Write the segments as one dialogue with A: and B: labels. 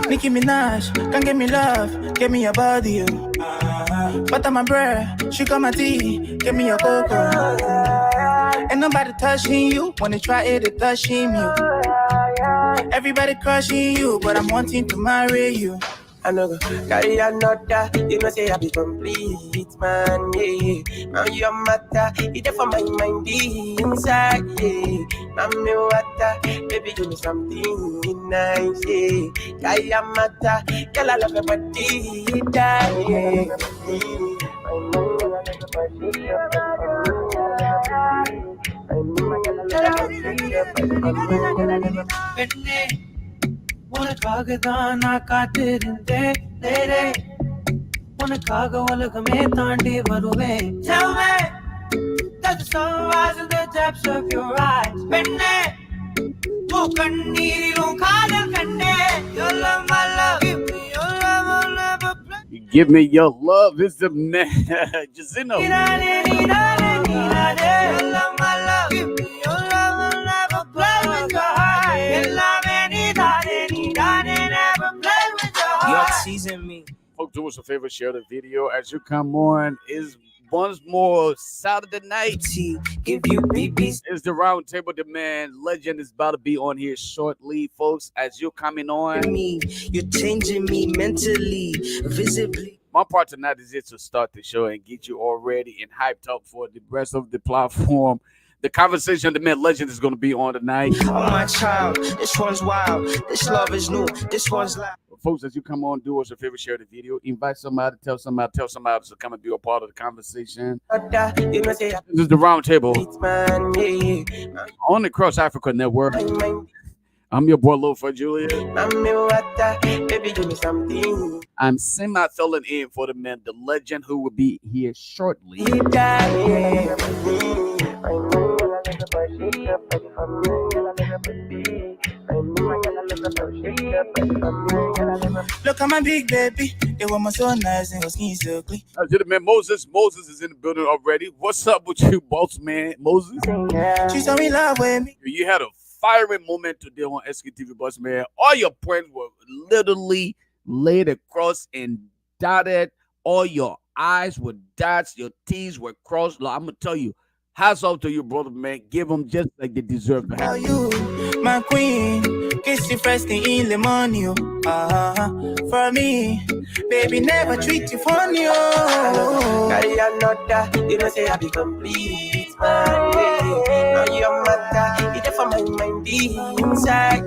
A: Nicki Minaj, come give me love, give me your body, you. Butter my bread, sugar my tea, give me your cocoa. Ain't nobody touching you, wanna try it, it touching you. Everybody crushing you, but I'm wanting to marry you. I know go carry another, you know say I be complete, man, yeah. Now your matter, it there for my mind, be inside, yeah. Now me water, baby give me something nice, yeah. Carry a matter, girl I love your body, die, yeah. உனக்காகதான் நான் காத்திருந்தேன் நேரே உனக்காக உலகமே தாண்டி வருவேன் Tell me that the sunrise in the depths of your eyes பெண்ணே உன் கண்ணீரிலும் காதல் கண்டே Your love my love give me your love I'll never play
B: Give me your love is the Jazino.
A: Your love my love give me your love I'll never play with your heart Your love season me.
B: Folks, do us a favor, share the video as you come on. Is once more Saturday night.
A: Give you BBs.
B: It's the round table. The man legend is about to be on here shortly, folks. As you're coming on,
A: me, you're changing me mentally, visibly.
B: My part tonight is just to start the show and get you all ready and hyped up for the rest of the platform. The conversation the man legend is going to be on tonight.
A: Oh my child, this one's wild. This love is new. This one's loud.
B: Folks, as you come on, do us a favor, share the video, invite somebody, tell somebody to come and be a part of the conversation. This is the round table on the Cross Africa Network. I'm your boy Lil for Julia. I'm semi-filling in for the man, the legend, who will be here shortly.
A: Look at my big baby. They want my so nice and her skin so clean.
B: Man, Moses is in the building already. What's up with you, boss man, Moses?
A: She saw me love with me.
B: You had a fiery moment today on SKTV, boss man. All your points were literally laid across and dotted. All your I's were dots. Your T's were crossed. I'm gonna tell you. Hats off to you, brother, man. Give them just like they deserve to have.
A: You, my queen, kiss you first thing in the morning. For me, baby, never treat you funny. Carry another, you know say I be complete, man. Now your matter, it's for my mind, be inside.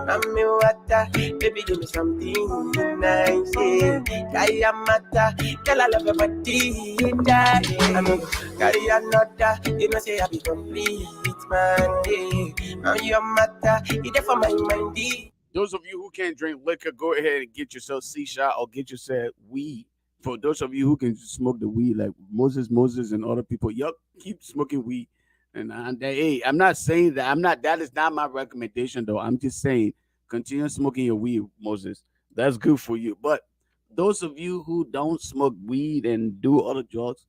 A: I'm me water, baby, give me something nice. Carry a matter, girl I love your body, die. Carry another, you know say I be complete, man. Now your matter, it's for my mind.
B: Those of you who can't drink liquor, go ahead and get yourself C-shot or get yourself weed. For those of you who can smoke the weed, like Moses, and other people, y'all keep smoking weed. And hey, I'm not saying that. That is not my recommendation, though. I'm just saying, continue smoking your weed, Moses. That's good for you. But those of you who don't smoke weed and do other drugs,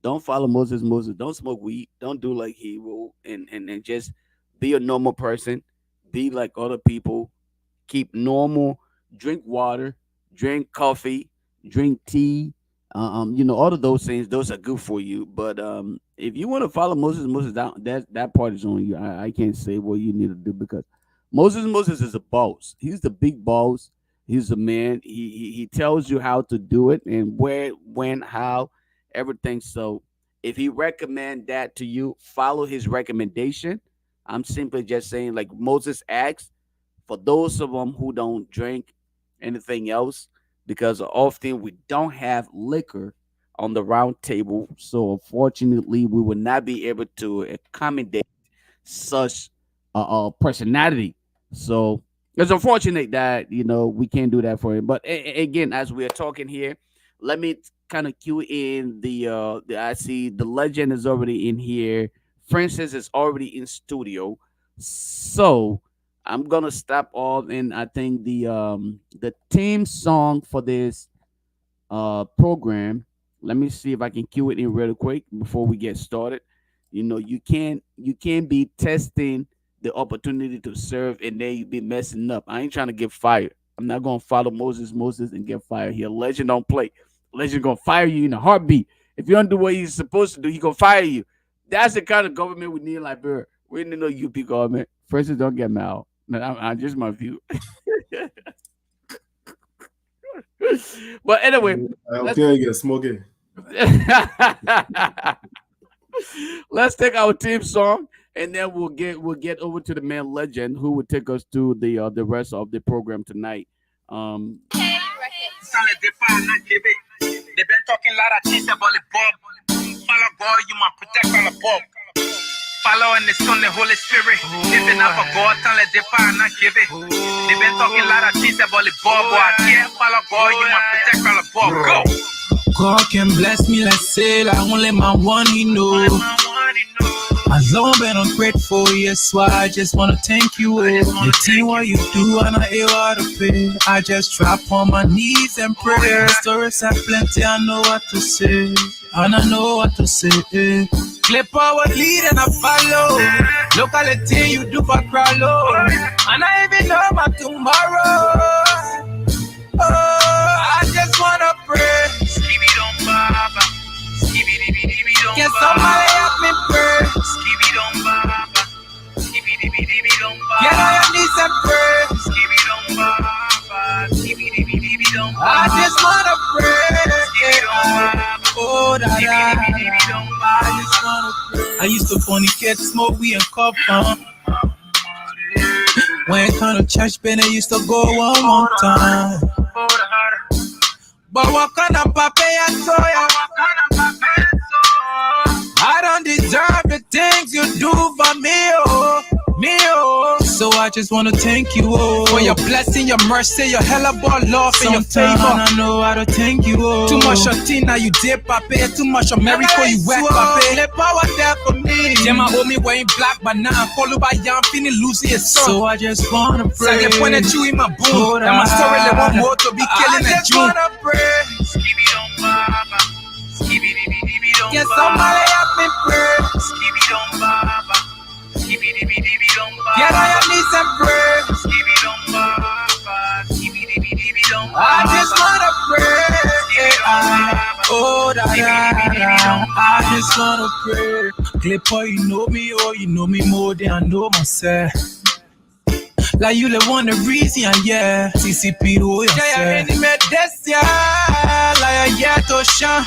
B: don't follow Moses. Don't smoke weed. Don't do like he will, and just be a normal person. Be like other people. Keep normal. Drink water. Drink coffee. Drink tea. All of those things. Those are good for you. But if you want to follow Moses, that part is on you. I can't say what you need to do because Moses is a boss. He's the big boss. He's the man. He tells you how to do it and where, when, how, everything. So if he recommend that to you, follow his recommendation. I'm simply just saying, like Moses asked, for those of them who don't drink anything else, because often we don't have liquor on the round table. So unfortunately, we will not be able to accommodate such personality. So it's unfortunate that, we can't do that for him. But again, as we are talking here, let me kind of cue in I see the legend is already in here. Francis is already in studio. So I'm gonna stop off, and I think the theme song for this program. Let me see if I can cue it in real quick before we get started. You can't be testing the opportunity to serve, and then you be messing up. I ain't trying to get fired. I'm not gonna follow Moses and get fired here. Legend don't play. Legend gonna fire you in a heartbeat. If you don't do what he's supposed to do, he gonna fire you. That's the kind of government we need in Liberia. We need no UP government. First, don't get mad. No, I'm just my view. But anyway,
C: I think you get smoking.
B: let's take our team song, and then we'll get over to the man Legend, who will take us through the rest of the program tonight.
D: They've been talking a lot of things about the Bob. Follow God, you must protect all the Bob. Follow in the Son, the Holy Spirit. Living up for God, tell the depart not give it. They've been talking a lot of things about the Bob, but I can't follow God, you must protect all the Bob. Go.
E: God can bless me, let's say, like only my one he know. As long been ungrateful, yes, why I just wanna thank you. The thing what you do, and I ain't what to pay. I just drop on my knees and pray. Stories are plenty, I know what to say, and I know what to say. Clip our lead and I follow. Look at the thing you do for crowd low, and I even know my tomorrow. Oh, I just wanna pray.
D: Skibidi Baba. Skibidi
E: Can somebody help me pray?
D: Skibidi Baba. Skibidi Baba.
E: Get on your knees and pray.
D: Skibidi Baba. Skibidi Baba.
E: I just wanna pray. Oh, da da. I just wanna pray. I used to fornicate, smoke weed, and cough on. When it come to church, Ben, I used to go one time. But what kind of papaya soya? I don't deserve the things you do for me, oh, me, oh. So I just wanna thank you, oh, for your blessing, your mercy, your hella ball love, and your favor. I know how to thank you, oh. Too much of Tina, you did papaya. Too much of America, you wet papaya. The power there for me. Yeah, my homie wearing black, but now I'm followed by young, feeling losing his soul. So I just wanna pray. So I pointed you in my boom. And my story, they want more to be killing a June. I just wanna pray.
D: Skibidi Baba. Skibidi Baba.
E: Can somebody help me pray?
D: Skibidi Baba. Skibidi Baba.
E: Get on your knees and pray.
D: Skibidi Baba. Skibidi Baba.
E: I just wanna pray. Oh, da da da. I just wanna pray. Clipper, you know me more than I know myself. Like you the one the reason, yeah. CCP, oh, yeah. Yeah, me this, yeah. Like yeah, to shine.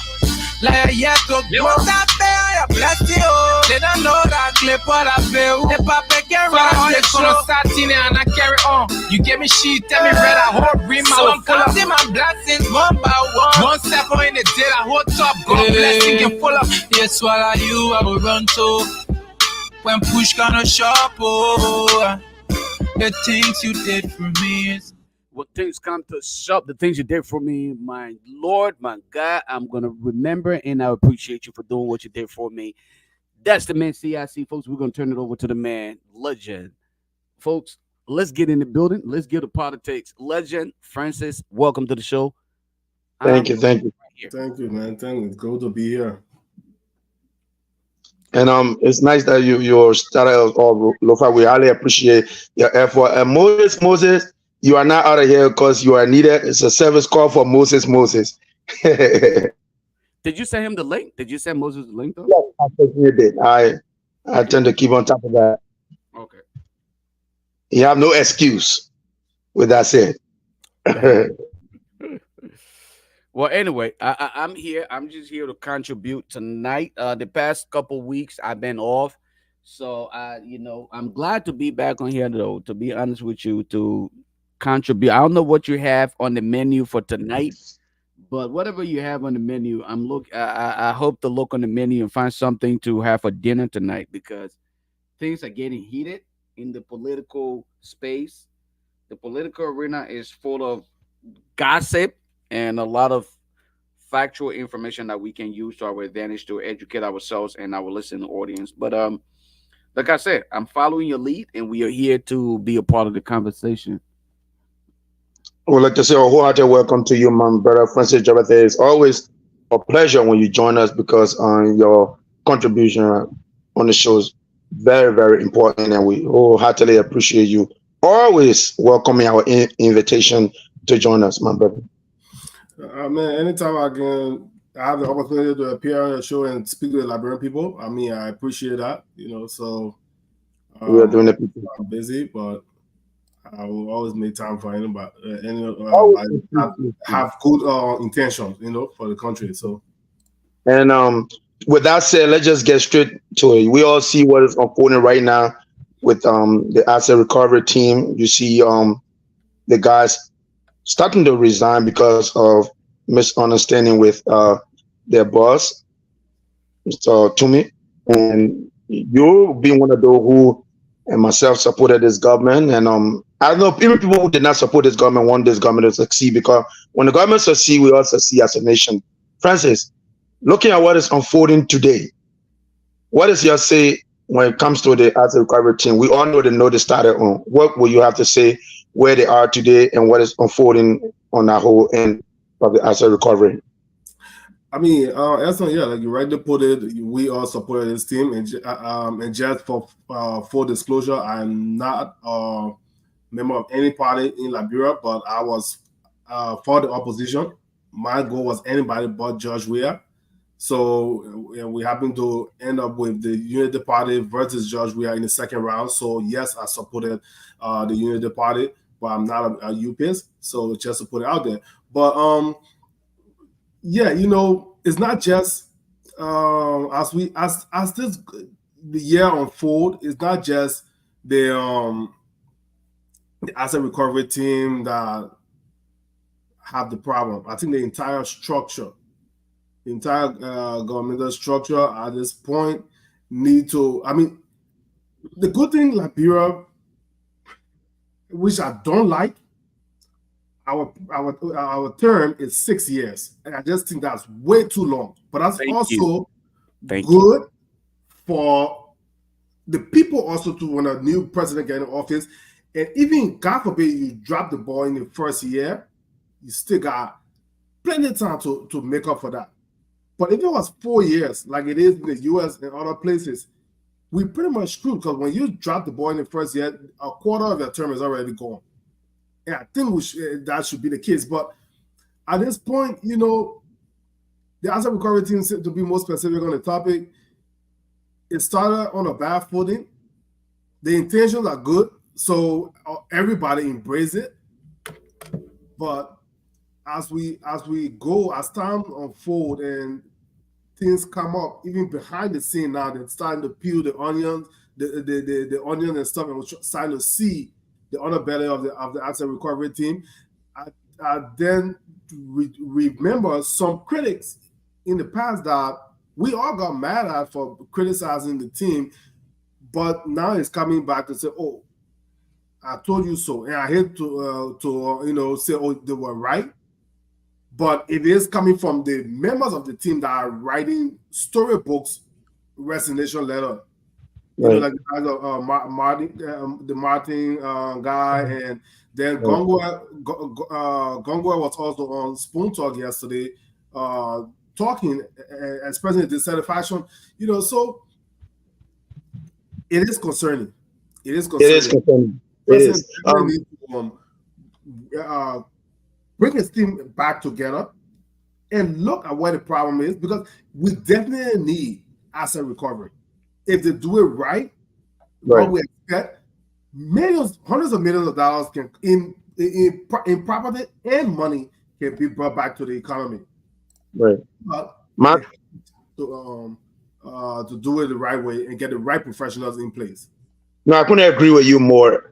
E: Like yeah, to go. That bear, bless you. They don't know that clip what I feel. The papa get right. They're gonna start in and I carry on. You give me shit, tell me red, I hold rim. So I'm counting my blessings one by one. One step in the day, I hold top. God blessing can full up. Yes, swallow you, I will run to. When push gonna sharp, oh. The things you did for me.
B: When things come to shop, the things you did for me, my Lord, my God, I'm gonna remember, and I appreciate you for doing what you did for me. That's the man CIC, folks. We're gonna turn it over to the man Legend, folks. Let's get in the building. Let's get the politics. Legend Francis, welcome to the show.
C: Thank you, thank you, thank you, man. Thank you. It's good to be here.
F: And it's nice that you started off, Lofa. We highly appreciate your effort. And Moses, you are not out of here because you are needed. It's a service call for Moses.
B: Did you send him the link? Did you send Moses the link though?
F: Yes, I certainly did. I tend to keep on top of that.
B: Okay.
F: You have no excuse with that said.
B: Well, anyway, I'm here. I'm just here to contribute tonight. The past couple weeks I've been off, so I'm glad to be back on here though. To be honest with you, to contribute. I don't know what you have on the menu for tonight, but whatever you have on the menu, I hope to look on the menu and find something to have for dinner tonight because things are getting heated in the political space. The political arena is full of gossip and a lot of factual information that we can use to our advantage to educate ourselves and our listening audience. But like I said, I'm following your lead, and we are here to be a part of the conversation.
F: I would like to say a wholehearted welcome to you, my brother Francis Jabathe. It's always a pleasure when you join us because your contribution on the shows very, very important, and we wholeheartedly appreciate you always welcoming our invitation to join us, my brother.
C: Man, anytime I have the opportunity to appear on the show and speak to the Liberian people, I mean, I appreciate that, so
F: we are doing it.
C: I'm busy, but I will always make time for anybody, have good intentions, for the country. So,
F: and with that said, let's just get straight to it. We all see what is unfolding right now with the asset recovery team. You see the guys starting to resign because of misunderstanding with their boss, Mr. Toomey, and you being one of those who and myself supported this government. And I don't know, even people who did not support this government want this government to succeed, because when the government succeeds, we all succeed as a nation. Francis, looking at what is unfolding today, what is your say when it comes to the asset recovery team? We all know the notice started on. What will you have to say where they are today and what is unfolding on that whole end of the asset recovery?
C: I mean, Elson, yeah, like you rightly put it, we all supported this team, and just for full disclosure, I'm not a member of any party in Liberia, but I was for the opposition. My goal was anybody but George Weah. So we happen to end up with the Unity Party versus George Weah in the second round. So yes, I supported the Unity Party, but I'm not a UPS. So just to put it out there, but yeah, it's not just as this the year unfold. It's not just the asset recovery team that have the problem. I think the entire structure, the entire governmental structure at this point need to. I mean, the good thing Liberia, which I don't like, our term is 6 years, and I just think that's way too long. But that's also good for the people also to, when a new president get in office, and even God forbid you drop the ball in the first year, you still got plenty of time to make up for that. But if it was 4 years, like it is in the US and other places, we pretty much screwed, because when you drop the ball in the first year, a quarter of your term is already gone. And I think that should be the case. But at this point, the asset recovery team, to be more specific on the topic, it started on a bad footing. The intentions are good, so everybody embrace it. But as we go, as time unfold and things come up, even behind the scene now, they're starting to peel the onions, the onion and stuff, and we're starting to see the underbelly of the asset recovery team. I then remember some critics in the past that we all got mad at for criticizing the team, but now it's coming back to say, "Oh, I told you so," and I hate to say, "Oh, they were right," but it is coming from the members of the team that are writing storybooks, resignation letter. Right. Like the Martin guy, and then Gongwa was also on Spoon Talk yesterday, talking, expressing dissatisfaction. So it is concerning. It is concerning. It is. Need to, bring his team back together and look at where the problem is, because we definitely need asset recovery. If they do it right, what we expect, millions, hundreds of millions of dollars can in property and money can be brought back to the economy.
F: Right.
C: To do it the right way and get the right professionals in place.
F: No, I couldn't agree with you more.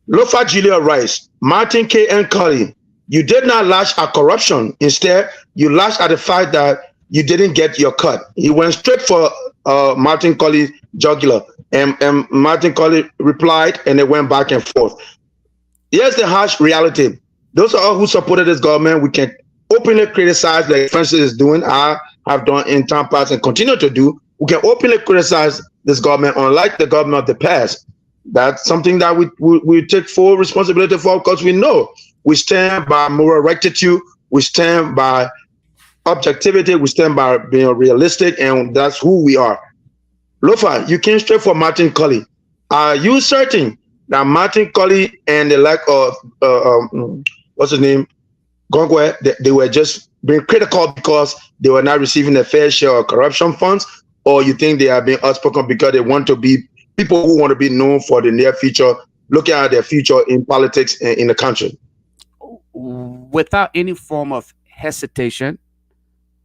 F: Lofa Julia Rice, Martin K. and Cully, you did not lash at corruption. Instead, you lashed at the fact that you didn't get your cut. He went straight for Martin Colley jugular, and Martin Colley replied, and they went back and forth. Here's the harsh reality. Those are all who supported this government. We can openly criticize, like Francis is doing, I have done in time past and continue to do. We can openly criticize this government, unlike the government of the past. That's something that we take full responsibility for, because we know we stand by moral rectitude, we stand by objectivity, we stand by being realistic, and that's who we are. Lofa, you came straight for Martin Cully. Are you certain that Martin Cully and the like of what's his name, Gongwe, they were just being critical because they were not receiving a fair share of corruption funds, or you think they are being outspoken because they want to be people who want to be known for the near future, looking at their future in politics in the country?
B: Without any form of hesitation,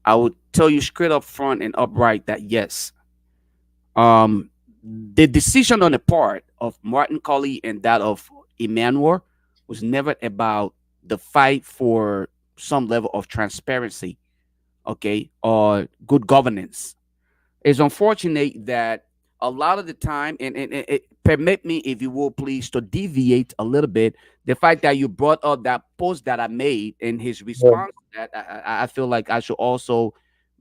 B: I would tell you straight up front and upright that yes, the decision on the part of Martin Colley and that of Emmanuel was never about the fight for some level of transparency, okay, or good governance. It's unfortunate that a lot of the time, and permit me, if you will, please, to deviate a little bit. The fact that you brought up that post that I made in his response, that I feel like I should also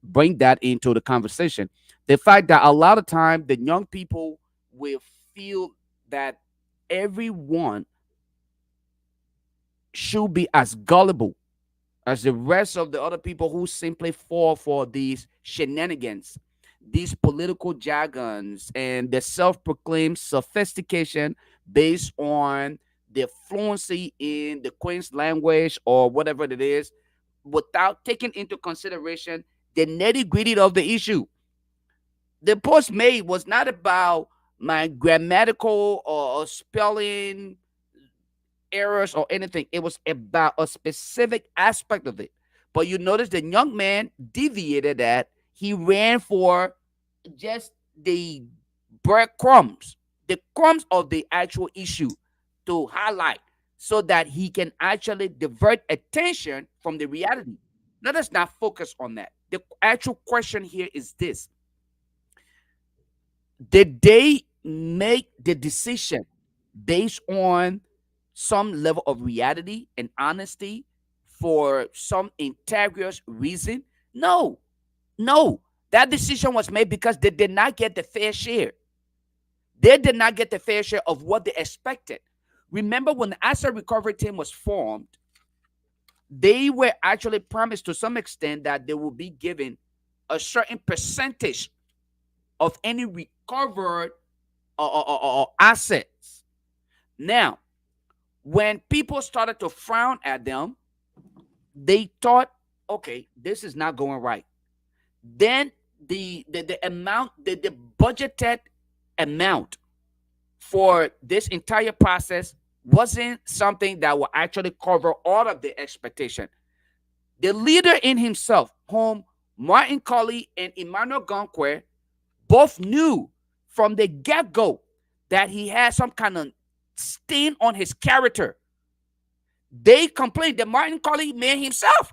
B: bring that into the conversation. The fact that a lot of time the young people will feel that everyone should be as gullible as the rest of the other people who simply fall for these shenanigans, these political jargons, and the self-proclaimed sophistication based on the fluency in the Queen's language or whatever it is, without taking into consideration the nitty-gritty of the issue. The post made was not about my grammatical or spelling errors or anything. It was about a specific aspect of it. But you notice the young man deviated that. He ran for just the breadcrumbs, the crumbs of the actual issue to highlight so that he can actually divert attention from the reality. Let us not focus on that. The actual question here is this: did they make the decision based on some level of reality and honesty for some integrous reason? No, no. That decision was made because they did not get the fair share. They did not get the fair share of what they expected. Remember, when the asset recovery team was formed, they were actually promised to some extent that they will be given a certain percentage of any recovered or assets. Now, when people started to frown at them, they thought, okay, this is not going right. Then the amount, the budgeted amount for this entire process wasn't something that will actually cover all of the expectation. The leader in himself, whom Martin Colley and Emmanuel Gonkwe both knew from the get-go that he had some kind of stain on his character. They complained that Martin Colley man himself,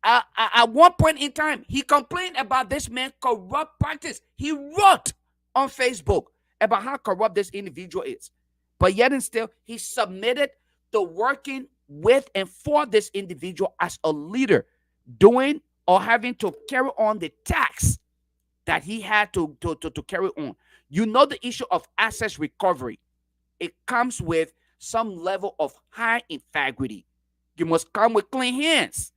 B: at one point in time, he complained about this man corrupt practice. He wrote on Facebook about how corrupt this individual is. But yet and still, he submitted to working with and for this individual as a leader, doing or having to carry on the tax that he had to carry on. You know, the issue of assets recovery, it comes with some level of high integrity. You must come with clean hands.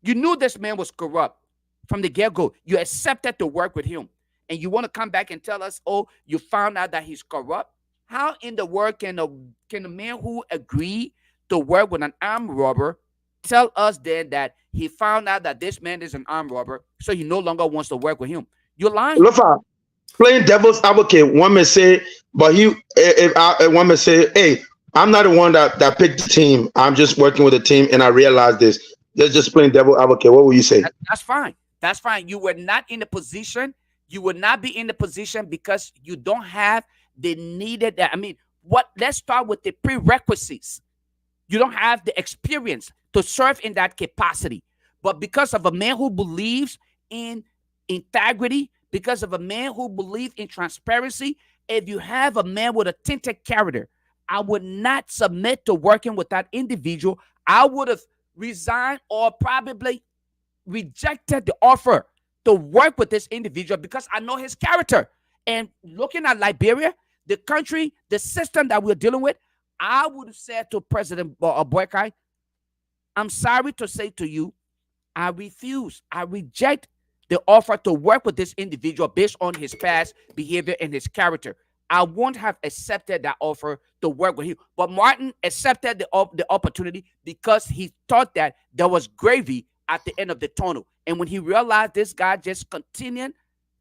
B: You knew this man was corrupt from the get-go. You accepted to work with him. And you want to come back and tell us, oh, you found out that he's corrupt? How in the world can a man who agreed to work with an armed robber tell us then that he found out that this man is an armed robber, so he no longer wants to work with him? You're lying.
F: Lofa, playing devil's advocate, one may say, but one may say, hey, I'm not the one that picked the team. I'm just working with the team, and I realized this. Just playing devil advocate. What will you say?
B: That's fine. That's fine. You were not in the position. You would not be in the position because you don't have the needed. I mean, what? Let's start with the prerequisites. You don't have the experience to serve in that capacity. But because of a man who believes in integrity, because of a man who believes in transparency, if you have a man with a tinted character, I would not submit to working with that individual. I would have resigned or probably rejected the offer to work with this individual because I know his character. And looking at Liberia, the country, the system that we're dealing with, I would have said to President Boakai, I'm sorry to say to you, I refuse. I reject
G: the offer to work with this individual based on his past behavior and his character. I won't have accepted that offer to work with him. But Martin accepted the opportunity because he thought that there was gravy at the end of the tunnel. And when he realized this guy just continued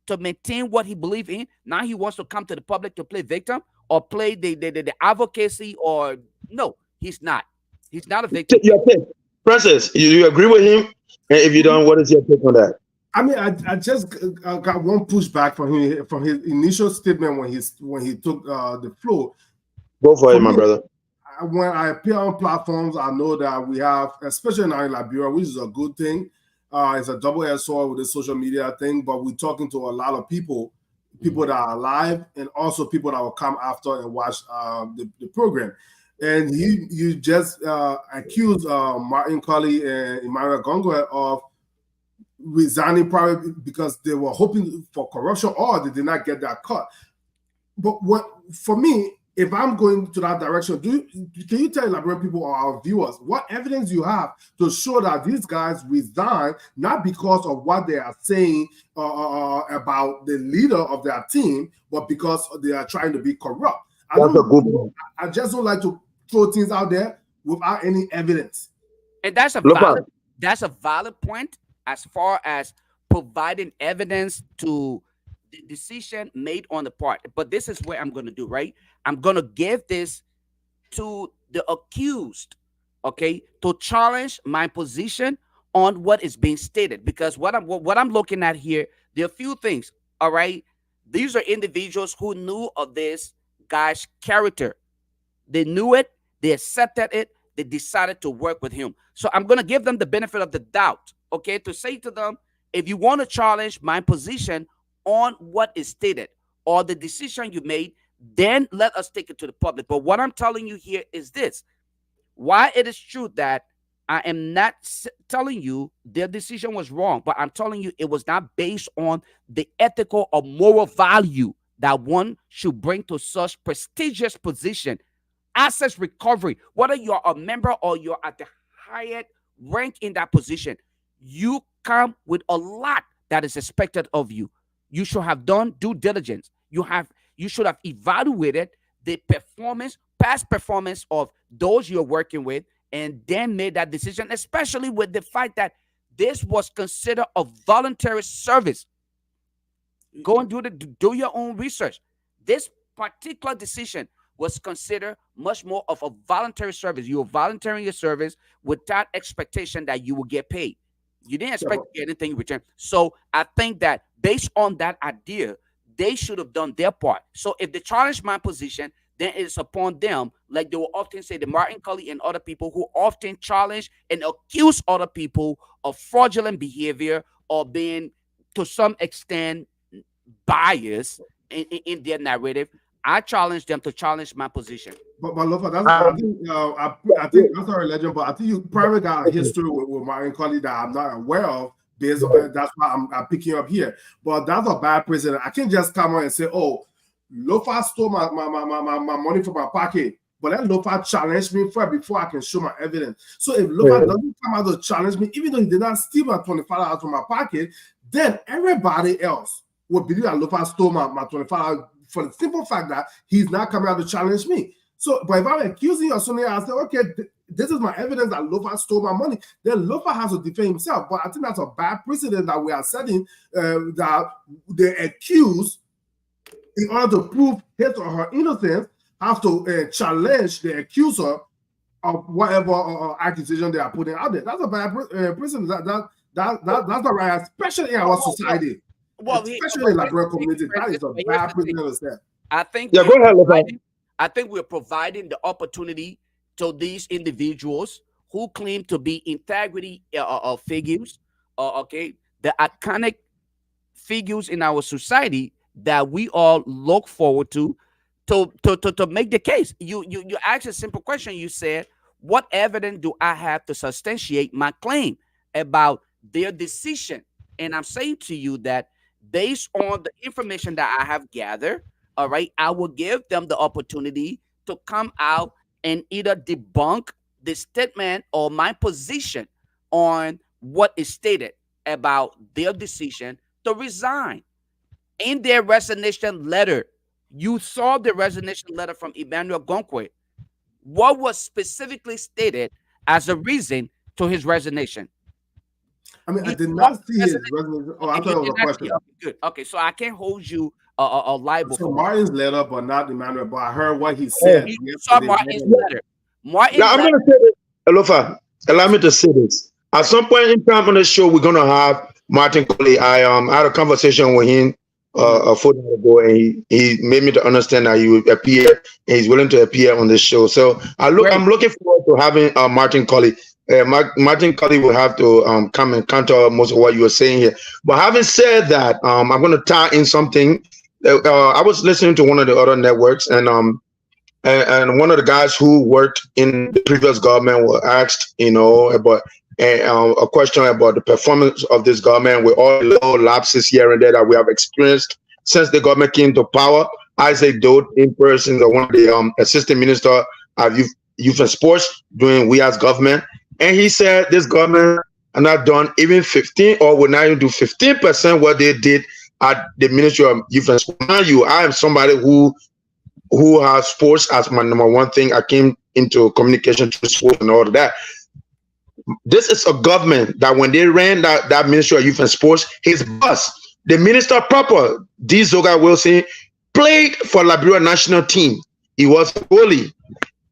G: to maintain what he believed in, now he wants to come to the public to play victim or play the advocacy, or no, he's not. He's not a victim.
F: Your take, Francis, you agree with him? And if you don't, what is your take on that?
C: I mean, I just got one pushback from him from his initial statement when he took the floor.
F: Go for it, my brother.
C: When I appear on platforms, I know that we have, especially now in Liberia, which is a good thing. It's a double-edged sword with the social media thing, but we're talking to a lot of people that are alive, and also people that will come after and watch the program. And you just accused Martin Colley and Emmanuel Gongwe of resigning probably because they were hoping for corruption or they did not get that cut. But what for me, if I'm going to that direction, can you tell Liberian people or our viewers what evidence you have to show that these guys resigned not because of what they are saying about the leader of their team, but because they are trying to be corrupt? I just don't like to throw things out there without any evidence.
G: And that's a valid point as far as providing evidence to the decision made on the part. But this is what I'm going to do, right? I'm going to give this to the accused, okay, to challenge my position on what is being stated. Because what I'm looking at here, there are a few things, all right? These are individuals who knew of this guy's character. They knew it, they accepted it, they decided to work with him. So I'm going to give them the benefit of the doubt, okay, to say to them, if you want to challenge my position on what is stated or the decision you made, then let us take it to the public. But what I'm telling you here is this. Why it is true that I am not telling you their decision was wrong, but I'm telling you it was not based on the ethical or moral value that one should bring to such prestigious position. Assets recovery, whether you're a member or you're at the highest rank in that position, you come with a lot that is expected of you. You should have done due diligence. You should have evaluated the performance, past performance of those you're working with, and then made that decision, especially with the fact that this was considered a voluntary service. Go and do your own research. This particular decision was considered much more of a voluntary service. You were volunteering your service without expectation that you will get paid. You didn't expect to get anything in return. So I think that based on that idea, they should have done their part. So if they challenge my position, then it's upon them, like they will often say, the Martin Colley and other people who often challenge and accuse other people of fraudulent behavior or being, to some extent, biased in their narrative. I challenge them to challenge my position.
C: But Lofa, I think that's our legend. But I think you probably got a history with Martin Colley that I'm not aware of. Based on that's why I'm picking up here. But that's a bad precedent. I can't just come on and say, "Oh, Lofa stole my money from my pocket." But then Lofa challenged me first before I can show my evidence. So if Lofa doesn't come out to challenge me, even though he did not steal my $25 from my pocket, then everybody else would believe that Lofa stole my $25 for the simple fact that he's not coming out to challenge me. So, but if I'm accusing you of something, I say, okay, this is my evidence that Lofa stole my money. Then Lofa has to defend himself. But I think that's a bad precedent that we are setting, that the accused, in order to prove his or her innocence, have to challenge the accuser of whatever accusation they are putting out there. That's a bad precedent. That's not right, especially in our society. Well, especially in the Liberian community, that is a bad precedent.
G: I think.
F: Yeah, go ahead, Lofa.
G: I think we're providing the opportunity to these individuals who claim to be integrity figures, okay, the iconic figures in our society that we all look forward to make the case. You asked a simple question. You said, what evidence do I have to substantiate my claim about their decision? And I'm saying to you that based on the information that I have gathered, all right, I will give them the opportunity to come out and either debunk the statement or my position on what is stated. about their decision to resign. In their resignation letter, you saw the resignation letter from Emmanuel Gonkwe. What was specifically stated as a reason to his resignation?
C: I mean, I did not see his resignation. Oh, I thought it was a question.
G: Good. Okay, so I can't hold you liable.
C: So Martin's letter, but not Emmanuel. But I heard what he said.
G: You saw Martin's letter.
F: Now, I'm going to say this, Alofa, allow me to say this. At some point in time on the show, we're going to have Martin Colley. I had a conversation with him a fortnight ago, and he made me to understand that he would appear, and he's willing to appear on this show. So I'm looking forward to having Martin Colley. Martin Colley will have to come and counter most of what you were saying here. But having said that, I'm going to tie in something. I was listening to one of the other networks, and one of the guys who worked in the previous government was asked, about a question about the performance of this government with all the little lapses here and there that we have experienced since the government came to power. Isaac Dodd, in person, one of the assistant minister of youth and sports doing we as government, and he said this government are not done even 15 or will not even do 15% what they did at the Ministry of Youth and Sports. Now I am somebody who has sports as my number one thing. I came into communication through sports and all of that. This is a government that when they ran that Ministry of Youth and Sports, his boss, the minister proper, D. Zoga Wilson, played for Liberia national team. He was goalie.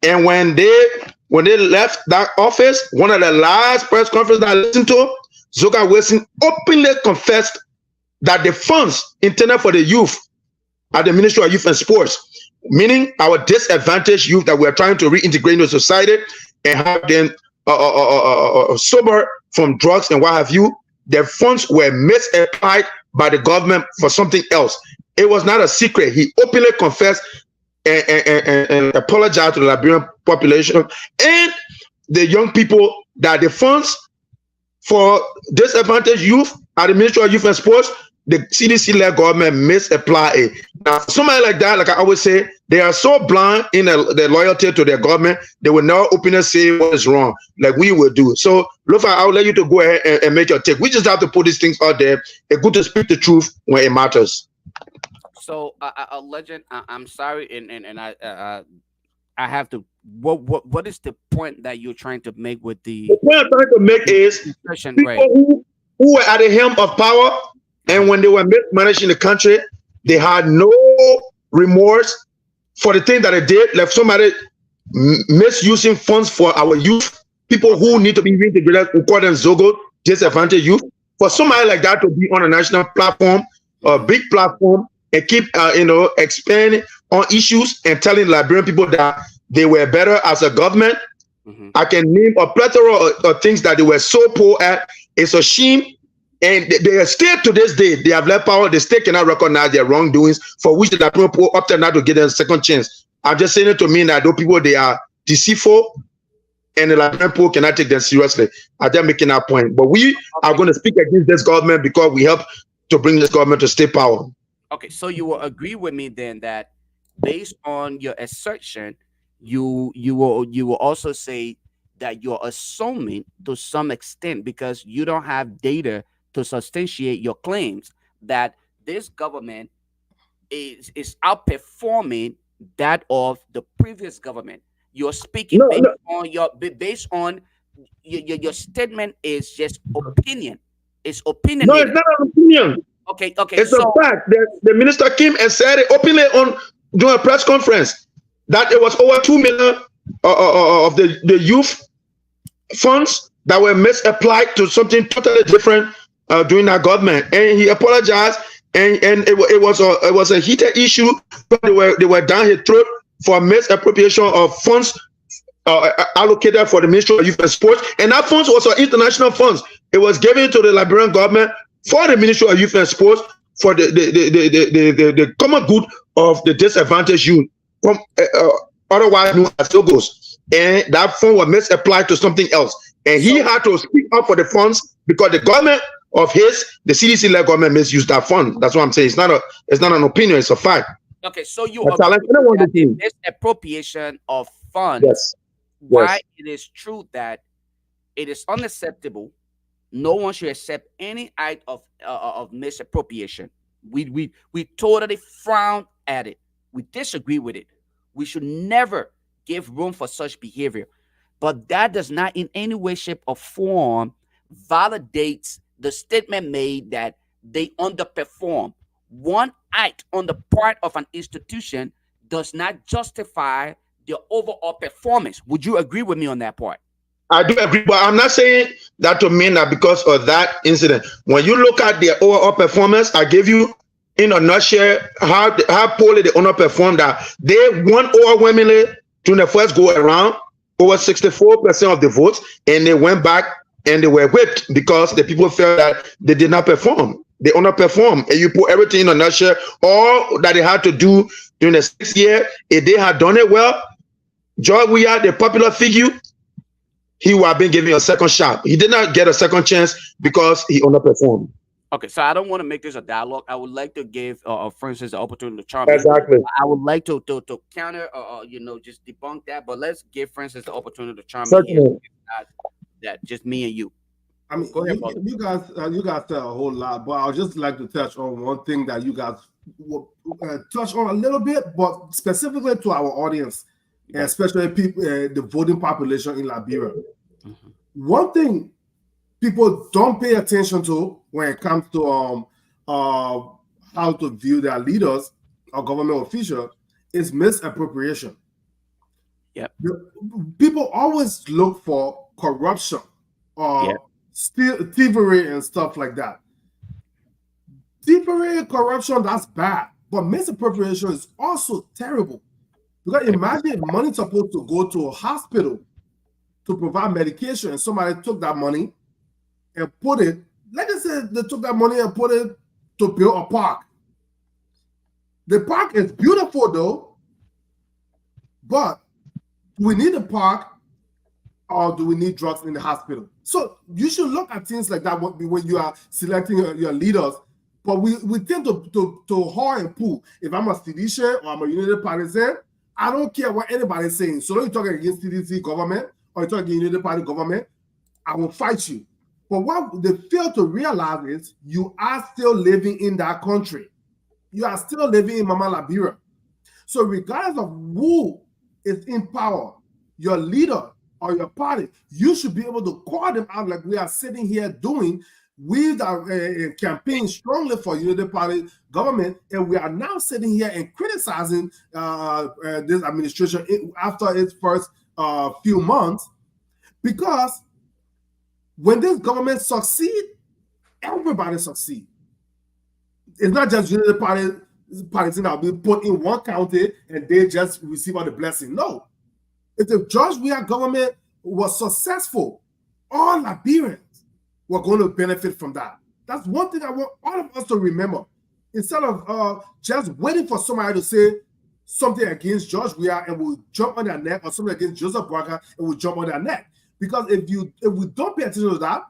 F: And when they left that office, one of the last press conferences I listened to, Zoga Wilson openly confessed that the funds intended for the youth at the Ministry of Youth and Sports, meaning our disadvantaged youth that we are trying to reintegrate into society and have them sober from drugs and what have you, the funds were misapplied by the government for something else. It was not a secret. He openly confessed and apologized to the Liberian population and the young people that the funds for disadvantaged youth at the Ministry of Youth and Sports, the CDC-led government misapply it. Now, somebody like that, like I always say, they are so blind in their loyalty to their government, they will never openly say what is wrong, like we will do. So, Lofa, I'll let you to go ahead and make your take. We just have to put these things out there. It's good to speak the truth when it matters.
G: So, a legend, I'm sorry, and I have to. What is the point that you're trying to make with the?
F: The point I'm trying to make is people who were at the helm of power. And when they were managing the country, they had no remorse for the thing that they did. Like somebody misusing funds for our youth, people who need to be reintegrated, we call them Zogo, disadvantaged youth. For somebody like that to be on a national platform, a big platform, and keep expanding on issues and telling Liberian people that they were better as a government. I can name a plethora of things that they were so poor at. It's a shame. And they are still to this day, they have left power. They still cannot recognize their wrongdoings, for which the people up there not to give them a second chance. I'm just saying it to mean that those people, they are deceitful, and the Liberian people cannot take them seriously. I'm just making that point. But we are going to speak against this government because we help to bring this government to state power.
G: Okay, so you will agree with me then that based on your assertion, you will also say that you're assuming to some extent, because you don't have data to substantiate your claims, that this government is outperforming that of the previous government. You're speaking based on your statement is just opinion. It's opinion.
F: No, it's not an opinion.
G: Okay.
F: It's a fact. The minister came and said it openly during a press conference that it was over 2 million of the youth funds that were misapplied to something totally different during that government, and he apologized, and it was a heated issue. They were down his throat for misappropriation of funds allocated for the Ministry of Youth and Sports, and that funds was international funds. It was given to the Liberian government for the Ministry of Youth and Sports for the common good of the disadvantaged youth, otherwise known as Zogos. And that fund was misapplied to something else, and he had to speak up for the funds because the government of the CDC-led government misused that fund. That's what I'm saying. It's not an opinion, it's a fact.
G: Okay, so you agree this appropriation of funds,
F: yes.
G: why it is true that it is unacceptable no one should accept any act of misappropriation. We totally frown at it. We disagree with it. We should never give room for such behavior. But that does not in any way, shape, or form validates the statement made that they underperform. One act on the part of an institution does not justify their overall performance. Would you agree with me on that part?
F: I do agree, but I'm not saying that to mean that because of that incident. When you look at their overall performance, I give you in a nutshell how poorly they underperformed. That they won overwhelmingly during the first go around, over 64% of the votes, and they went back and they were whipped because the people felt that they did not perform. They underperformed, and you put everything in a nutshell. All that they had to do during the 6th year, if they had done it well, George Weah, the popular figure, he would have been given a second shot. He did not get a second chance because he underperformed.
G: Okay, so I don't want to make this a dialogue. I would like to give, for instance, the opportunity to chime in.
F: Exactly.
G: I would like to counter, just debunk that. But let's give, for instance, the opportunity to chime
F: Certainly.
G: in. That just me and you.
C: I mean,
G: go ahead,
C: you guys said a whole lot, but I would just like to touch on one thing that you guys touch on a little bit, but specifically to our audience, and especially people, the voting population in Liberia. Mm-hmm. One thing people don't pay attention to when it comes to how to view their leaders or government officials is misappropriation.
G: Yep.
C: People always look for corruption or thievery and stuff like that. Thievery and corruption, that's bad, but misappropriation is also terrible. Because imagine money supposed to go to a hospital to provide medication, and somebody took that money and put it, like I said, they took that money and put it to build a park. The park is beautiful though, but do we need a park or do we need drugs in the hospital? So you should look at things like that when you are selecting your leaders. But we tend to haul and pull. If I'm a CDC or I'm a United Partisan, I don't care what anybody's saying. So when you're talking against CDC government or you're talking against United Party government, I will fight you. But what they fail to realize is you are still living in that country. You are still living in Mama Liberia. So regardless of who is in power, your leader or your party, you should be able to call them out like we are sitting here doing. We are campaigning strongly for United Party government, and we are now sitting here and criticizing this administration after its first few months, because when this government succeeds, everybody succeeds. It's not just United Party parties that will be put in one county and they just receive all the blessing. No. If the George Weah government was successful, all Liberians were going to benefit from that. That's one thing I want all of us to remember. Instead of just waiting for somebody to say something against George Weah and we'll jump on their neck, or something against Joseph Boakai and we'll jump on their neck. Because if we don't pay attention to that,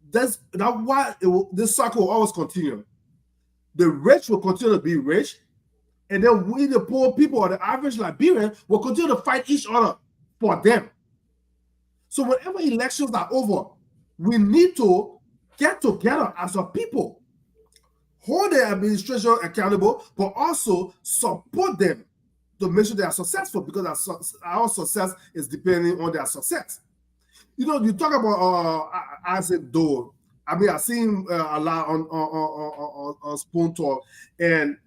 C: that's why this cycle will always continue. The rich will continue to be rich, and then we, the poor people or the average Liberian, will continue to fight each other for them. So whenever elections are over, we need to get together as a people, hold the administration accountable, but also support them to make sure they are successful, because our success is depending on their success. You know, you talk about Isaac Dole. I mean, I've seen a lot on Spoon Talk, and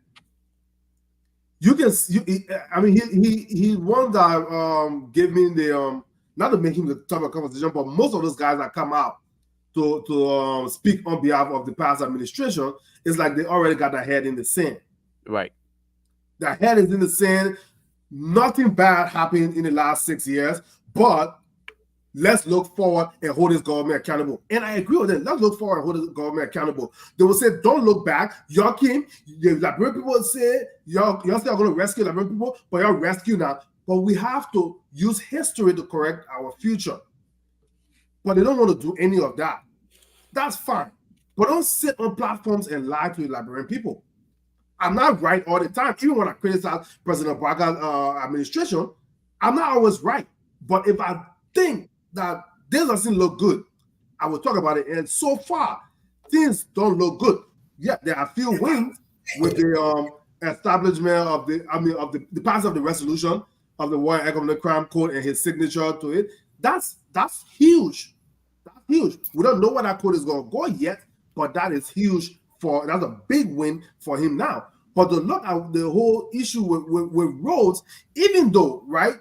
C: you can. I mean, he one that gave me the not to make him the topic of conversation, but most of those guys that come out to speak on behalf of the past administration, it's like they already got their head in the sand.
G: Right.
C: Their head is in the sand. Nothing bad happened in the last 6 years, but let's look forward and hold this government accountable. And I agree with them. Let's look forward and hold this government accountable. They will say, don't look back. Y'all came, the Liberian people say, y'all still going to rescue Liberian people, but y'all rescue now. But we have to use history to correct our future. But they don't want to do any of that. That's fine. But don't sit on platforms and lie to the Liberian people. I'm not right all the time. Even when I criticize President Boakai's administration, I'm not always right. But if I think that this doesn't look good, I will talk about it. And so far, things don't look good. Yeah, there are a few wins with the establishment of the passing of the resolution of the War Economic Crime Code and his signature to it. That's huge. That's huge. We don't know where that code is going to go yet, but that is huge. That's a big win for him now. But to look at the whole issue with roads, even though, right,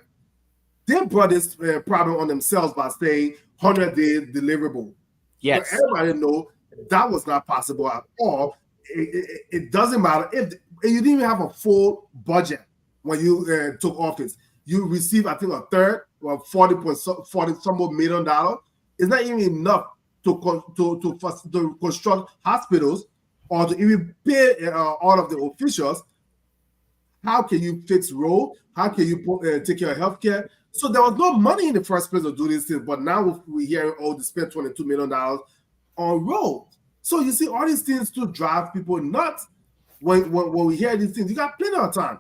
C: they brought this problem on themselves by saying 100-day deliverable.
G: Yes.
C: But everybody know that was not possible at all. It doesn't matter if you didn't even have a full budget when you took office. You received, I think, a third or 40 some more $1 million. It's not even enough to construct hospitals or to even pay all of the officials. How can you fix road? How can you take care of healthcare? So there was no money in the first place to do these things. But now we hear, they spent $22 million on roads. So you see, all these things to drive people nuts. When we hear these things, you got plenty of time.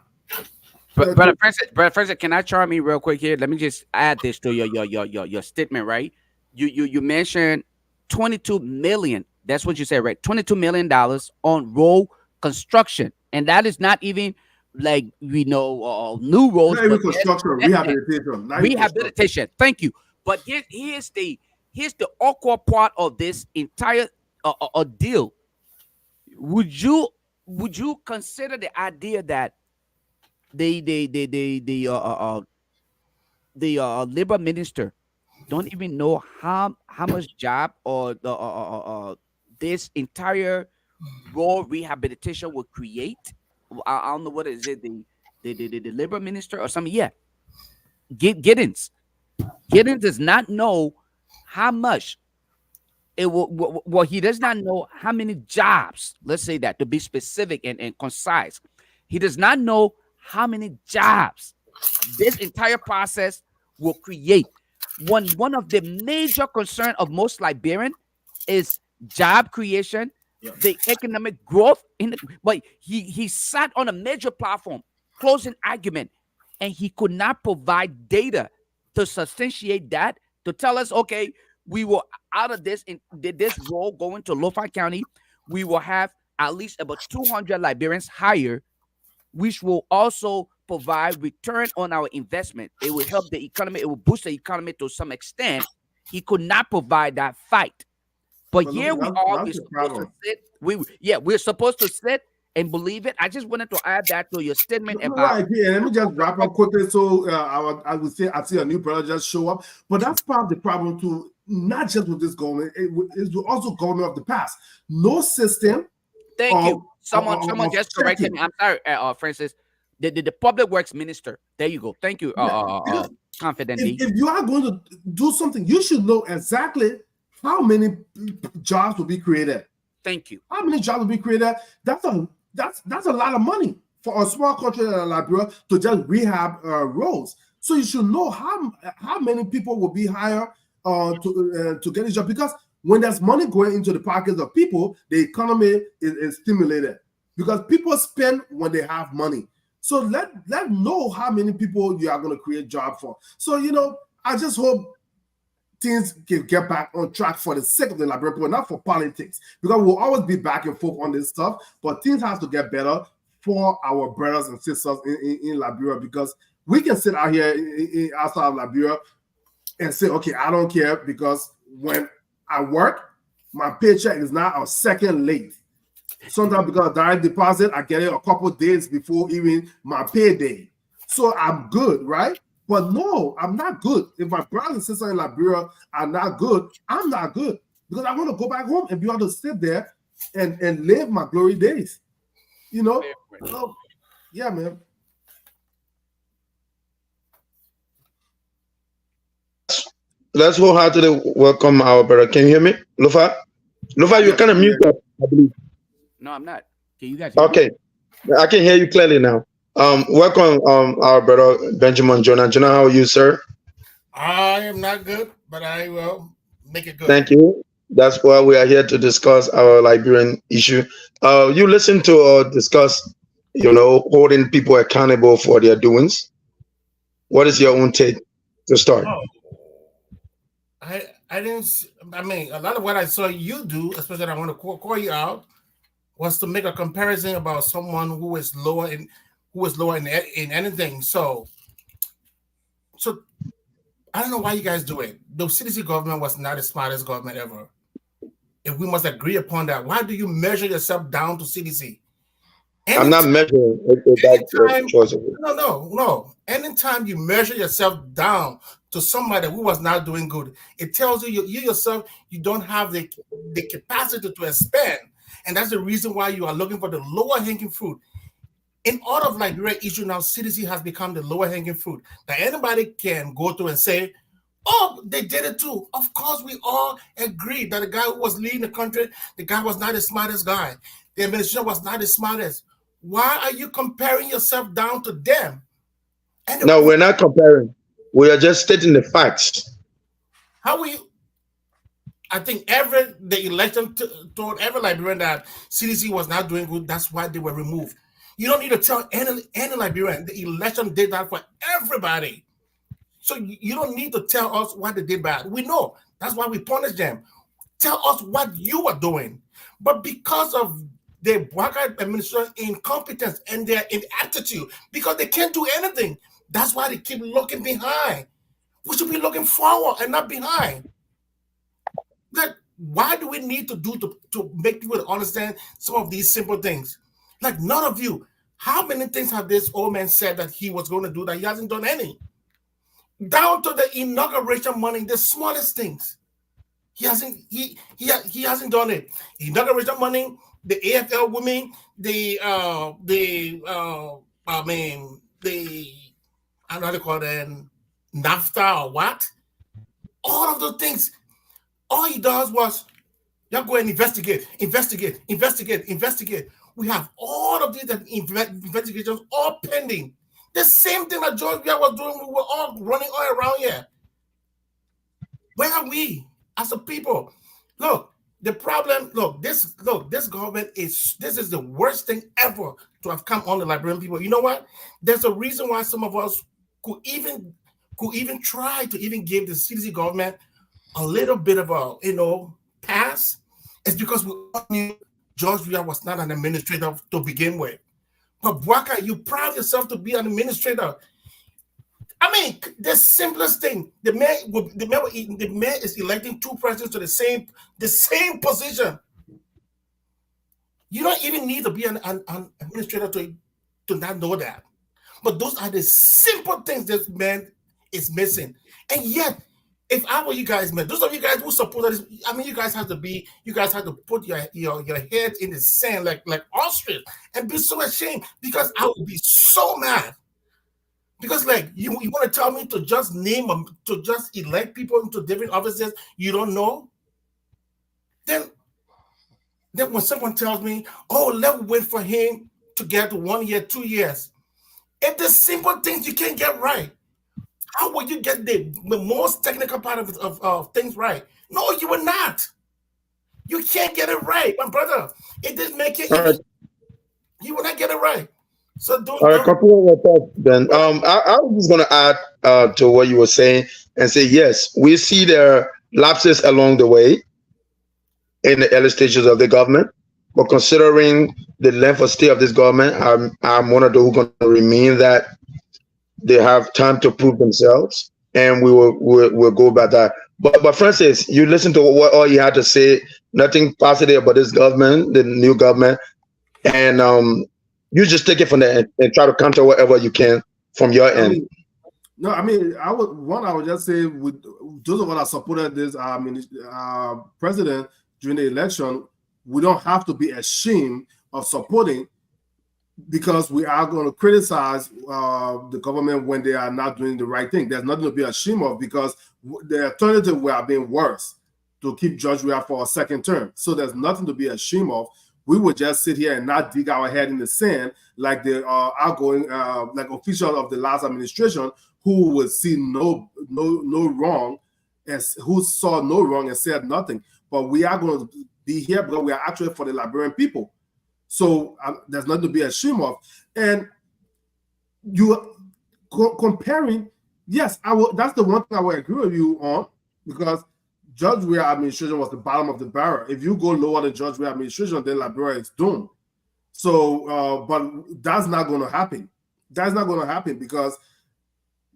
G: Brother Francis, can I chime in real quick here? Let me just add this to your statement, right? You mentioned 22 million. That's what you said, right? $22 million on road construction, and that is not even like new roads.
C: Not even construction, rehabilitation.
G: Thank you. But here's the awkward part of this entire deal. Would you consider the idea that the labor minister don't even know how much job or this entire road rehabilitation will create? I don't know what is it, the labor minister or something. Yeah, Giddens does not know how much it will. Well, he does not know how many jobs. Let's say that, to be specific and concise. He does not know how many jobs this entire process will create. One of the major concerns of most Liberians is job creation, the economic growth. But he sat on a major platform, closing argument, and he could not provide data to substantiate that, to tell us, okay, we will, out of this role going to Lo-Fi County, we will have at least about 200 Liberians hired, which will also provide return on our investment. It will help the economy. It will boost the economy to some extent. He could not provide that fight. But here we are. We're supposed to sit and believe it. I just wanted to add that to your statement about.
C: Right, yeah. Let me just wrap up quickly. So I would say I see a new brother just show up, but that's part of the problem too. Not just with this government, it's also government of the past. No system.
G: Thank you. Someone just corrected me. I'm sorry, Francis. The public works minister. There you go. Thank you, confidently.
C: If you are going to do something, you should know exactly how many jobs will be created.
G: Thank you.
C: How many jobs will be created? That's a lot of money for a small country like Liberia to just rehab roads. So you should know how many people will be hired to get a job, because when there's money going into the pockets of people, the economy is stimulated, because people spend when they have money. So let know how many people you are going to create jobs for. So, I just hope things can get back on track for the sake of the Liberian people, not for politics, because we'll always be back and forth on this stuff, but things have to get better for our brothers and sisters in Liberia, because we can sit out here outside of Liberia and say, okay, I don't care, because when I work, my paycheck is now a second late. Sometimes because of direct deposit, I get it a couple of days before even my payday. So I'm good, right? But no, I'm not good. If my brothers and sisters in Liberia are not good, I'm not good, because I want to go back home and be able to sit there and live my glory days. So, yeah, man.
F: Let's wholeheartedly welcome our brother. Can you hear me? Lo-Fi, you're kind of muted, I believe.
G: No, I'm not. Can you guys hear
F: okay me? I can hear you clearly now. Welcome our brother Benjamin Jonah. Jonah, how are you, sir?
H: I am not good, but I will make it good.
F: Thank you. That's why we are here to discuss our Liberian issue. You listen to or discuss, holding people accountable for their doings. What is your own take to start?
H: I didn't. I mean, a lot of what I saw you do, especially I want to call you out, was to make a comparison about someone who is lower in anything. So I don't know why you guys do it. The CDC government was not the smartest government ever. If we must agree upon that, why do you measure yourself down to CDC?
F: I'm not measuring that choice.
H: No. Anytime you measure yourself down to somebody who was not doing good, it tells you yourself you don't have the capacity to expand. And that's the reason why you are looking for the lower hanging fruit. In all of Liberia issue now, CDC has become the lower hanging fruit that anybody can go to and say, oh, they did it too. Of course, we all agree that the guy who was leading the country, the guy was not the smartest guy. The administration was not the smartest. Why are you comparing yourself down to them?
F: No, we're not comparing. We are just stating the facts.
H: How will you? I think the election told every Liberian that CDC was not doing good. That's why they were removed. You don't need to tell any Liberian. The election did that for everybody. So you don't need to tell us why they did bad. We know. That's why we punish them. Tell us what you are doing. But because of the Bouakai administration incompetence and their inaptitude, because they can't do anything, that's why they keep looking behind. We should be looking forward and not behind. Like, why do we need to make people understand some of these simple things? Like, none of you. How many things have this old man said that he was going to do that he hasn't done any? Down to the inauguration money, the smallest things. He hasn't done it. Inauguration money, the AFL women, I don't know how to call them, NAFTA or what? All of those things. All he does was, y'all go and investigate. We have all of these investigations all pending. The same thing that Georgia was doing, we were all running all around here. Where are we as a people? This government is the worst thing ever to have come on the Liberian people. You know what? There's a reason why some of us could even try to even give the CDC government a little bit of a pass. It's because we all knew George Weah was not an administrator to begin with. But Bouakai, you proud yourself to be an administrator. I mean, the simplest thing, the mayor is electing two presidents to the same position. You don't even need to be an administrator to not know that. But those are the simple things this man is missing. And yet, if I were you guys, man, those of you guys who support this, I mean, you guys have to put your head in the sand like ostrich and be so ashamed, because I would be so mad. Because you want to tell me to just to just elect people into different offices you don't know? Then when someone tells me, oh, let's wait for him to get 1 year, 2 years. If the simple things you can't get right, how will you get the most technical part of things right? No, you will not. You can't get it right, my brother. It didn't make it easy. You will not get it right. So don't. All right,
F: a couple of thoughts, Ben. I was just going to add to what you were saying and say, yes, we see there lapses along the way in the early stages of the government. But considering the length of stay of this government, I'm one of those who are going to remain that they have time to prove themselves, and we'll go about that. But Francis, you listen to what all you had to say, nothing positive about this government, the new government, and you just take it from there and try to counter whatever you can from your end.
C: I would just say, with those of us that supported this president during the election, we don't have to be ashamed of supporting, because we are going to criticize the government when they are not doing the right thing. There's nothing to be ashamed of, because the alternative would have been worse, to keep George Weah for a second term. So there's nothing to be ashamed of. We would just sit here and not dig our head in the sand like the outgoing officials of the last administration, who would see no wrong, who saw no wrong and said nothing. But we are going to be here because we are actually for the Liberian people. So there's nothing to be ashamed of. And you comparing, yes, that's the one thing I will agree with you on, because George Weah administration was the bottom of the barrel. If you go lower than George Weah administration, then Liberia is doomed. So, but that's not going to happen. That's not going to happen because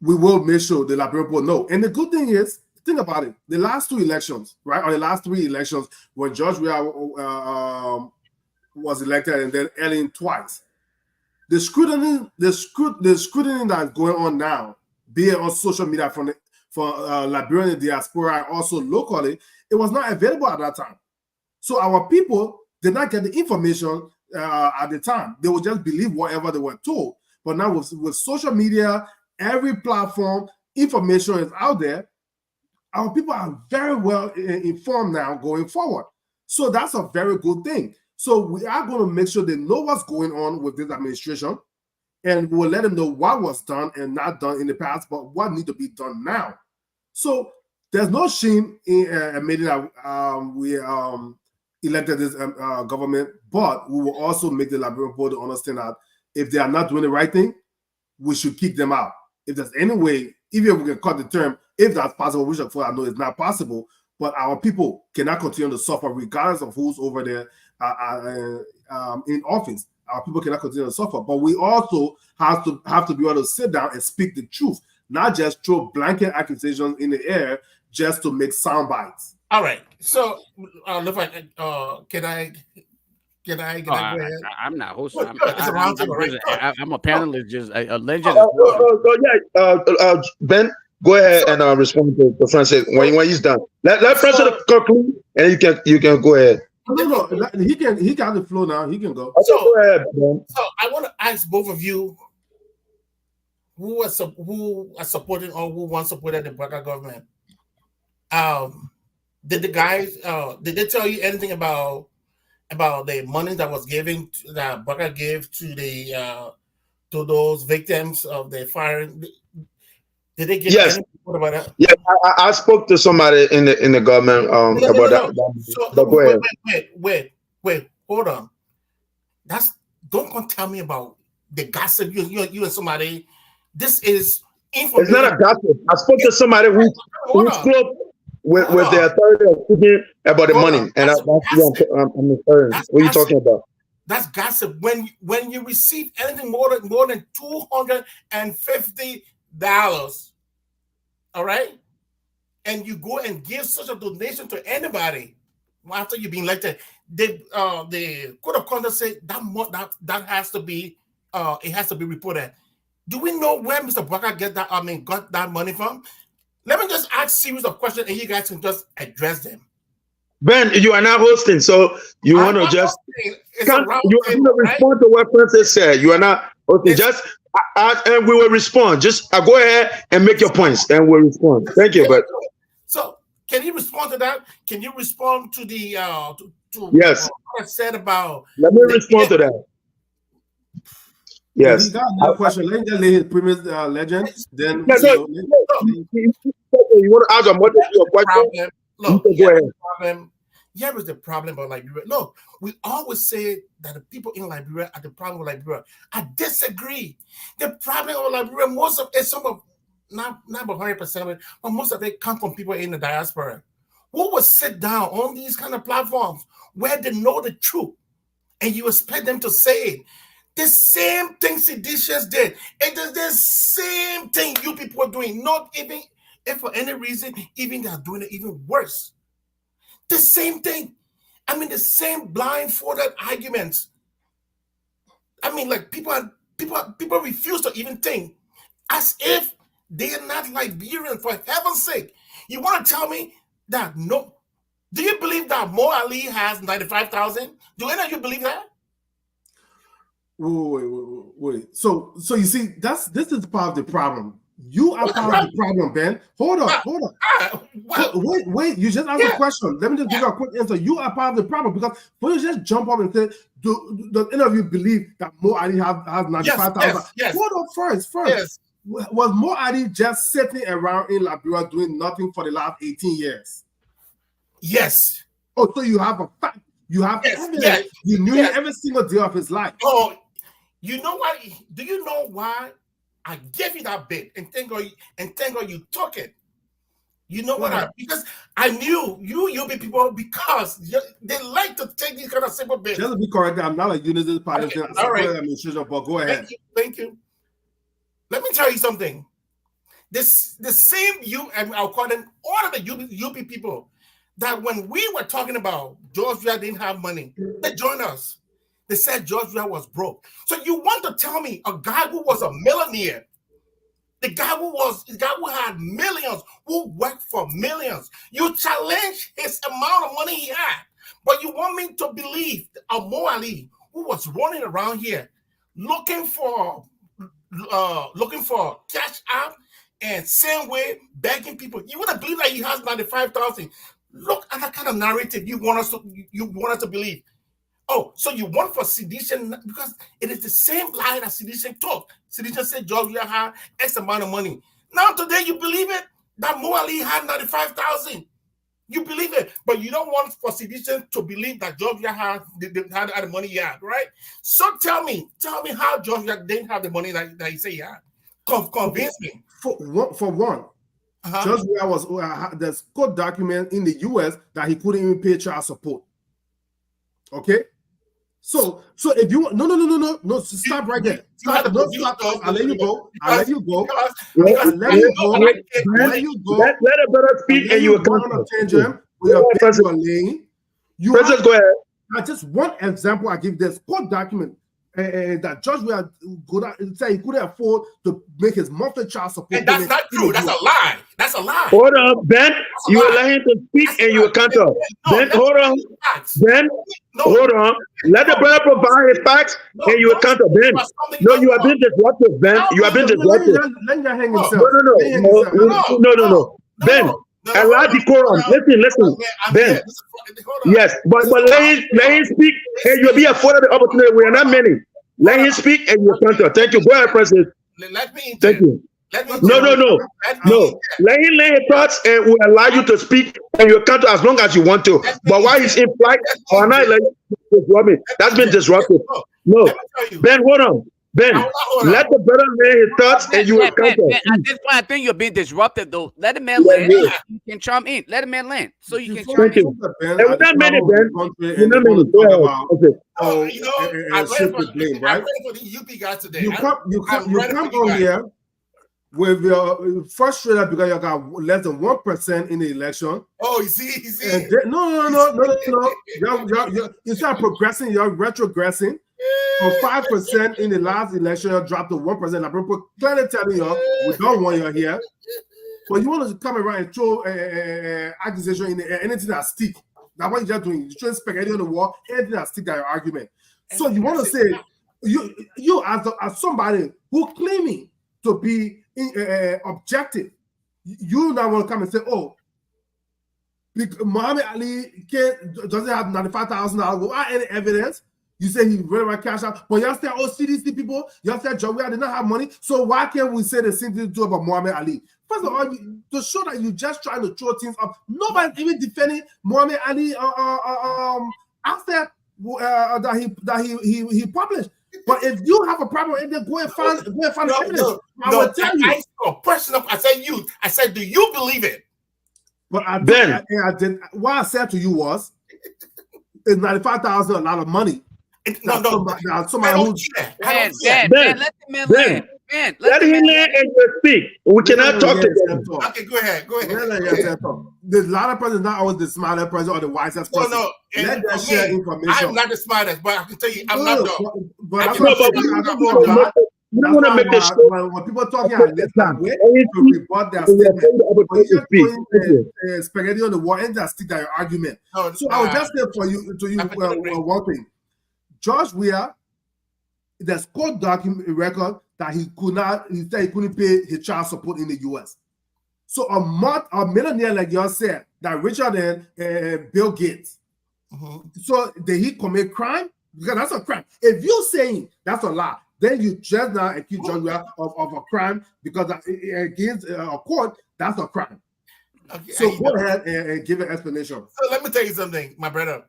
C: we will make sure the Liberian people know. And the good thing is, think about it. The last 2 elections, right, or the last 3 elections, when George Weah was elected and then Ellen twice, the scrutiny that's going on now, be it on social media for Liberian diaspora and also locally, it was not available at that time. So our people did not get the information at the time. They would just believe whatever they were told. But now with social media, every platform, information is out there. Our people are very well informed now going forward. So that's a very good thing. So we are going to make sure they know what's going on with this administration, and we'll let them know what was done and not done in the past, but what needs to be done now. So there's no shame in admitting that we elected this government, but we will also make the Liberian people to understand that if they are not doing the right thing, we should kick them out. If there's any way, even if we can cut the term, if that's possible, which of course I know it's not possible, but our people cannot continue to suffer regardless of who's over there in office. Our people cannot continue to suffer. But we also have to be able to sit down and speak the truth, not just throw blanket accusations in the air just to make sound bites.
H: All right. So, can I go ahead?
G: I'm not hosting.
H: I'm
G: a panelist, just a legend.
F: Ben, go ahead and respond to Francis when he's done. Let Francis conclude, and you can go ahead.
C: No, he got the floor now. He can go.
H: So,
F: go ahead, Ben.
H: So I want to ask both of you who are supporting or who once supported the Baka government. Did the guys did they tell you anything about the money that was given that Baka gave to the to those victims of the firing? Did they give any report about that?
F: Yeah, I spoke to somebody in the government about that.
H: So,
F: go ahead.
H: Wait, hold on. Don't come tell me about the gossip. You and somebody. This is information.
F: It's not a gossip. I spoke to somebody who's close with the authority of speaking about the money, and that's what I'm referring. What are you talking about?
H: That's gossip. When you receive anything more than $250, all right, and you go and give such a donation to anybody after you've been elected, the code of conduct said that has to be it has to be reported. Do we know where Mr. Baka got that money from? Let me just ask a series of questions, and you guys can just address them.
F: Ben, you are not hosting, so you want to just respond to what Francis said. You are not hosting. Just and we will respond. Just go ahead and make your points, and we'll respond. Thank you, but
H: so can you respond to that? Can you respond to the
F: yes
H: what I said about?
F: Let me respond to that. Yes.
C: He got no question. Let me just lay his previous legend. Then
F: you want to ask a your question?
H: Look, here is the problem about Liberia. Look, we always say that the people in Liberia are the problem with Liberia. I disagree. The problem of Liberia, most of it, not 100% of it, but most of it come from people in the diaspora who will sit down on these kind of platforms where they know the truth, and you expect them to say it. The same thing Seditious did. It is the same thing you people are doing. Not even if for any reason, even they are doing it even worse. The same thing. I mean, the same blindfolded arguments. I mean, like people refuse to even think as if they are not Liberian, for heaven's sake. You want to tell me that no? Do you believe that Mo Ali has 95,000? Do any of you believe that?
C: Wait. So you see, this is part of the problem. You are part of the problem, Ben. Hold on. Wait. You just asked a question. Let me just give you a quick answer. You are part of the problem because when you just jump up and say, do any of you believe that Mo Ali has 95,000?
H: Yes.
C: Hold on first. Yes. Was Mo Ali just sitting around in Liberia doing nothing for the last 18 years?
H: Yes.
C: Oh, so you have a fact. You have evidence. You knew him every single day of his life.
H: Oh, you know what? Do you know why I gave you that bit and thank God you took it? You know what? Because I knew you'll be people because they like to take these kind of simple bits.
C: Just to be correct, I'm not a unity politician.
H: Okay, all right.
C: Administration, but go ahead.
H: Thank you. Let me tell you something. The same and I'll call them all of the UP people that when we were talking about George Weah didn't have money, they joined us. They said George Weah was broke. So you want to tell me a guy who was a millionaire, the guy who had millions, who worked for millions, you challenge his amount of money he had, but you want me to believe Mo Ali, who was running around here looking for cash out and same way begging people. You wouldn't believe that he has 95,000. Look at that kind of narrative you want us to believe. Oh, so you want for sedition because it is the same lie that sedition took. Sedition said George Weah had X amount of money. Now today you believe it that Mo Ali had 95,000. You believe it, but you don't want for sedition to believe that George Weah had the money he had, right? So tell me how George Weah didn't have the money that he said he had. Convince me.
C: For one, George Weah was there's court document in the U.S. that he couldn't even pay child support. Okay. So if you no, stop right there. Stop. I'll let you go. Let a
F: brother speak and you will come
C: on a tangent with a paper lane.
F: President, go ahead.
C: Just one example I give this court document that George Weah say he couldn't afford to make his monthly child support.
H: And that's not true. That's a lie. That's a lie.
F: Hold on, Ben. You will let him to speak and you will counter. Ben, hold on. Ben, hold on. Let the brother provide his facts and you will counter. Ben, no, you have been disruptive, Ben. You have been disruptive. No. Ben, allow decorum. Listen. Ben. Yes, but let him speak and you'll be afforded the opportunity. We are not many. Let him speak and you'll counter. Thank you. Go ahead, President. Thank you. No. Let him lay his thoughts and we'll allow you to speak and you'll counter as long as you want to. But while he's in flight or not, that's been disruptive. No. Ben, hold on. Ben, let the brother lay his thoughts and you will counter.
G: At this point, I think you're being disruptive, though. Let the man land. You can chime in. Let the man land. So you can chime in.
F: We're not many, Ben. We're not many.
H: I ran for the UP guys today.
C: You come on here with your frustrated because you got less than 1% in the election.
H: Oh, you see.
C: No. Instead of progressing, you're retrogressing. From 5% in the last election, you dropped to 1%. I'm clearly telling you, we don't want you here. But you want to come around and throw accusation in the air, anything that stick. That's what you're just doing. You're throwing spaghetti on the wall, anything that stick that your argument. So you want to say, you as somebody who claiming to be objective, you now want to come and say, oh, Muhammad Ali doesn't have $95,000 without any evidence. You say he really want cash out, but y'all say, oh, CDC people, y'all say George Weah did not have money. So why can't we say the same thing to about Muhammad Ali? First of all, to show that you just trying to throw things up. Nobody's even defending Muhammad Ali after that he published. But if you have a problem, then go and find evidence. I will tell you.
H: I asked a question. I said, do you believe it?
C: But I did. What I said to you was, is 95,000 a lot of money?
H: No.
C: Somebody who's
G: Ben, let the man land. Ben,
F: let him land and you speak. We cannot talk to them.
H: Okay, go ahead.
C: The louder person is not always the smarter person or the wisest person.
H: No.
C: Let them share information.
H: I'm not the smartest, but I can tell you, I'm not dumb.
C: But you don't want to make this when people talking at this time, to rebut their statement. Spaghetti on the wall and just stick to your argument. So I will just say for you one thing. George Weah, there's court document record that he said he couldn't pay his child support in the US. So a millionaire like you said, that richer than Bill Gates. So did he commit crime? Because that's a crime. If you're saying that's a lie, then you just now accuse George Weah of a crime because against a court, that's a crime. Okay, so go ahead and give an explanation.
H: So let me tell you something, my brother.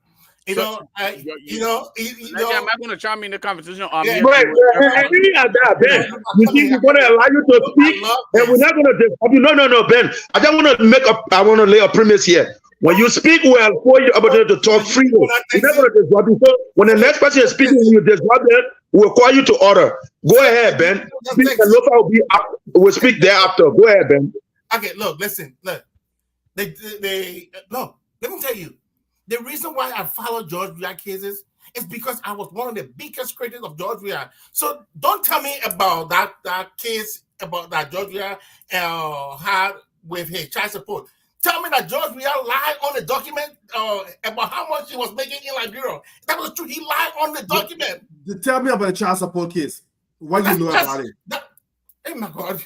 H: You know, I'm
B: not going to chime in the conversation.
H: Yeah.
F: Right. And we are that, Ben. You see, we're going to allow you to speak, and we're not going to disrupt you. No, Ben. I just want to I want to lay a premise here. When you speak, we'll allow you opportunity to talk freely. We're not going to disrupt you. So when the next person is speaking, when you disrupt them, we'll call you to order. Go ahead, Ben. Speak, and Lofa will speak thereafter. Go ahead, Ben.
H: Okay, listen. Look. No, let me tell you. The reason why I followed George Weah cases is because I was one of the biggest critics of George Weah. So don't tell me about that case about that George Weah had with his child support. Tell me that George Weah lied on the document about how much he was making in Liberia. That was true. He lied on the document.
C: Tell me about the child support case. What do you know about it?
H: Oh my God!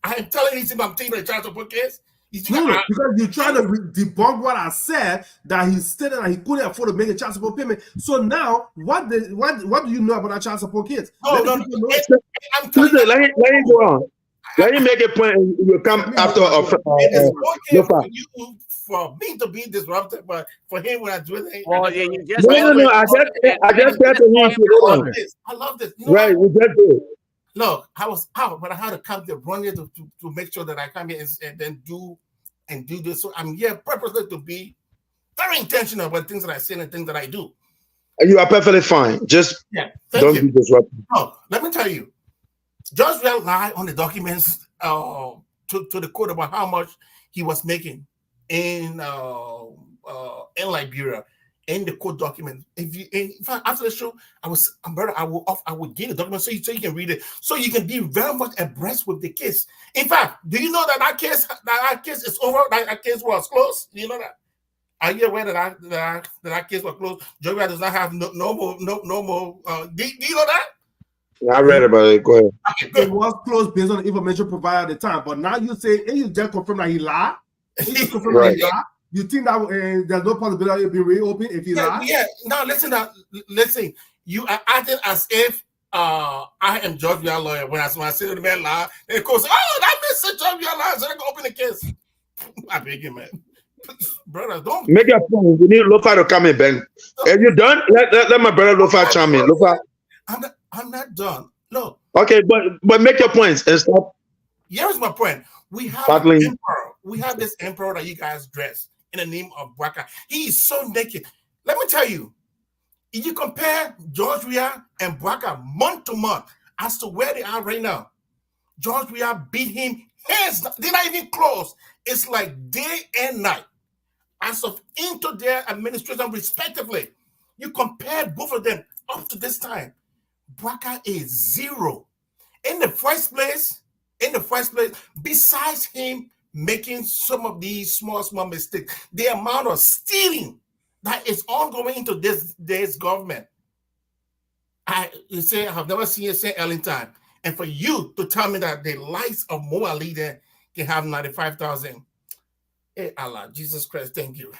H: I am telling you, I'm taking the child support case.
C: No, because you try to debunk what I said, that he stated that he couldn't afford to make a child support payment. So now, what do you know about that child support case?
H: No.
F: Let him go on. Let him make a point, and you come after
H: for me to be disrupted, but for him when I do it.
F: No. I just said to him.
H: I love this.
F: Right, we just do it.
H: Look, I was out, but I had to come to run here to make sure that I come here and then do this. So I'm here purposely to be very intentional about things that I say and things that I do.
F: You are perfectly fine. Just don't be disruptive.
H: No, let me tell you, George Weah lied on the documents to the court about how much he was making in Liberia. In the court document, in fact, after the show, I would give the document so you can read it, so you can be very much abreast with the case. In fact, do you know that case is over? That case was closed. Do you know that? Are you aware that case was closed? George Weah does not have no more. Do you know that?
F: I read about it. Go ahead.
C: Okay, it was closed based on the information provided at the time, but now you say, and you just confirm that he lied.
F: Right.
C: You think that there's no possibility of being reopened if he lied?
H: Yeah. Now listen. You are acting as if I am George Weah lawyer when I say to the man lie, and of course, that means George Weah lie, so they can open the case. I beg you, man. Brother, don't
F: make your point. We need Lofa to come in, Ben. Are you done? Let my brother Lofa chime in. Lofa.
H: I'm not done. Look.
F: Okay, but make your points and stop.
H: Here's my point. We have
F: battling.
H: Emperor. We have this emperor that you guys dress in the name of Bouaka. He is so naked. Let me tell you, if you compare George Weah and Bouaka month to month as to where they are right now, George Weah beat him hands. They're not even close. It's like day and night. As of into their administration, respectively, you compare both of them up to this time. Bouaka is zero. In the first place, besides him making some of these small mistakes, the amount of stealing that is ongoing into this government, I have never seen it say early time. And for you to tell me that the likes of Mo Ali there can have 95,000, hey Allah, Jesus Christ, thank you.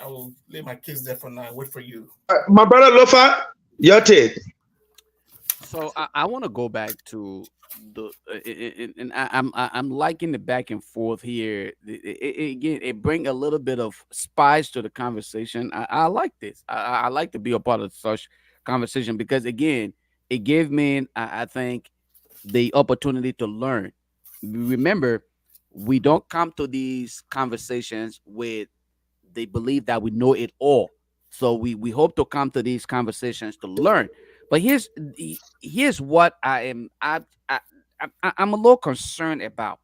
H: I will leave my kids there for now. Wait for you,
F: my brother Lofa. Your take.
G: So I want to go back to and I'm liking the back and forth here. Again, it bring a little bit of spice to the conversation. I like this. I like to be a part of such conversation because again, it gave me, I think, the opportunity to learn. Remember, we don't come to these conversations with the belief that we know it all. So we hope to come to these conversations to learn. But here's what I'm a little concerned about.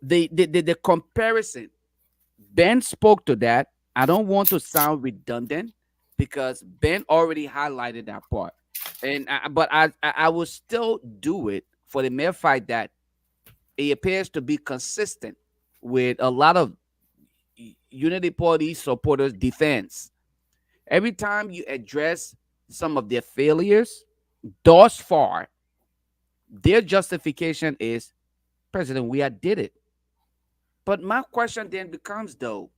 G: The comparison. Ben spoke to that. I don't want to sound redundant because Ben already highlighted that part. But I will still do it for the mere fact that it appears to be consistent with a lot of Unity Party supporters' defense. Every time you address some of their failures, thus far, their justification is President Weah did it. But my question then becomes, though,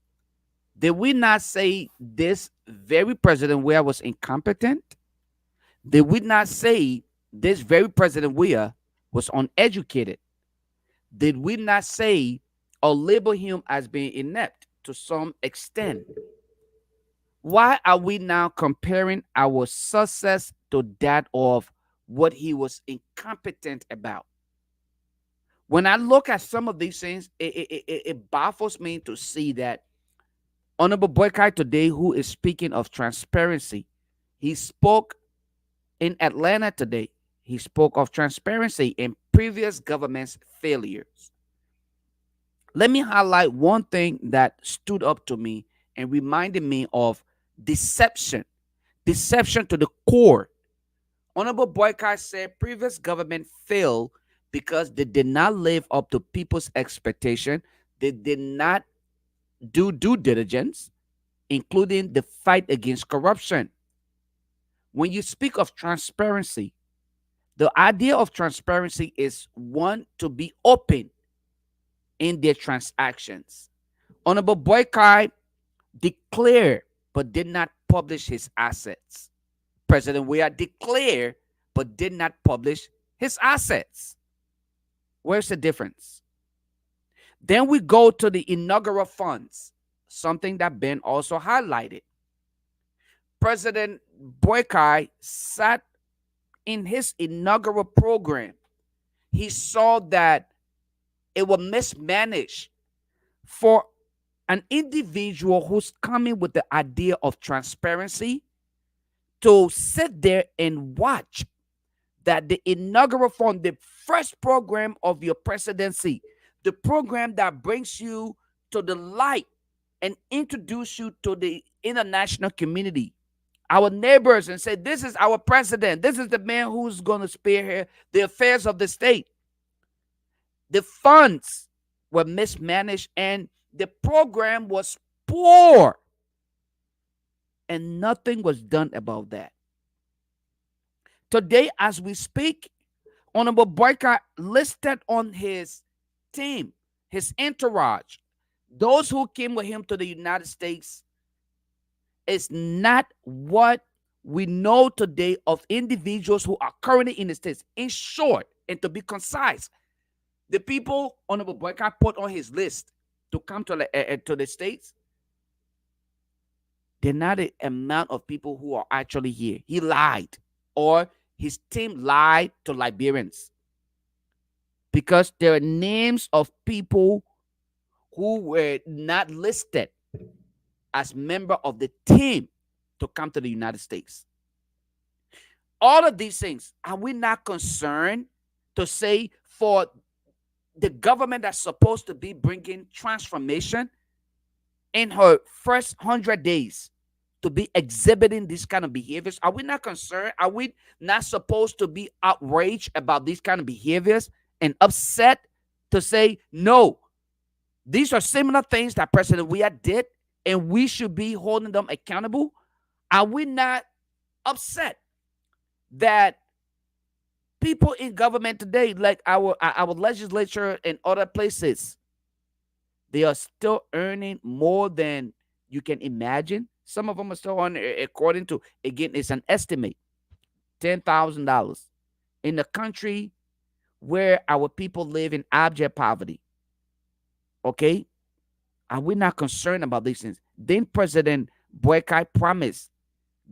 G: did we not say this very President Weah was incompetent? Did we not say this very President Weah was uneducated? Did we not say or label him as being inept to some extent? Why are we now comparing our success to that of what he was incompetent about? When I look at some of these things, it baffles me to see that Honorable Boykai today, who is speaking of transparency, he spoke in Atlanta today. He spoke of transparency in previous government's failures. Let me highlight one thing that stood up to me and reminded me of deception to the core. Honorable Boykai said previous government failed because they did not live up to people's expectation. They did not do due diligence, including the fight against corruption. When you speak of transparency, the idea of transparency is one, to be open in their transactions. Honorable Boykai declared but did not publish his assets. President Weah declared but did not publish his assets. Where's the difference? Then we go to the inaugural funds, something that Ben also highlighted. President Boykai sat in his inaugural program. He saw that it was mismanaged for an individual who's coming with the idea of transparency to sit there and watch that the inaugural fund, the first program of your presidency, the program that brings you to the light and introduce you to the international community, our neighbors, and say, this is our president. This is the man who's going to spearhead the affairs of the state. The funds were mismanaged and the program was poor. And nothing was done about that. Today, as we speak, Honorable Boykai listed on his team, his entourage, those who came with him to the United States, is not what we know today of individuals who are currently in the States. In short, and to be concise, the people Honorable Boykai put on his list to come to the States, they're not the amount of people who are actually here. He lied, or his team lied to Liberians, because there are names of people who were not listed as member of the team to come to the United States. All of these things, are we not concerned to say for the government that's supposed to be bringing transformation in her first 100 days to be exhibiting these kind of behaviors? Are we not concerned? Are we not supposed to be outraged about these kind of behaviors and upset to say, no, these are similar things that President Weah did and we should be holding them accountable? Are we not upset that people in government today, like our legislature and other places, they are still earning more than you can imagine? Some of them are still on, according to, again, it's an estimate, $10,000 in a country where our people live in abject poverty. Okay? Are we not concerned about these things? Then President Boykai promised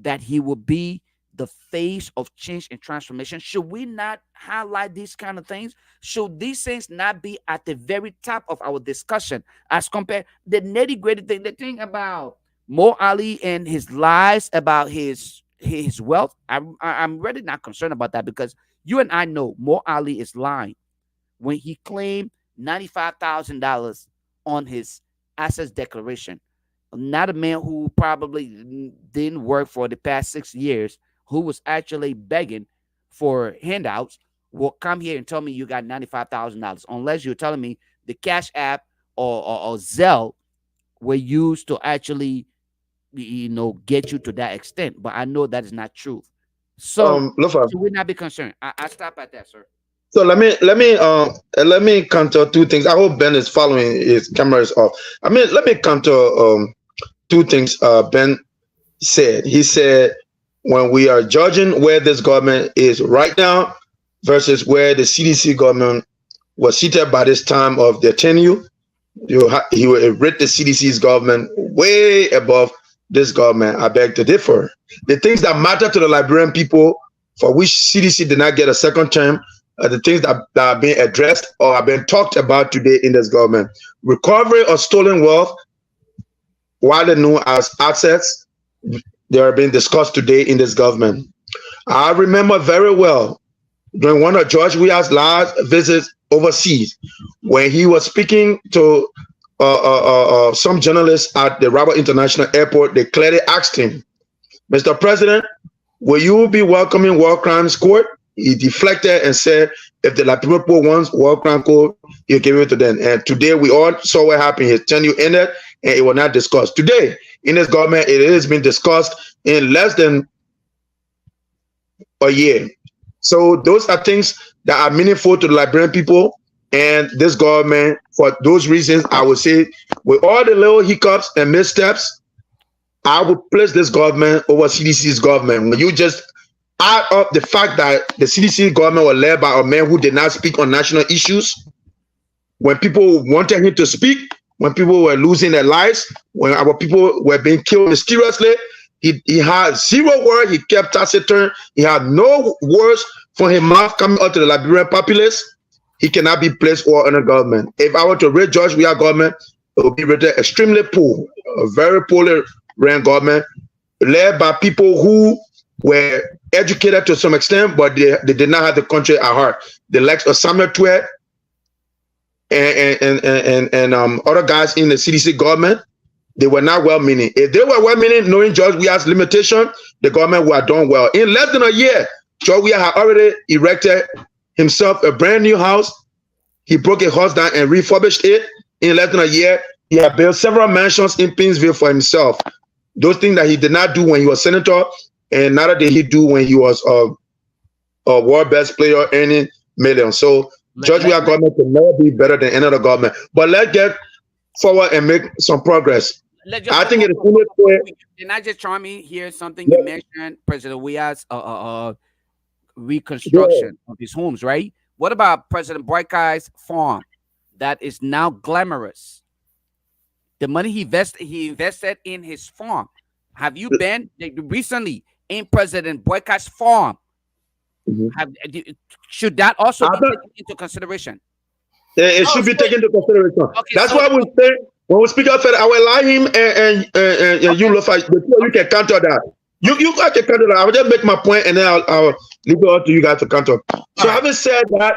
G: that he will be the face of change and transformation. Should we not highlight these kind of things? Should these things not be at the very top of our discussion as compared the nitty-gritty thing, the thing about Mo Ali and his lies about his wealth? I'm really not concerned about that, because you and I know Mo Ali is lying when he claimed $95,000 on his assets declaration. Not a man who probably didn't work for the past 6 years, who was actually begging for handouts, will come here and tell me you got $95,000, unless you're telling me the Cash App or Zelle were used to actually, get you to that extent. But I know that is not true. So should we not be concerned? I stop at that, sir.
F: So let me counter two things. I hope Ben is following, his camera is off. Let me counter two things Ben said. He said, when we are judging where this government is right now versus where the CDC government was seated by this time of their tenure, he would rate the CDC's government way above this government, I beg to differ. The things that matter to the Liberian people, for which CDC did not get a second term, are the things that are being addressed or are being talked about today in this government. Recovery of stolen wealth, widely known as assets, they are being discussed today in this government. I remember very well during one of George Weah's last visits overseas, when he was speaking to some journalists at the Rabat International Airport, they clearly asked him, Mr. President, will you be welcoming War Crimes Court? He deflected and said, if the Liberian people wants War Crimes Court, you give it to them. And today we all saw what happened. His tenure ended and it was not discussed. Today, in this government, it has been discussed in less than a year. So those are things that are meaningful to the Liberian people and this government. For those reasons, I would say, with all the little hiccups and missteps, I would place this government over CDC's government. When you just add up the fact that the CDC government was led by a man who did not speak on national issues, when people wanted him to speak, when people were losing their lives, when our people were being killed mysteriously, he had zero word. He kept taciturn. He had no words from his mouth coming out to the Liberian populace. He cannot be placed or in a government. If I were to rate George Weah government, it would be rated extremely poor, a very poorly ran government, led by people who were educated to some extent, but they did not have the country at heart. The likes of Samuel Tweed and other guys in the CDC government, they were not well-meaning. If they were well-meaning, knowing George Weah's limitation, the government would have done well. In less than a year, George Weah had already erected himself a brand new house. He broke a house down and refurbished it. In less than a year, he had built several mansions in Pinsville for himself. Those things that he did not do when he was senator, and neither did he do when he was a world best player earning millions. So George Weah government can never be better than any other government. But let's get forward and make some progress. I think it is only fair.
G: Can I just try me here something you mentioned, President Weah's reconstruction of his homes, right? What about President Boykai's farm that is now glamorous? The money he invested in his farm. Have you been recently in President Boykai's farm? Should that also be taken into consideration?
F: It should be taken into consideration. Okay, that's why we say when we speak of it, I will allow him and you, Lofa, you can counter that. You guys can counter that. I will just make my point and then I'll leave it up to you guys to counter. So having said that,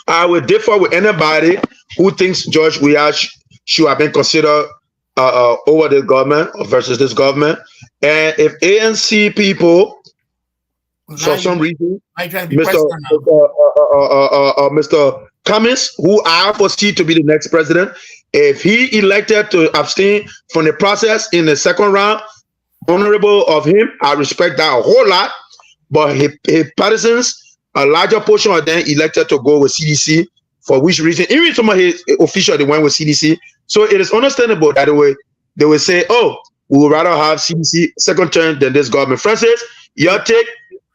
F: I will differ with anybody who thinks George Weah should have been considered over this government versus this government. And if ANC people, for some reason, Mr. Cummings, who I foresee to be the next president, if he elected to abstain from the process in the second round, honorable of him, I respect that a whole lot. But his partisans, a larger portion of them elected to go with CDC, for which reason, even some of his officials, they went with CDC. So it is understandable that they will say, oh, we would rather have CDC second term than this government. Francis, your take,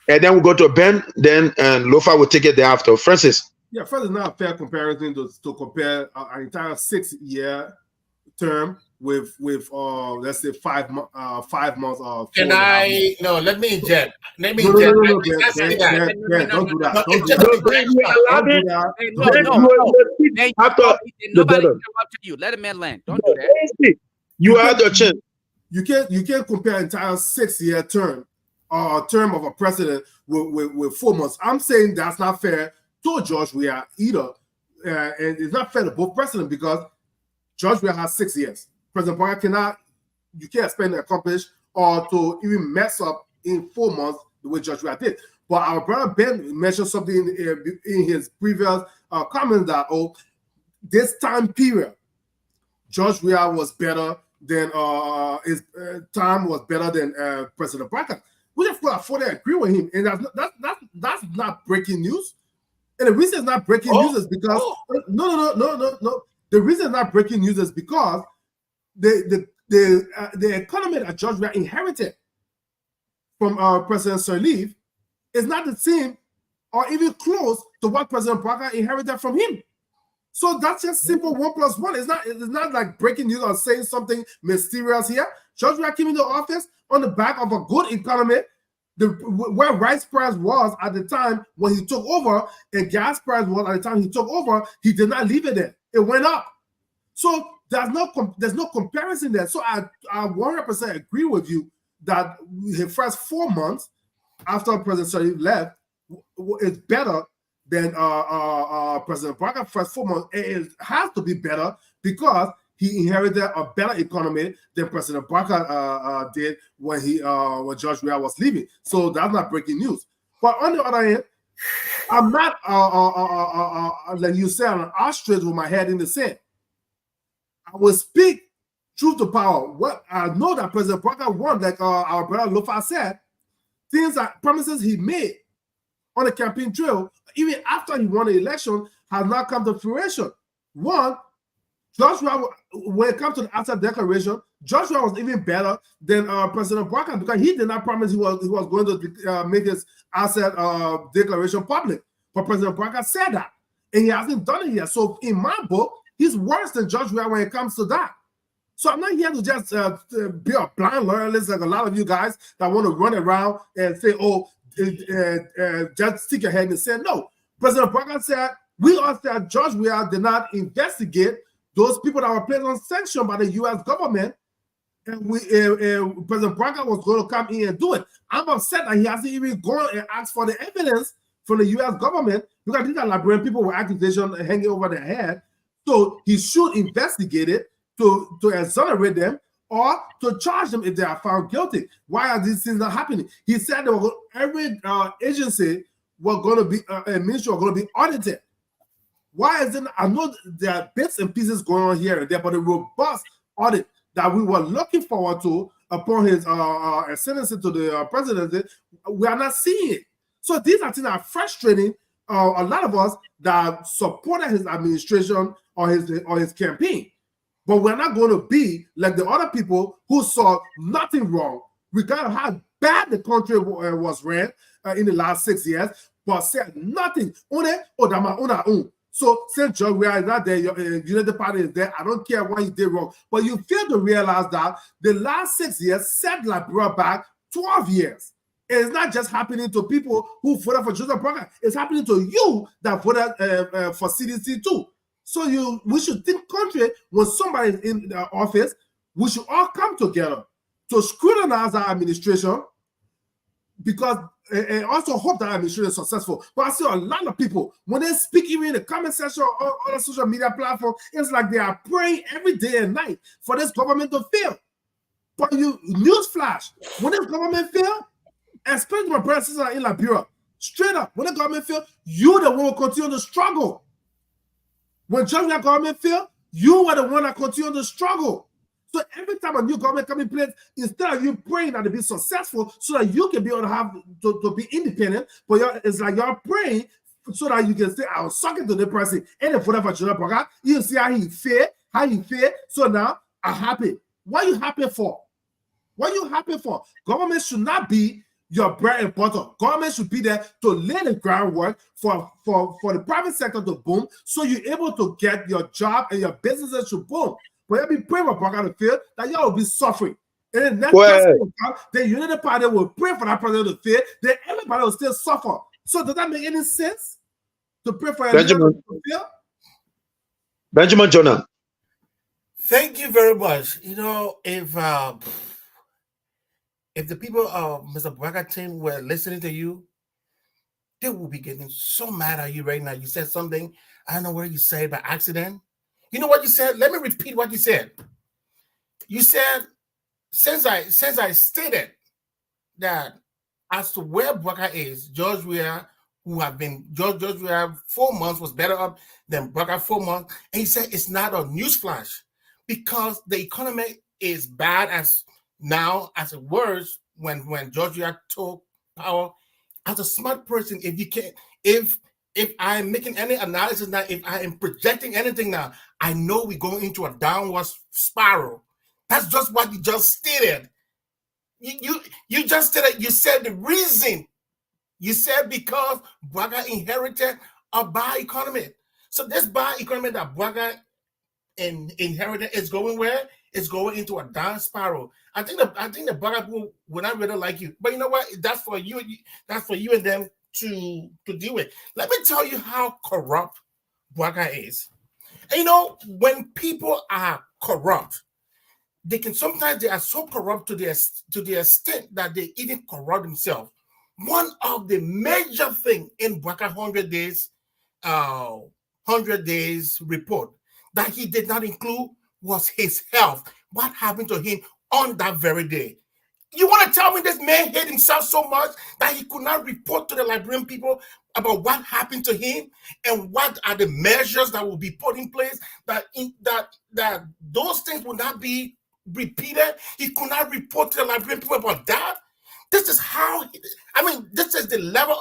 F: and then we'll go to Ben, then and Lofa will take it thereafter. Francis.
C: Yeah, first, it's not a fair comparison to compare an entire 6-year term with let's say 5 months of.
H: Can I? No, let me inject. Let me
C: inject.
H: No,
C: don't do that. Don't do that.
G: Nobody interrupted you. Let a man land. Don't do that.
C: You had your chance. You can't compare an entire 6-year term or term of a president with 4 months. I'm saying that's not fair to George Weah either, and it's not fair to both presidents because George Weah has 6 years. President Boyka you can't spend accomplish or to even mess up in 4 months the way George Weah did. But our brother Ben mentioned something in his previous comment that this time period, George Weah was better than his time was better than President Boyka. We just fully agree with him, and that's not breaking news. And the reason it's not breaking news is because no. The reason it's not breaking news is because the economy that George Weah inherited from President Sirleaf is not the same or even close to what President Boyka inherited from him. So that's just simple 1 + 1. It's not like breaking news or saying something mysterious here. George Weah came into office on the back of a good economy. Where rice price was at the time when he took over, and gas price was at the time he took over, he did not leave it there. It went up. So there's no comparison there. So I 100% agree with you that the first 4 months after President Sharif left is better than President Barker. First 4 months, it has to be better because he inherited a better economy than President Barker did when George Weah was leaving. So that's not breaking news. But on the other hand, I'm not like you said, an ostrich with my head in the sand. I will speak truth to power. What I know that President Barker won, like our brother Lofa said, things that promises he made on the campaign trail, even after he won the election, has not come to fruition. One, George Weah, when it comes to the asset declaration, George Weah was even better than President Barker because he did not promise he was going to make his asset declaration public. But President Barker said that, and he hasn't done it yet. So in my book, he's worse than George Weah when it comes to that. So I'm not here to just be a blind loyalist like a lot of you guys that want to run around and say, oh, just stick your head in the sand. No. President Barker said, we all said George Weah did not investigate those people that were placed on sanction by the U.S. government, and President Barker was going to come in and do it. I'm upset that he hasn't even gone and asked for the evidence from the U.S. government because these are Liberian people with accusations hanging over their head. So he should investigate it to exonerate them or to charge them if they are found guilty. Why are these things not happening? He said that every agency were going to be, ministry were going to be audited. Why is it? I know there are bits and pieces going on here and there, but a robust audit that we were looking forward to upon his ascendancy to the presidency, we are not seeing it. So these are things that are frustrating a lot of us that supported his administration or his campaign. But we're not going to be like the other people who saw nothing wrong, regardless of how bad the country was ran in the last 6 years, but said nothing. So since George Weah is not there, your United Party is there, I don't care what he did wrong. But you fail to realize that the last 6 years set Liberia back 12 years. It's not just happening to people who voted for Joseph Barker. It's happening to you that voted for CDC too. So we should think country when somebody is in the office, we should all come together to scrutinize our administration because and also hope that administration is successful. But I see a lot of people, when they speak even in the comment section or other social media platforms, it's like they are praying every day and night for this government to fail. But newsflash, when this government fail, especially my brothers and sisters in Liberia, straight up, when the government fail, you the one will continue to struggle. When George Weah government fail, you are the one that continue to struggle. So every time a new government comes in place, instead of you praying that they be successful so that you can be able to have to be independent, but it's like you're praying so that you can say, I was sucking to the person and then for Joseph Barker. You see how he failed. So now I'm happy. What are you happy for? What are you happy for? Government should not be your bread and butter. Government should be there to lay the groundwork for the private sector to boom, so you're able to get your job and your businesses to boom. But you'll be praying for Barker to fail, that y'all will be suffering. And then next person will come, the United Party will pray for that president to fail, then everybody will still suffer. So does that make any sense? To pray for Benjamin to fail?
F: Benjamin Jonah.
H: Thank you very much. You know, if the people of Mr. Barker team were listening to you, they will be getting so mad at you right now. You said something, I don't know where you said by accident. You know what you said? Let me repeat what you said. You said, since I stated that as to where Barker is, George Weah, who have been George Weah 4 months was better up than Barker 4 months, and he said it's not a newsflash because the economy is bad as now as it was when George Weah took power. As a smart person, if I'm making any analysis now, if I am projecting anything now, I know we're going into a downward spiral. That's just what you just stated. You just stated, you said the reason. You said because Barker inherited a bad economy. So this bad economy that Bwaga inherited is going where? It's going into a down spiral. I think the Bwaga people will not really like you. But you know what? That's for you. That's for you and them to deal with. Let me tell you how corrupt Bwaga is. And you know, when people are corrupt, they are so corrupt to the extent that they even corrupt themselves. One of the major thing in Bwaga 100 days report that he did not include was his health. What happened to him on that very day? You want to tell me this man hate himself so much that he could not report to the Liberian people about what happened to him and what are the measures that will be put in place that those things will not be repeated? He could not report to the Liberian people about that. This is how, this is the level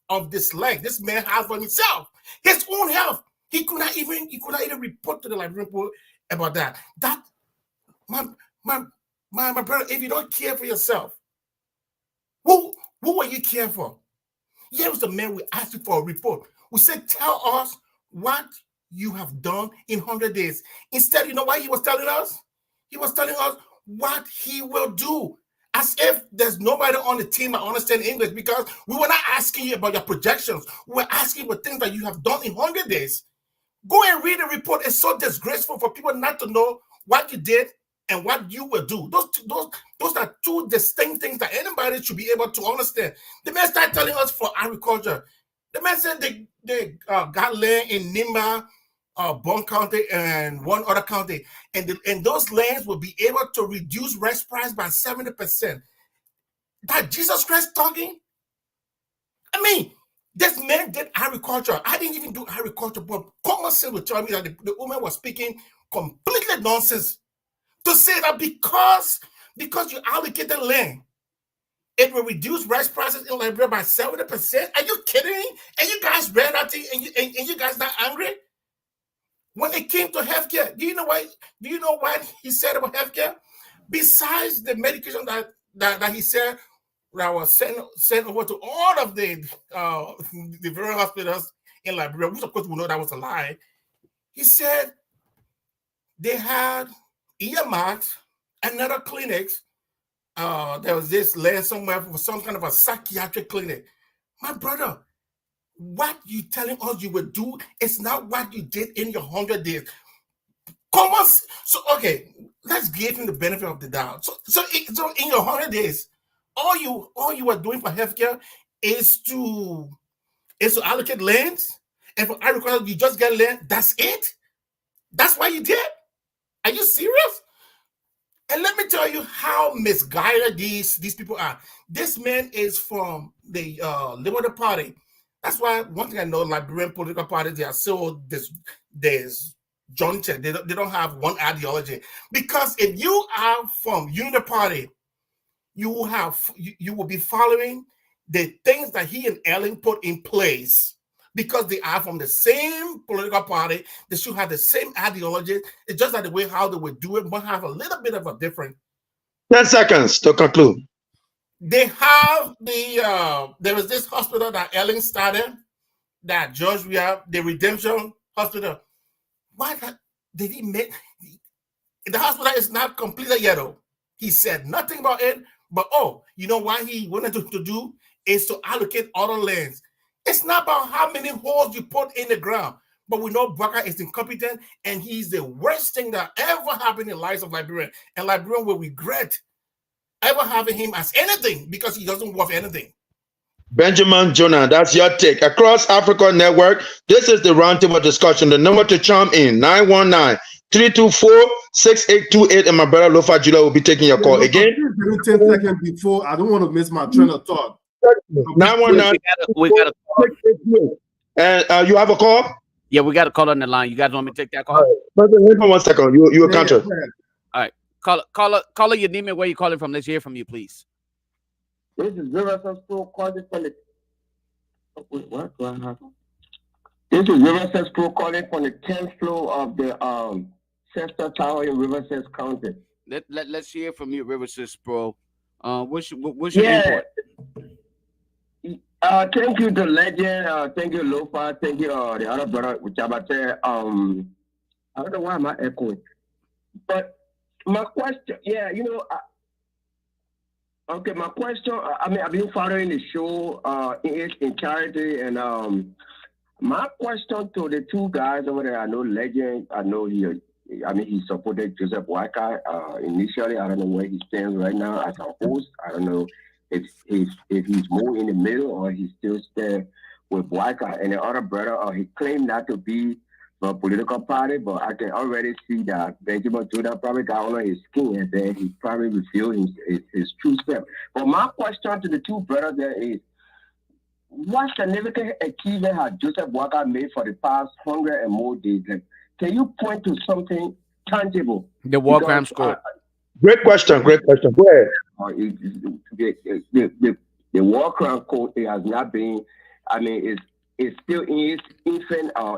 H: of dislike this man has for himself, his own health. He could not even report to the Liberian people about that. That, my brother, if you don't care for yourself, who will you care for? Here was the man we asked you for a report. We said, tell us what you have done in 100 days. Instead, you know what he was telling us? He was telling us what he will do. As if there's nobody on the team that understands English, because we were not asking you about your projections. We were asking about things that you have done in 100 days. Go and read the report. It's so disgraceful for people not to know what you did and what you will do. Those are two distinct things that anybody should be able to understand. The man started telling us for agriculture. The man said they got land in Nimba, Bond County, and one other county, and those lands will be able to reduce rice price by 70%. That Jesus Christ talking? I mean, this man did agriculture. I didn't even do agriculture, but common sense would tell me that the woman was speaking completely nonsense to say that because you allocated land, it will reduce rice prices in Liberia by 70%. Are you kidding me? And you guys read that thing and you guys not angry? When it came to healthcare, do you know what he said about healthcare? Besides the medication that he said that was sent over to all of the various hospitals in Liberia, which of course we know that was a lie. He said they had earmarked another clinics. There was this land somewhere for some kind of a psychiatric clinic. My brother, what you telling us you will do is not what you did in your 100 days. So okay, let's give him the benefit of the doubt. So in your 100 days, all you are doing for healthcare is to allocate lands, and for agriculture you just get land. That's it. That's what you did. Are you serious? And let me tell you how misguided these people are. This man is from the Liberal Party. That's why one thing I know, Liberian political parties, they are so disjointed. They don't have one ideology. Because if you are from Unity Party, you will be following the things that he and Ellen put in place. Because they are from the same political party, they should have the same ideology. It's just that the way how they would do it might have a little bit of a different.
F: 10 seconds to conclude.
H: They have there was this hospital that Ellen started, that George Weah, the Redemption Hospital. Why did he make the hospital is not completed yet? Though he said nothing about it, but you know what he wanted to do is to allocate other lands. It's not about how many holes you put in the ground, but we know Bwaga is incompetent, and he's the worst thing that ever happened in the lives of Liberian, and Liberian will regret ever having him as anything because he doesn't worth anything.
F: Benjamin Jonah, that's your take. Across Africa Network, this is the roundtable discussion. The number to chime in, 919-324-6828, and my brother Lofa Jula will be taking your call. Again,
C: 10 seconds before, I don't want to miss my train of thought.
F: 919.
G: We got a call.
F: And you have a call?
G: Yeah, we got a call on the line. You guys want me to take that call?
F: Wait for 1 second. You a counter.
G: All right. Caller your name and where you calling from. Let's hear from you, please.
I: This is Riverside Pro calling from the. Wait, what do I have? This is Riverside Pro calling from the 10th floor of the Chester Tower in Riverside County.
G: Let's hear from you, Riverside Pro. What's your input?
I: Thank you to Legend. Thank you, Lofa. Thank you, the other brother, Uchabate. I don't know why am I echoing, but my question, yeah, okay, my question. I mean, I've been following the show in charity, and my question to the two guys over there. I know Legend. I know he supported Joseph Boakai initially. I don't know where he stands right now as a host. I don't know if he's more in the middle or he's still there with Boakai. And the other brother, he claimed not to be from a political party, but I can already see that Benjamin Judah probably got under his skin and then he probably revealed his true self. But my question to the two brothers there is, what significant achievement has Joseph Boakai made for the past 100 and more days? Can you point to something tangible?
G: The war crime score.
F: Great question. Go ahead.
I: The war crime code, it has not been, I mean, it's still in its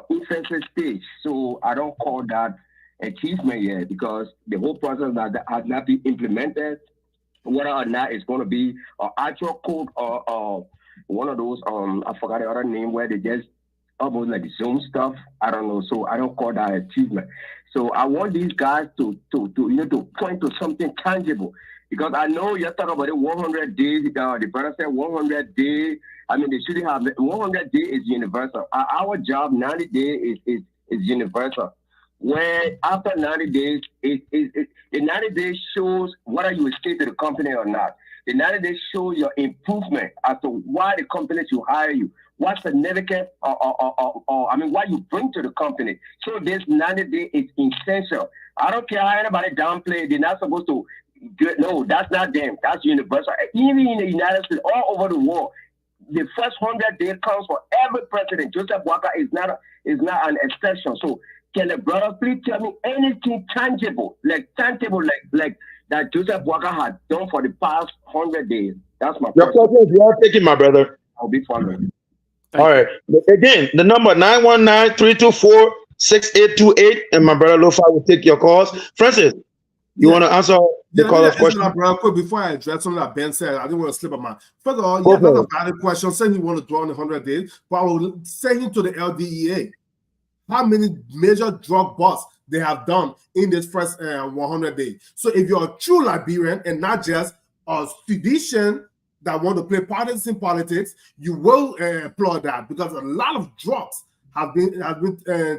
I: infancy stage. So I don't call that achievement yet because the whole process that has not been implemented, whether or not it's going to be an actual code or one of those, I forgot the other name where they just almost like Zoom stuff. I don't know. So I don't call that achievement. So I want these guys to point to something tangible. Because I know you're talking about it 100 days. The brother said 100 days. I mean, they shouldn't have 100 days is universal. Our job 90 days is universal. Where after 90 days, the 90 days shows whether you stay to the company or not. The 90 days shows your improvement as to why the company should hire you. What's significant what you bring to the company. So this 90 days is essential. I don't care how anybody downplay. They're not supposed to. No, that's not them. That's universal. Even in the United States, all over the world, the first 100 days counts for every president. Joseph Boakai is not an exception. So can the brother please tell me anything tangible that Joseph Boakai had done for the past 100 days? That's my question.
F: Your question is well taken, my brother.
I: I'll be following.
F: All right. Again, the number 919-324-6828, and my brother Lofa will take your calls. Francis, you want to answer the caller's question?
C: Real quick, before I address something that Ben said, I didn't want to slip up my. First of all, that's a valid question. Saying he want to draw on 100 days, but I will say him to the LDEA. How many major drug busts they have done in this first 100 days? So if you're a true Liberian and not just a seditious that want to play partisan politics, you will applaud that because a lot of drugs have been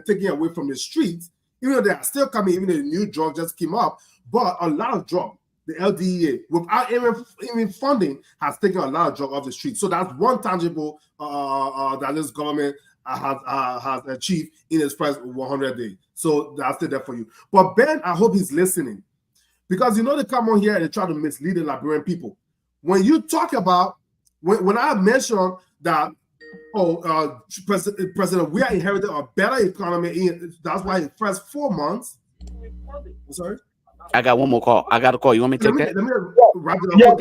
C: taken away from the streets, even though they are still coming, even though the new drug just came up. But a lot of drugs, the LDEA, without even funding, has taken a lot of drugs off the street. So that's one tangible that this government has achieved in its first 100 days. So that's it there for you. But Ben, I hope he's listening because they come on here and they try to mislead the Liberian people. When you talk about, when I mentioned that, President, we are inheriting a better economy. That's why in the first 4 months. I'm sorry?
G: I got one more call. I got a call. You want me to take that?
C: Let me wrap it up.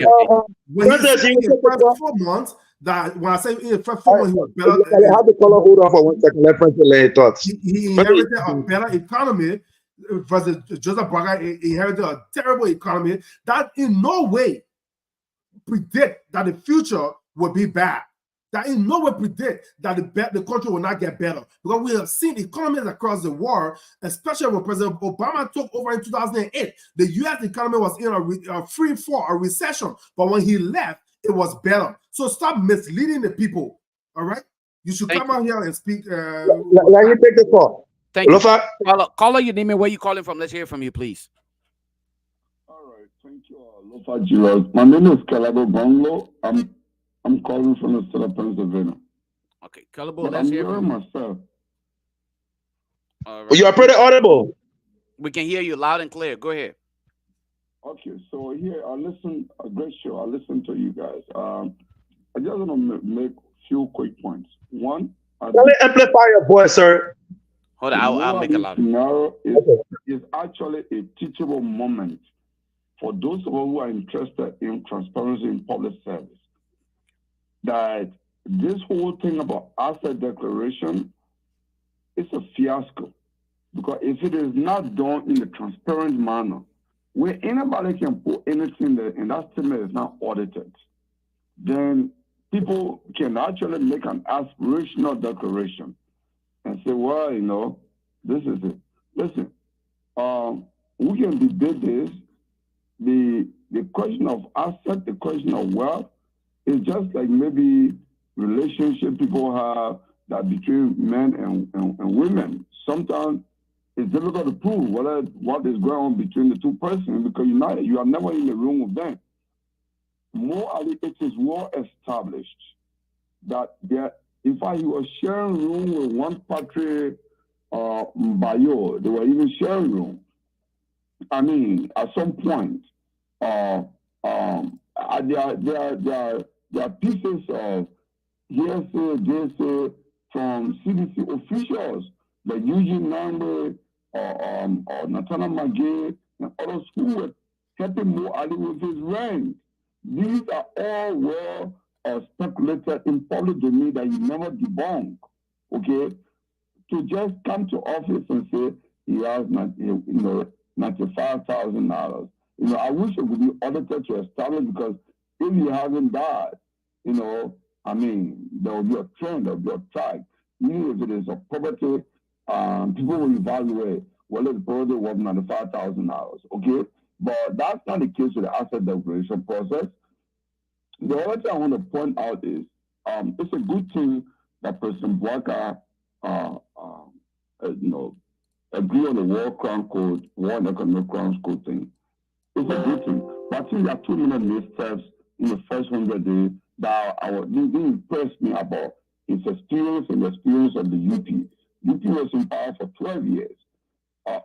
C: When he said in the first 4 months, that when I say in the first 4 months, he was better.
F: I have the caller hold on for 1 second. Let Francis lay thoughts.
C: He inherited a better economy. Versus Joseph Boakai inherited a terrible economy that in no way predict that the future will be bad. That in no way predict that the country will not get better. Because we have seen economies across the world, especially when President Obama took over in 2008. The U.S. economy was in a free fall, a recession. But when he left, it was better. So stop misleading the people. All right? You should come out here and speak.
F: Let me take the call.
G: Thank you. Caller, your name and where you calling from. Let's hear from you, please.
J: All right. Thank you, Lofa Giros. My name is Calabo Bonglo. I'm calling from the state of Pennsylvania.
G: Okay, Calabo, let's hear from
J: myself.
G: All right.
F: You are pretty audible.
G: We can hear you loud and clear. Go ahead.
J: Okay, so here a great show. I listen to you guys. I just want to make a few quick points. One,
F: let me amplify your voice, sir.
G: Hold on, I'll make it louder.
J: Scenario is actually a teachable moment for those who are interested in transparency in public service. That this whole thing about asset declaration is a fiasco. Because if it is not done in a transparent manner, where anybody can put anything in that statement is not audited, then people can actually make an aspirational declaration and say, well, you know, this is it. Listen, we can debate this. The question of asset, the question of wealth, is just like maybe relationship people have that between men and women. Sometimes it's difficult to prove what is going on between the two persons because you are never in the room with them. Morally, it is well established that in fact, you were sharing room with one Patrick Bayo. They were even sharing room. I mean, at some point, there are pieces of hearsay from CDC officials like Eugene Lambe or Natana Magee and others who were helping Mo Ali with his rent. These are all well speculated in public domain that you never debunk. Okay, to just come to office and say he has $95,000. You know, I wish it would be audited to establish because if he hasn't died, you know, I mean, there will be a trend, there will be a track. Even if it is a property, people will evaluate whether the property was $95,000. Okay, but that's not the case with the asset declaration process. The other thing I want to point out is it's a good thing that President Bouaka, agree on the World Crown Code, World Economic Crown Code thing. It's a good thing. But I think there are 2 million missteps in the first 100 days that they impressed me about his experience and the experience of the UP. UP was in power for 12 years.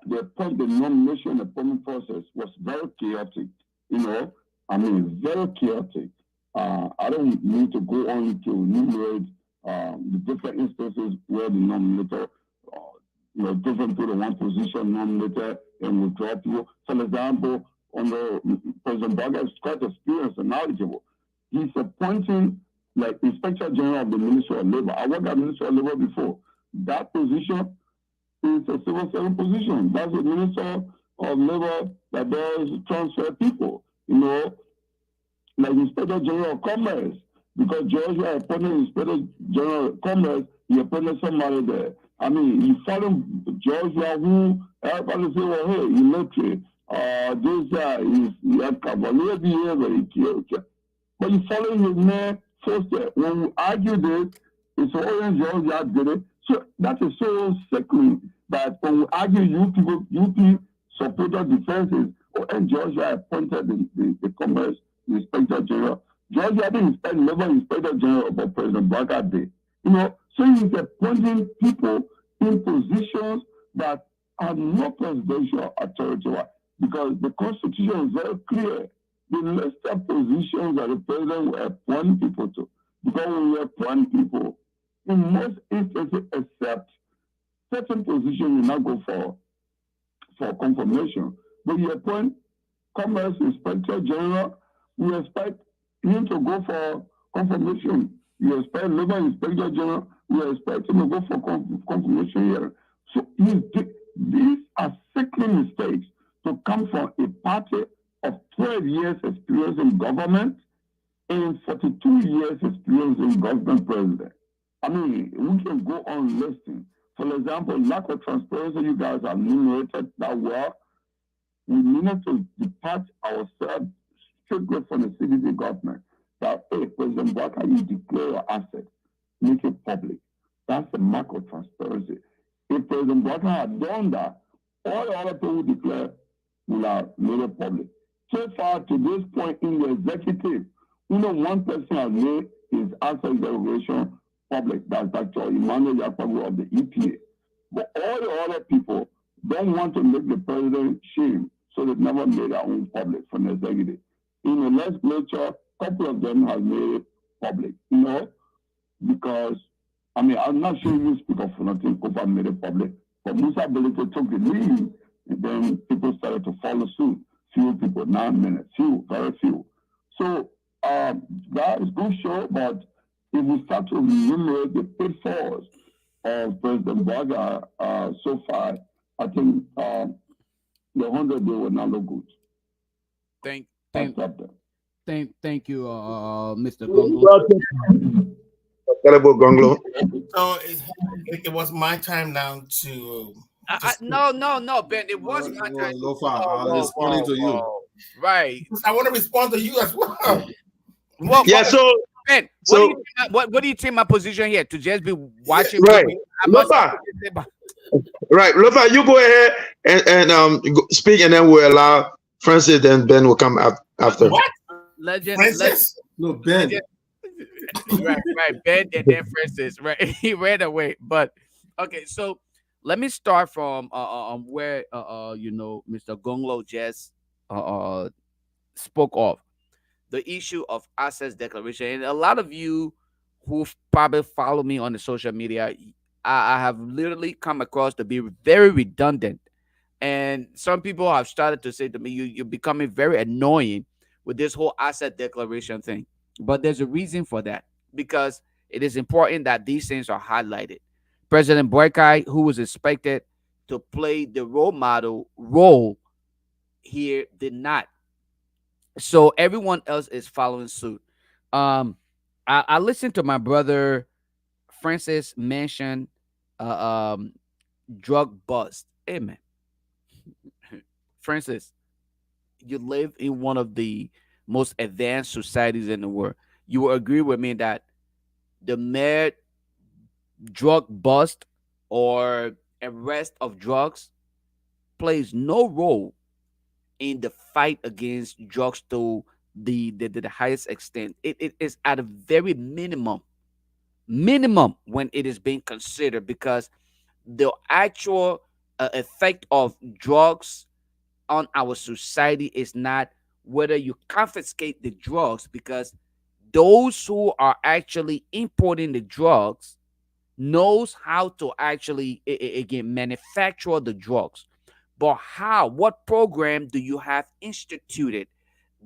J: The nomination and appointment process was very chaotic. You know, I mean, very chaotic. I don't need to go on to enumerate the different instances where the nominator, different people in one position nominated and withdraw people. For example, President Bouaka is quite experienced and knowledgeable. He's appointing like Inspector General of the Ministry of Labor. I worked at the Ministry of Labor before. That position is a civil servant position. That's the Minister of Labor that does transfer people. You know, like Inspector General of Commerce, because Georgia appointed Inspector General of Commerce, he appointed somebody there. I mean, you follow Georgia who everybody say, well, hey, illiterate. This guy he had cavalier behavior. But you follow his man first. When we argue this, it's always Georgia did it. So that is so sickening that when we argue UP supported defenses, and Georgia appointed the Commerce Inspector General. Georgia didn't spend Labor Inspector General about President Bouaka Day. You know, so he's appointing people in positions that are not presidential authority because the Constitution is very clear. The list of positions that the president will appoint people to. Because when you appoint people, in most instances, except certain positions you not go for confirmation. But you appoint Commerce Inspector General, we expect him to go for confirmation. You expect Labor Inspector General, we expect him to go for confirmation here. So these are sickening mistakes to come from a party of 12 years experience in government and 42 years experience in government president. I mean, we can go on listing. For example, lack of transparency, you guys have enumerated that well. We needed to detach ourselves strictly from the CDC government. That, hey, President Bouaka, you declare your asset, make it public. That's the mark of transparency. If President Bouaka had done that, all the other people who declare will have made it public. So far, to this point in the executive, one person has made his asset declaration public. That's Dr. Emmanuel Yakwago of the EPA. But all the other people don't want to make the president shame, so they've never made their own public from the executive. In the legislature, a couple of them have made it public, because, I mean, I'm not sure you speak of nothing, Kofa made it public, but Musa Belito took the lead, and then people started to follow suit. Few people, 9 minutes, very few. So that is good show, but if we start to enumerate the pitfalls of President Bouaka so far, I think the 100 day will not look good.
B: Thank
G: Thank you, Mr. Gongo.
F: Incredible Gonglo.
H: So it was my time now to.
G: No, Ben. It was my time.
C: Lofa, I'm responding to you.
G: Right.
H: I want to respond to you as well.
G: Well,
F: Yeah, so
G: Ben,
F: so
G: what do you think my position here? To just be watching?
F: right.
G: I must
F: Lofa, right, Lofa, you go ahead and speak, and then we'll allow Francis, then Ben will come after.
H: What?
G: Legend.
C: No, Ben.
G: right, Ben, and then Francis. Right, he ran away. But okay, so let me start from where Mr. Gonglo just spoke of the issue of assets declaration. And a lot of you who probably follow me on the social media, I have literally come across to be very redundant. And some people have started to say to me, you're becoming very annoying with this whole asset declaration thing. But there's a reason for that, because it is important that these things are highlighted. President Boykai, who was expected to play the role model role here, did not. So everyone else is following suit. I listened to my brother Francis mention drug bust. Hey man, Francis, you live in one of the most advanced societies in the world. You will agree with me that the mere drug bust or arrest of drugs plays no role in the fight against drugs to the highest extent. It is at a very minimum when it is being considered, because the actual effect of drugs on our society is not whether you confiscate the drugs, because those who are actually importing the drugs knows how to actually again manufacture the drugs. But what program do you have instituted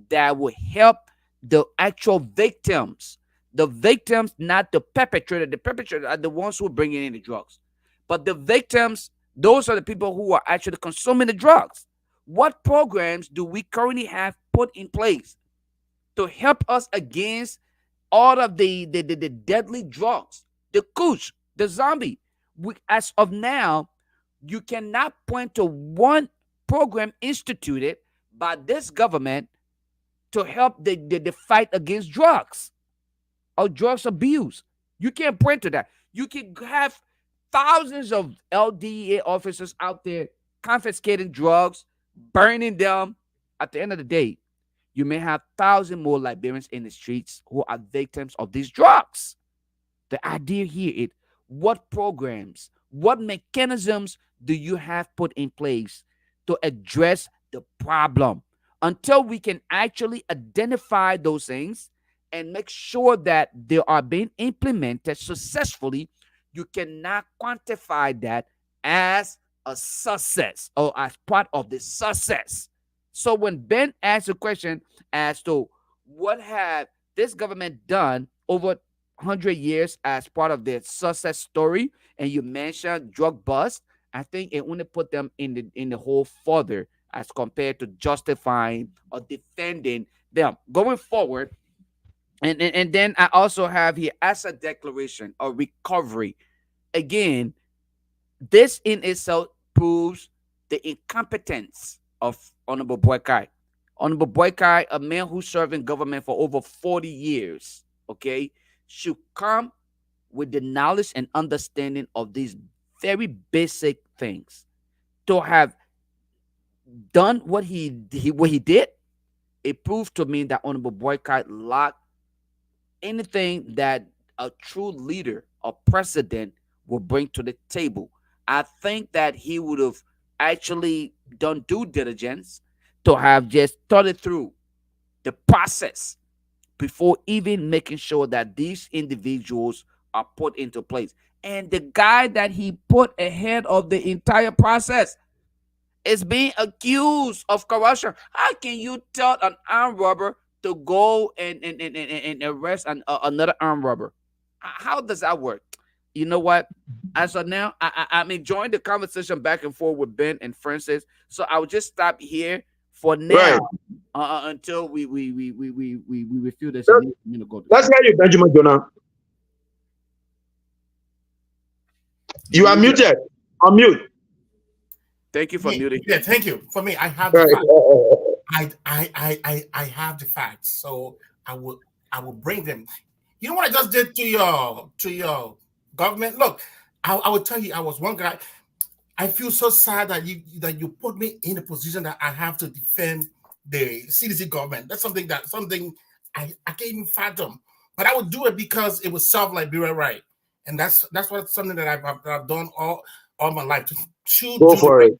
G: that will help the actual victims? The victims, not the perpetrator. The perpetrator are the ones who are bringing in the drugs. But the victims, those are the people who are actually consuming the drugs. What programs do we currently have put in place to help us against all of the deadly drugs, the kush, the zombie? As of now, you cannot point to one program instituted by this government to help the fight against drugs or drugs abuse. You can't point to that. You can have thousands of LDA officers out there confiscating drugs, burning them. At the end of the day, you may have 1,000 more Liberians in the streets who are victims of these drugs. The idea here is, what programs, what mechanisms do you have put in place to address the problem? Until we can actually identify those things and make sure that they are being implemented successfully, you cannot quantify that as a success or as part of the success. So when Ben asked a question as to what have this government done over 100 years as part of their success story, and you mentioned drug bust, I think it only put them in the hole further as compared to justifying or defending them going forward. And then I also have here asset declaration or recovery. Again, this in itself proves the incompetence of Honorable Boykai. Honorable Boykai, a man who served in government for over 40 years, okay, should come with the knowledge and understanding of these very basic things. To have done what he did, it proved to me that Honorable Boykai lacked anything that a true leader or president will bring to the table. I think that he would have actually done due diligence to have just thought it through the process before even making sure that these individuals are put into place. And the guy that he put ahead of the entire process is being accused of corruption. How can you tell an armed robber to go and arrest another armed robber? How does that work? You know what? As of now, I'm enjoying the conversation back and forth with Ben and Francis. So I'll just stop here for now.
B: until we feel there's
F: Let's-
B: a need for me to go.
F: Let's hear you, Benjamin Jonah. You are muted. Unmute.
B: Thank you for muting.
H: Yeah, thank you. For me, I have
F: Right.
H: the facts. I have the facts, so I will bring them. You know what I just did to your government? Look, I will tell you, I was one guy. I feel so sad that you put me in a position that I have to defend the CDC government. That's something I can't even fathom. But I would do it because it was Liberia right, and that's something that I've done all my life to
F: Go for it.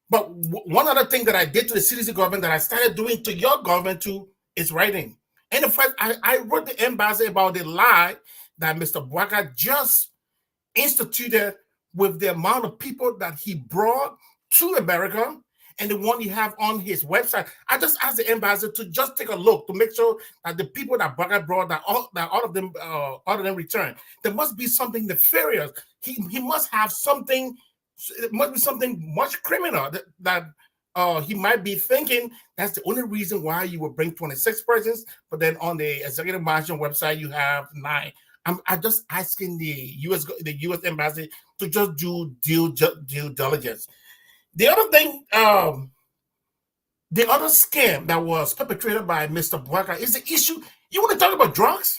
H: But one other thing that I did to the CDC government that I started doing to your government too is writing. And in fact, I wrote the embassy about the lie that Mr. Bouaka just instituted with the amount of people that he brought to America and the one you have on his website. I just asked the ambassador to just take a look to make sure that the people that Bouaka brought, that all of them returned. There must be something nefarious. He must have something. It must be something much criminal that he might be thinking that's the only reason why you will bring 26 persons, but then on the executive mansion website you have 9. I'm just asking the U.S. embassy to just do due diligence. The other thing, the other scam that was perpetrated by Mr. Bouaka is the issue. You want to talk about drugs?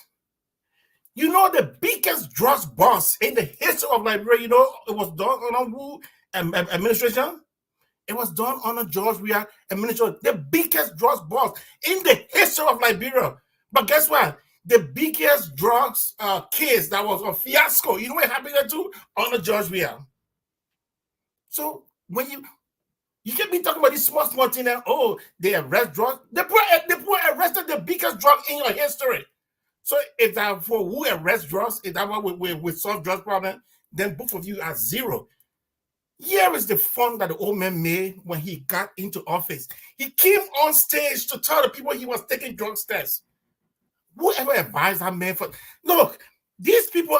H: You know, the biggest drugs boss in the history of Liberia, you know, it was done on who administration? It was done on a George Weah administration, the biggest drugs boss in the history of Liberia. But guess what? The biggest drugs case that was a fiasco, you know what happened there too? On a George Weah. So when you can't be talking about these small things that, oh, they arrest drugs. They arrested the biggest drug in your history. So if that for who arrests drugs, if that one with solve drugs problem, then both of you are zero. Here is the fun that the old man made when he got into office. He came on stage to tell the people he was taking drugs tests. Whoever advised that man for look, these people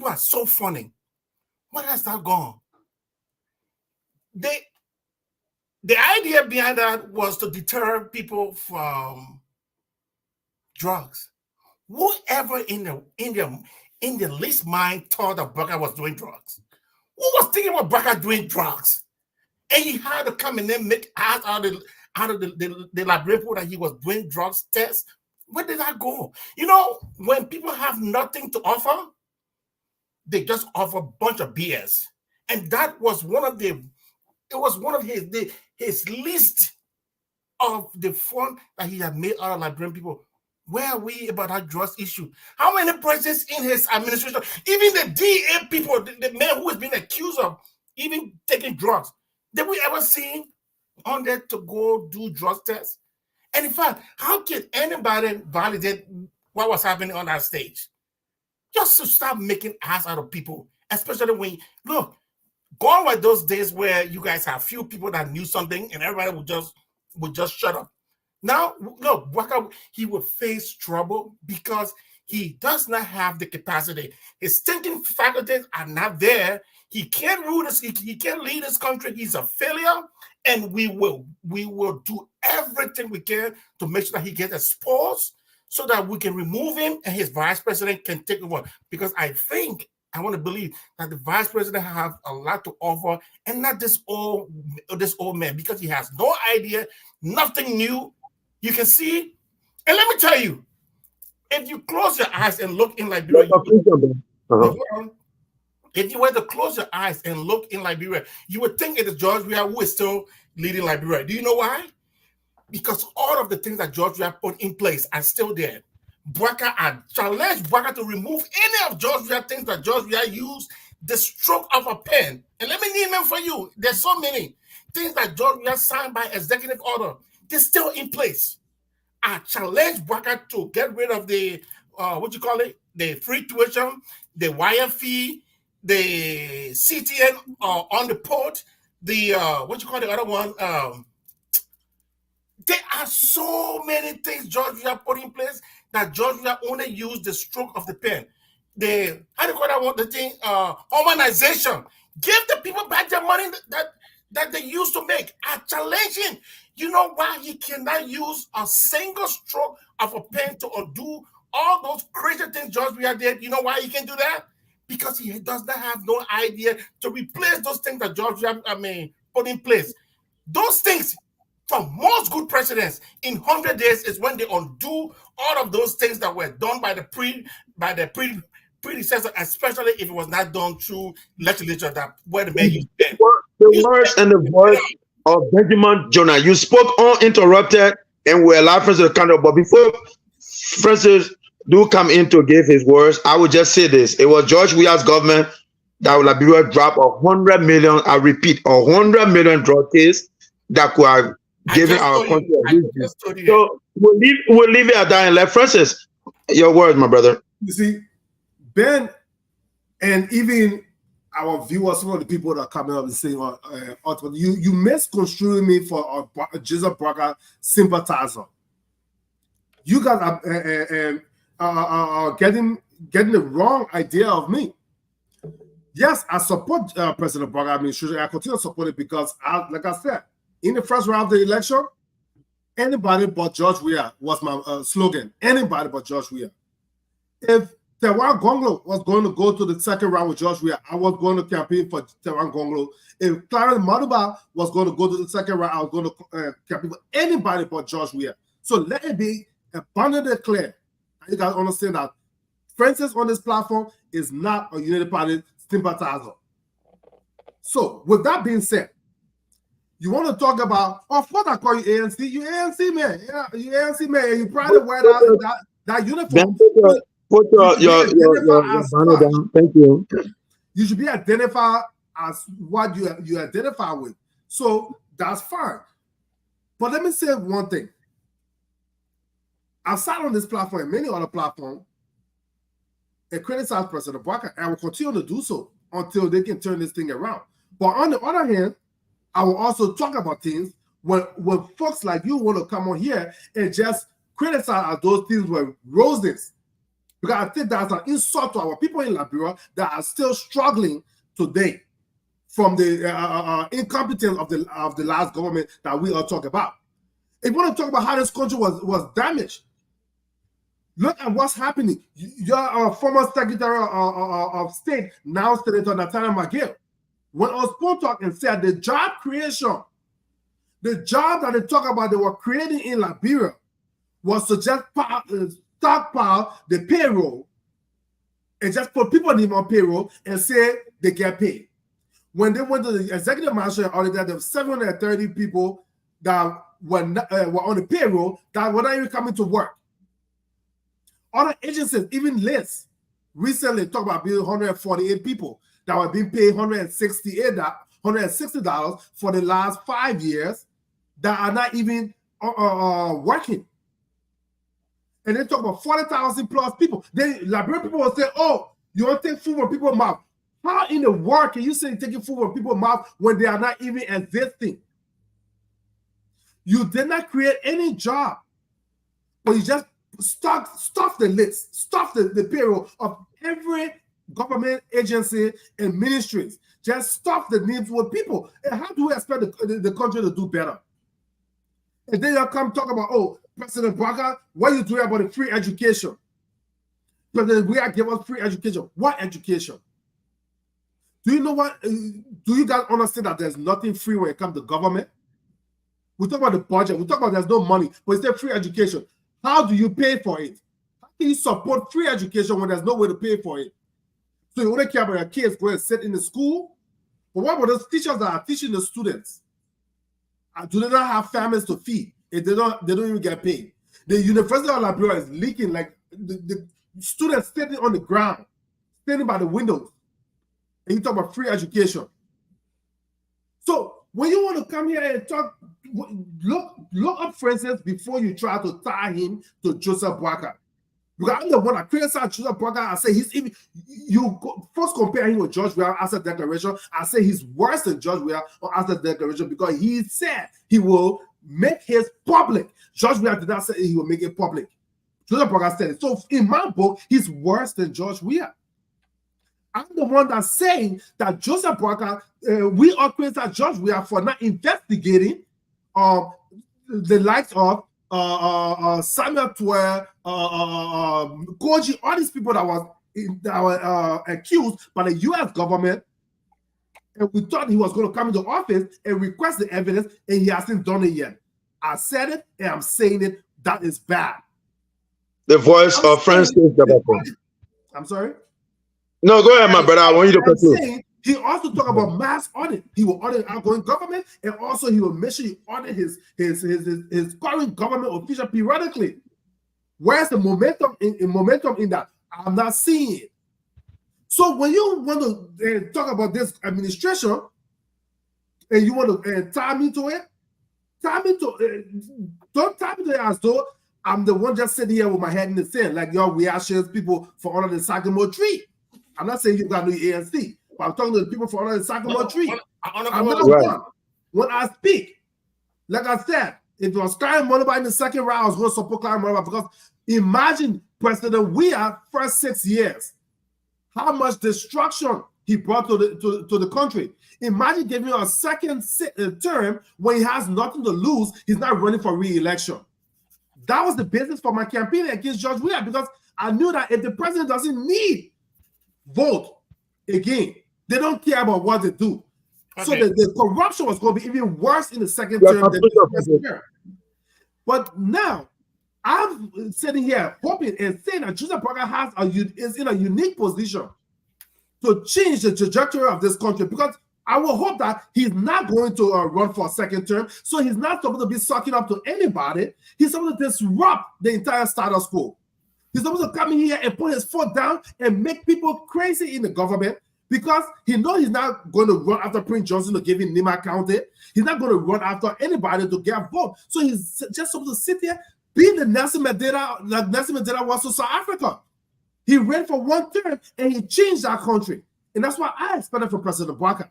H: are so funny. What has that gone? The idea behind that was to deter people from drugs. Whoever in the least mind thought that Bouaka was doing drugs? Who was thinking about Bouaka doing drugs? And he had to come and then make out of the Liberian people that he was doing drugs tests. Where did that go? You know, when people have nothing to offer, they just offer a bunch of BS. And that was one of his list of the fun that he had made out of Liberian people. Where are we about that drugs issue? How many presidents in his administration, even the DA people, the man who has been accused of even taking drugs, did we ever see on there to go do drug tests? And in fact, how can anybody validate what was happening on that stage? Just to stop making ass out of people, especially when, look, gone were those days where you guys have few people that knew something and everybody would just shut up. Now, look, Bouaka, he will face trouble because he does not have the capacity. His thinking faculties are not there. He can't rule this. He can't lead this country. He's a failure, and we will do everything we can to make sure that he gets exposed, so that we can remove him and his vice president can take over. Because I want to believe that the vice president have a lot to offer, and not this old man, because he has no idea, nothing new. You can see, and let me tell you, if you close your eyes and look in Liberia, if you were to close your eyes and look in Liberia, you would think it is George Weah who is still leading Liberia. Do you know why? Because all of the things that George Weah put in place are still there. Bouaka, I challenge Bouaka to remove any of George Weah things that George Weah used, the stroke of a pen. And let me name them for you. There's so many things that George Weah signed by executive order. They're still in place. I challenge Bouaka to get rid of the, the free tuition, the wire fee, the CTN on the port, the, the other one? There are so many things George Weah put in place that George Weah only used the stroke of the pen. The, how do you call that one? The thing, urbanization. Give the people back their money that that they used to make. I challenge him. You know why he cannot use a single stroke of a pen to undo all those crazy things George Weah did? You know why he can do that? Because he does not have no idea to replace those things that George Weah put in place. Those things, for most good presidents, in 100 days is when they undo all of those things that were done by the predecessor, especially if it was not done through legislature that where the man used to.
F: The words and the voice of Benjamin Jonah. You spoke uninterrupted and we allowed Francis to count up. But before Francis do come in to give his words, I would just say this. It was George Weah's government that will Liberia drop 100 million, I repeat, 100 million drug case that could have given our country a reason. So we'll leave it at that and let Francis, your words, my brother.
C: You see, Ben, and even our viewers, some of the people that are coming up and saying, you misconstrued me for a Joseph Braga sympathizer. You guys are getting the wrong idea of me. Yes, I support President Braga administration. I continue to support it because, like I said, in the first round of the election, anybody but George Weah was my slogan. Anybody but George Weah. If Tewan Gonglo was going to go to the second round with George Weah, I was going to campaign for Tewan Gonglo. If Clarence Maduba was going to go to the second round, I was going to campaign for anybody but George Weah. So let it be abundantly clear. You guys understand that Francis on this platform is not a United Party sympathizer. So with that being said, you want to talk about, of course I call you ANC. You ANC man. Yeah, you ANC man. You probably wear that uniform.
F: Put your banner down. Thank you.
C: You should be identified as what you identify with. So that's fine. But let me say one thing. I've sat on this platform and many other platforms and criticize President Braga, and I will continue to do so until they can turn this thing around. But on the other hand, I will also talk about things when folks like you want to come on here and just criticize those things were roses. Because I think that's an insult to our people in Liberia that are still struggling today from the incompetence of the last government that we all talk about. If you want to talk about how this country was damaged, look at what's happening. Your former Secretary of State, now Senator Nathaniel McGill, went on Spoon Talk and said the job creation, the job that they talk about they were creating in Liberia was to just stockpile the payroll and just put people on payroll and say they get paid. When they went to the executive management audit, there were 730 people that were on the payroll that were not even coming to work. Other agencies, even less, recently talked about being 148 people that were being paid $160 for the last 5 years that are not even working. And they talk about 40,000 plus people. Liberian people will say, oh, you want to take food from people's mouth. How in the world can you say taking food from people's mouth when they are not even existing? You did not create any job, but you just stuff the list, stuff the payroll of every government agency and ministries. Just stuff the needs with people. And how do we expect the country to do better? And then you come talk about, oh, President Braga, what are you doing about the free education? President Weah give us free education. What education? Do you know what? Do you guys understand that there's nothing free when it comes to government? We talk about the budget. We talk about there's no money, but it's there free education. How do you pay for it? How can you support free education when there's no way to pay for it? So you only care about your kids going to sit in the school? But what about those teachers that are teaching the students? Do they not have families to feed? If they don't even get paid. The University of Liberia is leaking, like the students standing on the ground, standing by the windows. And you talk about free education. So when you want to come here and talk, look up Francis before you try to tie him to Joseph Braga. Because I'm the one that criticized Joseph Braga. I say first compare him with George Weah Asset Declaration. I say he's worse than George Weah on Asset Declaration because he said he will make his public. George Weah did not say he will make it public. Joseph Braga said it. So in my book, he's worse than George Weah. I'm the one that's saying that Joseph Boakai, we all praise that judge. We are for not investigating the likes of Samuel Tuer, Koji, all these people that were accused by the U.S. government, and we thought he was going to come into office and request the evidence, and he hasn't done it yet. I said it, and I'm saying it. That is bad.
F: The voice of Francis Dabako.
C: I'm sorry?
F: No, go ahead, my brother. I want you to continue.
C: He also talked about mass audit. He will audit outgoing government, and also he will make sure he audit his current government official periodically. Where's the momentum in that? I'm not seeing it. So when you want to talk about this administration, and you want to tie me to it, don't tie me to it as though I'm the one just sitting here with my head in the sand, like, yo, we are shares people for under the Sycamore tree. I'm not saying you got to do ANC, but I'm talking to the people for under the Sycamore tree. I'm not one. When I speak, like I said, if it was Klein Moniba in the second round, I was going to support Klein Moniba, because imagine President Weah first 6 years, how much destruction he brought to the country. Imagine giving him a second term when he has nothing to lose. He's not running for re-election. That was the basis for my campaign against George Weah, because I knew that if the president doesn't need vote again, they don't care about what they do. Okay. So the corruption was going to be even worse in the second term than the first term. But now, I'm sitting here hoping and saying that Joseph Boakai is in a unique position to change the trajectory of this country, because I will hope that he's not going to run for a second term, so he's not supposed to be sucking up to anybody. He's supposed to disrupt the entire status quo. He's supposed to come in here and put his foot down and make people crazy in the government, because he knows he's not going to run after Prince Johnson to give him Nima County. He's not going to run after anybody to get a vote. So he's just supposed to sit there, be the Nelson Mandela, like Nelson Mandela was to South Africa. He ran for one term and he changed our country. And that's what I expected from President Boakai.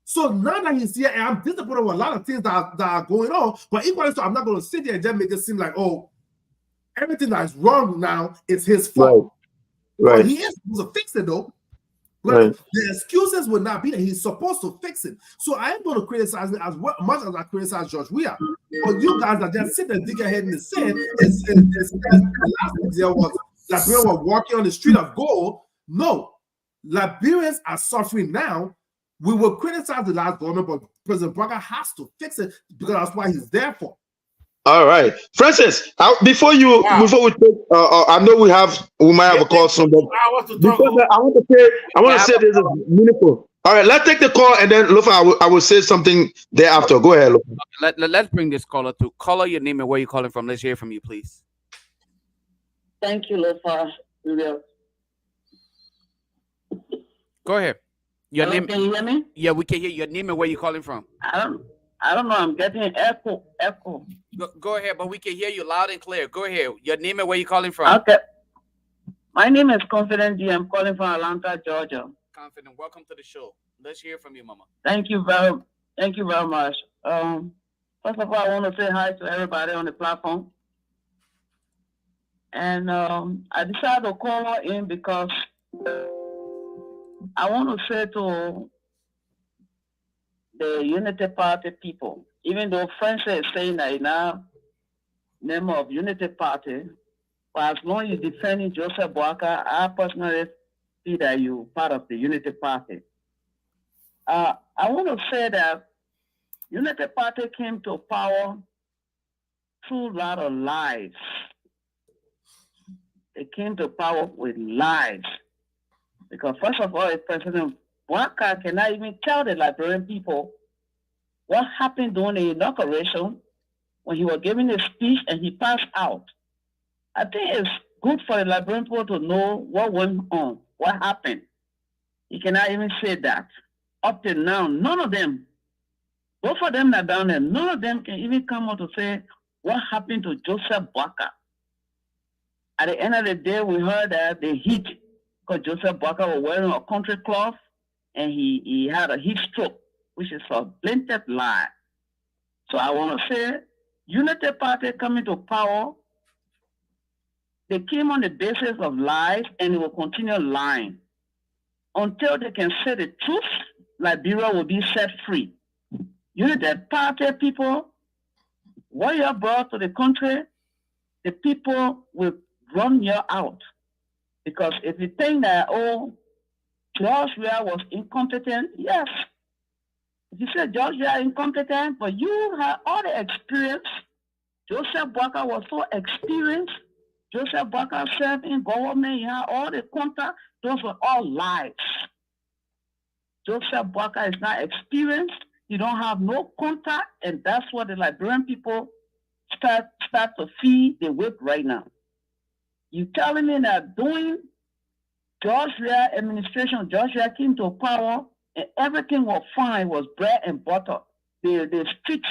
C: So now that he's here, and I'm disappointed with a lot of things that are going on, but equally so, I'm not going to sit here and just make it seem like, oh, everything that is wrong now is his fault.
F: Right.
C: But he is supposed to fix it, though. But the excuses would not be that he's supposed to fix it. So I am going to criticize it as much as I criticize George Weah. But you guys that just sit and dig your head in the sand, the last thing there was Liberians were walking on the street of gold. No, Liberians are suffering now. We will criticize the last government, but President Boakai has to fix it, because that's why he's there for.
F: All right, Francis. Before we take, I know we might have a call soon, but before that, I want to say this is meaningful. All right, let's take the call, and then Lufa, I will say something thereafter. Go ahead, Lufa.
G: Let's bring this caller through. Caller, your name and where you're calling from. Let's hear from you, please.
K: Thank you, Lufa.
G: Go ahead. Your name.
K: Can you hear me?
G: Yeah, we can hear your name and where you're calling from.
K: I don't know. I'm getting an echo.
G: Go ahead, but we can hear you loud and clear. Go ahead. Your name and where you calling from.
K: Okay. My name is Confident G. I'm calling from Atlanta, Georgia.
G: Confident, welcome to the show. Let's hear from you, Mama.
K: Thank you very much. First of all, I want to say hi to everybody on the platform. And I decided to call in because I want to say to the Unity Party people, even though Francis is saying that in our name of Unity Party, but as long as you're defending Joseph Boakai, I personally see that you're part of the Unity Party. I want to say that Unity Party came to power through a lot of lies. They came to power with lies. Because first of all, President Boakai cannot even tell the Liberian people what happened during the inauguration when he was giving a speech and he passed out. I think it's good for the Liberian people to know what went on, what happened. He cannot even say that. Up till now, none of them, both of them are down there, none of them can even come out to say what happened to Joseph Boakai. At the end of the day, we heard that the heat, because Joseph Boakai was wearing a country cloth and he had a heat stroke, which is a blatant lie. So I want to say, Unity Party coming to power, they came on the basis of lies and they will continue lying. until they can say the truth, Liberia will be set free. United Party people, what you brought to the country, the people will run you out. Because if you think that, oh, George Weah was incompetent, yes. If you say George Weah incompetent, but you have all the experience. Joseph Boakai was so experienced. Joseph Boakai served in government. He had all the contact. Those were all lies. Joseph Boakai is not experienced. You don't have no contact, and that's what the Liberian people start to feed the whip right now. You telling me that during George Weah administration, George Weah came to power, and everything was fine, was bread and butter. The streets,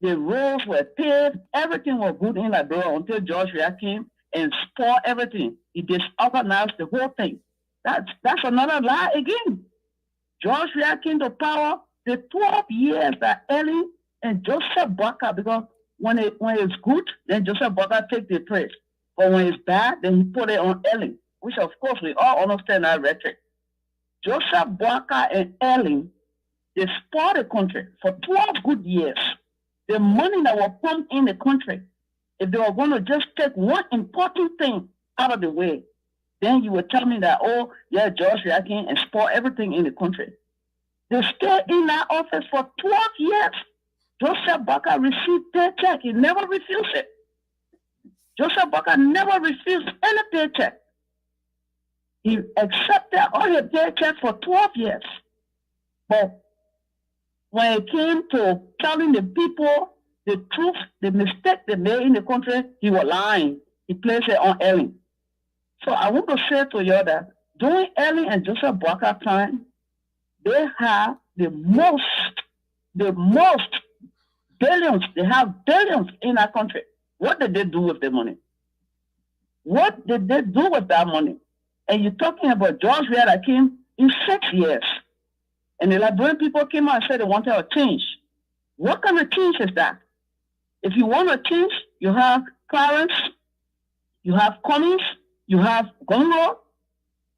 K: the roads were paved, everything was good in Liberia until George Weah came and spoiled everything. He disorganized the whole thing. That's another lie again. George Weah came to power, the 12 years that Ellen and Joseph Boakai, because when it's good, then Joseph Boakai take the praise. But when it's bad, then he put it on Ellen, which of course we all understand that rhetoric. Joseph Boakai and Ellen, they spoiled the country for 12 good years. The money that was pumped in the country, if they were going to just take one important thing out of the way, then you would tell me that, oh, yeah, George Weah came and spoiled everything in the country. They stayed in that office for 12 years. Joseph Boakai received paycheck. He never refused it. Joseph Boakai never refused any paycheck. He accepted all the paycheck for 12 years. But when it came to telling the people the truth, the mistake they made in the country, he was lying. He placed it on Ellen. So I want to say to you that during Ellen and Joseph Boakai time, they have the most billions. They have billions in our country. What did they do with the money? What did they do with that money? And you're talking about George Weah that came in 6 years. And the Liberian people came out and said they wanted a change. What kind of change is that? If you want a change, you have Clarence, you have Cummings, you have Gunro.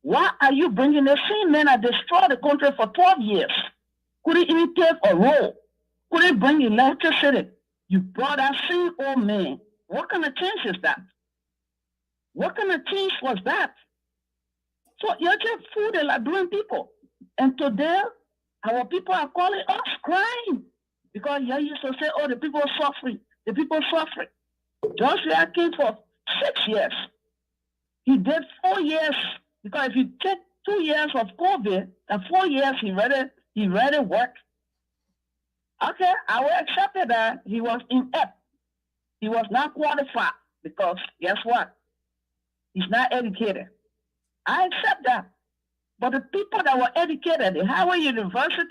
K: Why are you bringing the same men that destroyed the country for 12 years? Couldn't even take a road. Couldn't bring electricity. You brought that same old man. What kind of change is that? What kind of change was that? So you just fool the Liberian people. And today, our people are calling us crying. Because you used to say, oh, the people are suffering. The people are suffering. George Weah came for 6 years. He did 4 years. Because if you take 2 years of COVID and 4 years, he ready work. Okay, I will accept it that he was inept. He was not qualified because guess what? He's not educated. I accept that. But the people that were educated, the Howard University,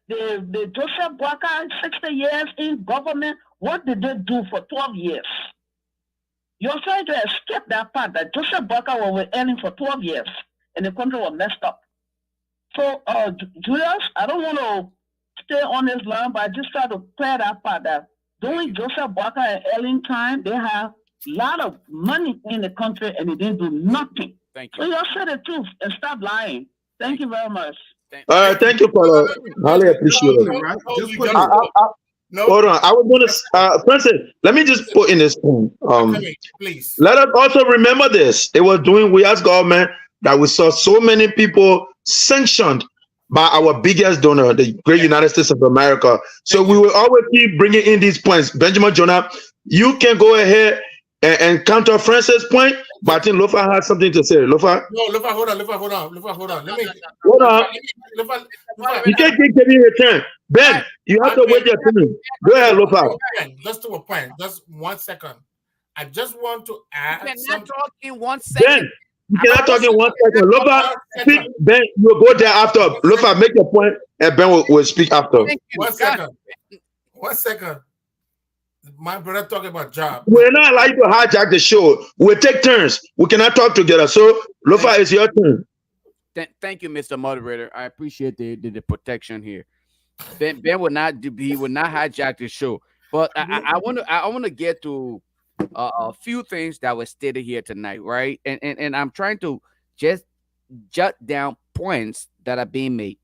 K: the Joseph Boakai, 60 years in government, what did they do for 12 years? You're trying to escape that part that Joseph Boakai was earning for 12 years and the country was messed up. So, Julius, I don't want to stay on this line, but I just try to clear that part that during Joseph Boakai and Ellen time, they have a lot of money in the country and they didn't do nothing.
G: Thank you.
K: So you say the truth and stop lying. Thank you very much.
F: All right, thank you, Paulo. Highly appreciate it. Hold on. I was going to, Princess, let me just put in this point.
H: Please.
F: Let us also remember this. It was during Weah's government that we saw so many people sanctioned by our biggest donor, the great United States of America. So we will always keep bringing in these points. Benjamin Jonah, you can go ahead and counter Francis' point, but I think Lofa has something to say. Lofa?
H: No, Lofa, hold on. Let me.
F: Hold on. You can't keep giving your turn. Ben, you have to wait your turn. Go ahead, Lofa.
H: Just to a point. Just 1 second. I just want to add.
G: You cannot talk in 1 second.
F: Ben, you cannot talk in 1 second. Lofa, speak. Ben, you'll go there after. Lofa, make your point, and Ben will speak after.
H: 1 second. 1 second. My brother talking about job.
F: We're not allowed to hijack the show. We'll take turns. We cannot talk together. So, Lofa, it's your turn.
G: Thank you, Mr. Moderator. I appreciate the protection here. Ben will not hijack the show. But I want to get to a few things that were stated here tonight, right? And I'm trying to just jot down points that are being made.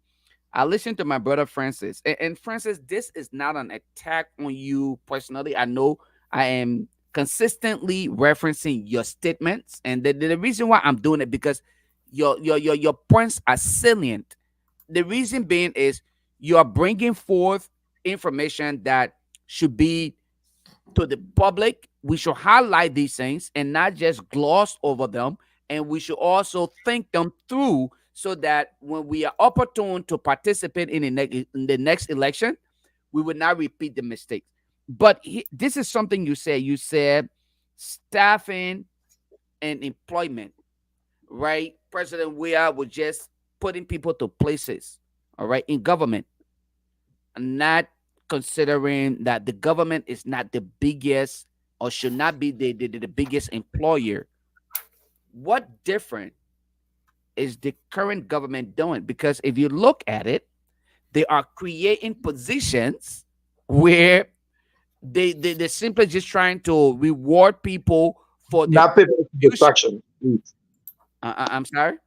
G: I listened to my brother Francis, and Francis, this is not an attack on you personally. I know I am consistently referencing your statements, and the reason why I'm doing it because your points are salient. The reason being is you are bringing forth information that should be to the public. We should highlight these things and not just gloss over them, and we should also think them through so that when we are opportune to participate in the next election, we will not repeat the mistakes. But this is something you said. You said staffing and employment, right? President Weah was just putting people to places, all right, in government, not considering that the government is not the biggest or should not be the biggest employer. What different is the current government doing? Because if you look at it, they are creating positions where they're simply just trying to reward people for their
F: distraction.
G: I'm sorry?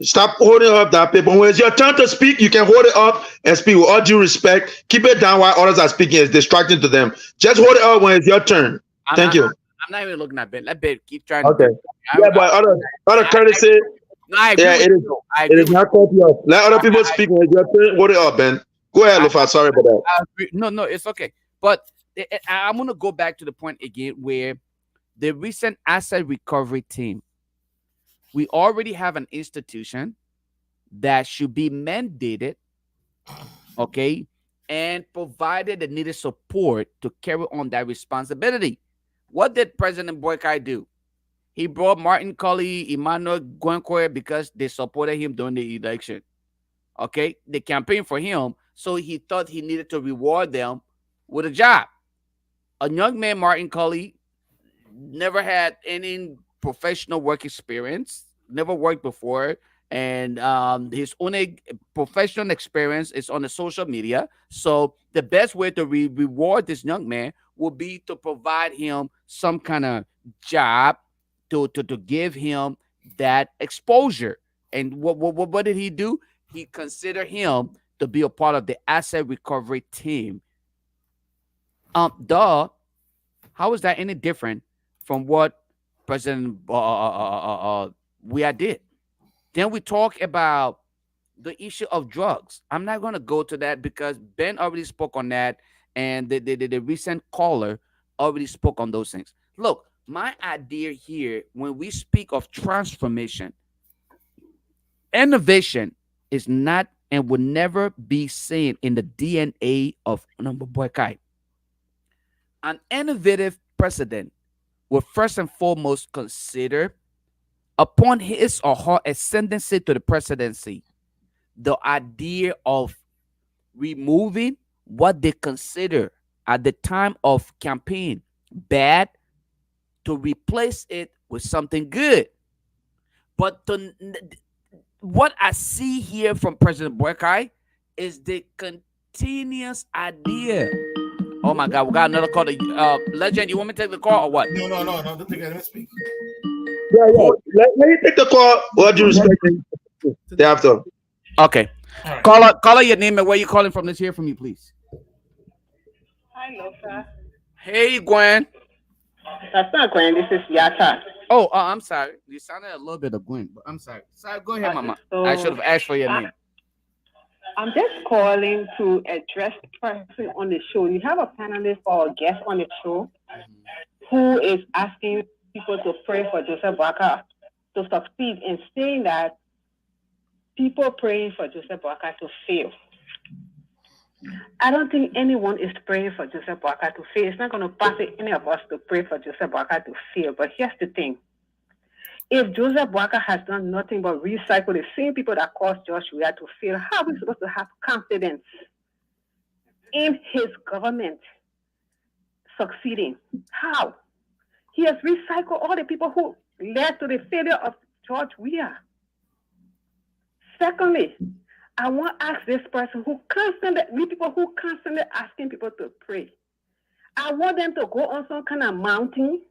F: Stop holding up that paper. When it's your turn to speak, you can hold it up and speak with all due respect. Keep it down while others are speaking. It's distracting to them. Just hold it up when it's your turn. Thank you.
G: I'm not even looking at Ben. Let Ben keep trying.
F: Okay. Yeah, but other courtesy.
G: No, I agree.
F: Yeah, it is not cut you off. Let other people speak when it's your turn. Hold it up, Ben. Go ahead, Lufa. Sorry about that.
G: No, it's okay. But I'm gonna go back to the point again where the recent asset recovery team. We already have an institution that should be mandated, okay, and provided the needed support to carry on that responsibility. What did President Boykai do? He brought Martin Colley, Emmanuel Gwencoe because they supported him during the election. Okay, they campaigned for him, so he thought he needed to reward them with a job. A young man, Martin Colley, never had any professional work experience, never worked before, and his only professional experience is on the social media. So the best way to reward this young man would be to provide him some kind of job to give him that exposure. And what did he do? He considered him to be a part of the asset recovery team. How is that any different from what President Weah did? Then we talk about the issue of drugs. I'm not going to go to that because Ben already spoke on that, and the recent caller already spoke on those things. Look, my idea here, when we speak of transformation, innovation is not and will never be seen in the DNA of Honorable Boykai. An innovative president will first and foremost consider, upon his or her ascendancy to the presidency, the idea of removing what they consider at the time of campaign bad to replace it with something good. But what I see here from President Boykai is the continuous idea. Oh my God, we got another call. Legend, you want me to take the call or what?
H: No. Don't think I didn't speak.
F: Yeah. Let me take the call. What do you respect? Thereafter.
G: Okay. Right. Caller your name and where you calling from. Let's hear from you, please.
L: Hi, Lofa.
G: Hey, Gwen.
L: That's not Gwen. This is Yata.
G: Oh, I'm sorry. You sounded a little bit of Gwen, but I'm sorry. Sorry, go ahead, Mama. So, I should have asked for your name.
L: I'm just calling to address the person on the show. You have a panelist or a guest on the show who is asking people to pray for Joseph Boakai to succeed and saying that people praying for Joseph Boakai to fail. I don't think anyone is praying for Joseph Boakai to fail. It's not going to pass any of us to pray for Joseph Boakai to fail. But here's the thing. If Joseph Boakai has done nothing but recycle the same people that caused George Weah to fail, how are we supposed to have confidence in his government succeeding? How? He has recycled all the people who led to the failure of George Weah. Secondly, I want to ask this person who constantly asking people to pray. I want them to go on some kind of mountain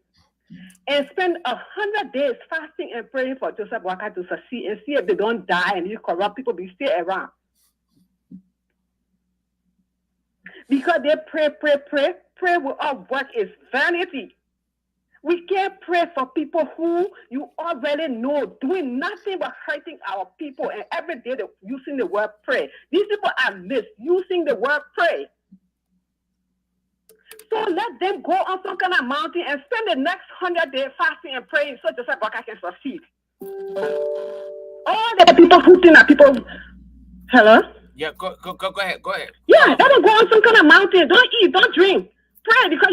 L: and spend 100 days fasting and praying for Joseph Boakai to succeed and see if they don't die and these corrupt people be still around. Because they pray without work is vanity. We can't pray for people who you already know doing nothing but hurting our people, and every day they're using the word pray. These people are misusing the word pray. So let them go on some kind of mountain and spend the next 100 days fasting and praying so Joseph Boakai can succeed. All the people who think that people... Hello?
G: Yeah, go ahead.
L: Yeah, let them go on some kind of mountain. Don't eat, don't drink. Pray because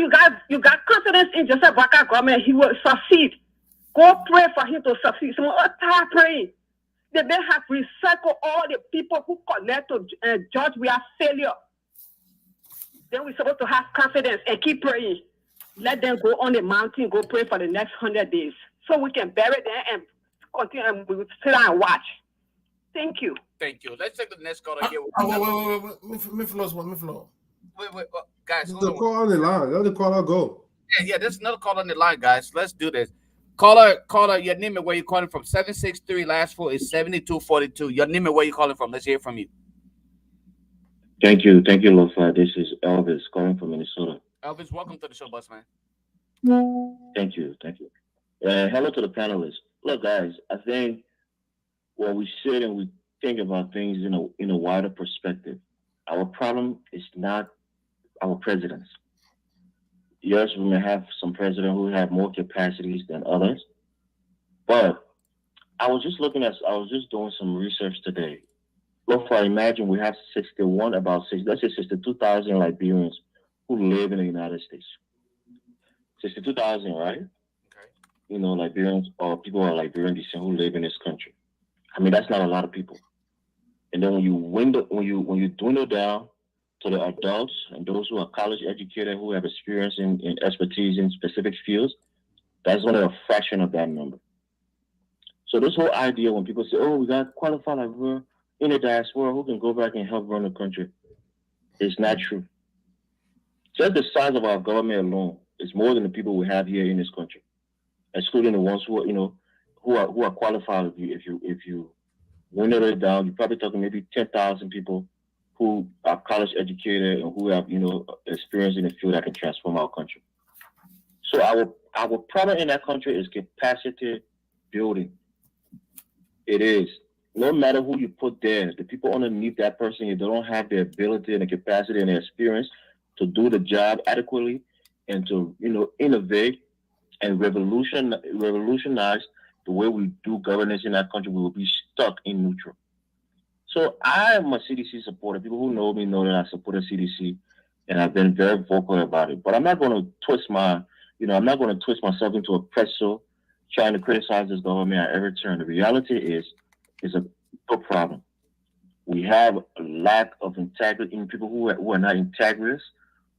L: you got confidence in Joseph Boakai government. He will succeed. Go pray for him to succeed. Someone start praying. They have recycled all the people who connect to judge we are failure. Then we're supposed to have confidence and keep praying. Let them go on the mountain, go pray for the next 100 days. So we can bury them and continue and we will sit down and watch. Thank you.
G: Thank you. Let's take the next caller here.
H: Wait. Miflo.
G: Wait, guys.
C: The call on the line. Let the caller go.
G: Yeah, there's another caller on the line, guys. Let's do this. Caller, your name and where you're calling from. 763, last four is 7242. Your name and where you're calling from. Let's hear from you.
M: Thank you, Lofa. This is Elvis calling from Minnesota.
G: Elvis, welcome to the show, boss man.
M: Thank you. Hello to the panelists. Look, guys, I think when we sit and we think about things in a wider perspective, our problem is not our presidents. Yes, we may have some presidents who have more capacities than others, but I was just doing some research today. Look, I imagine we have 62,000 Liberians who live in the United States. 62,000, right? Okay. Liberians or people who are Liberian descent who live in this country. I mean, that's not a lot of people. And then when you dwindle down to the adults and those who are college educated who have experience in expertise in specific fields, that's only a fraction of that number. So this whole idea when people say, "Oh, we got qualified Liberians in the diaspora who can go back and help run the country," it's not true. Just the size of our government alone is more than the people we have here in this country, excluding the ones who are who are qualified. If you winnow it down, you're probably talking maybe 10,000 people who are college educated and who have experience in the field that can transform our country. So our problem in that country is capacity building. It is. No matter who you put there, the people underneath that person, if they don't have the ability and the capacity and the experience to do the job adequately and to innovate and revolutionize the way we do governance in that country, we will be stuck in neutral. So I am a CDC supporter. People who know me know that I support the CDC, and I've been very vocal about it. But I'm not going to twist myself into a pretzel trying to criticize this government at every turn. The reality is a big problem. We have a lack of integrity in people who are not integrous.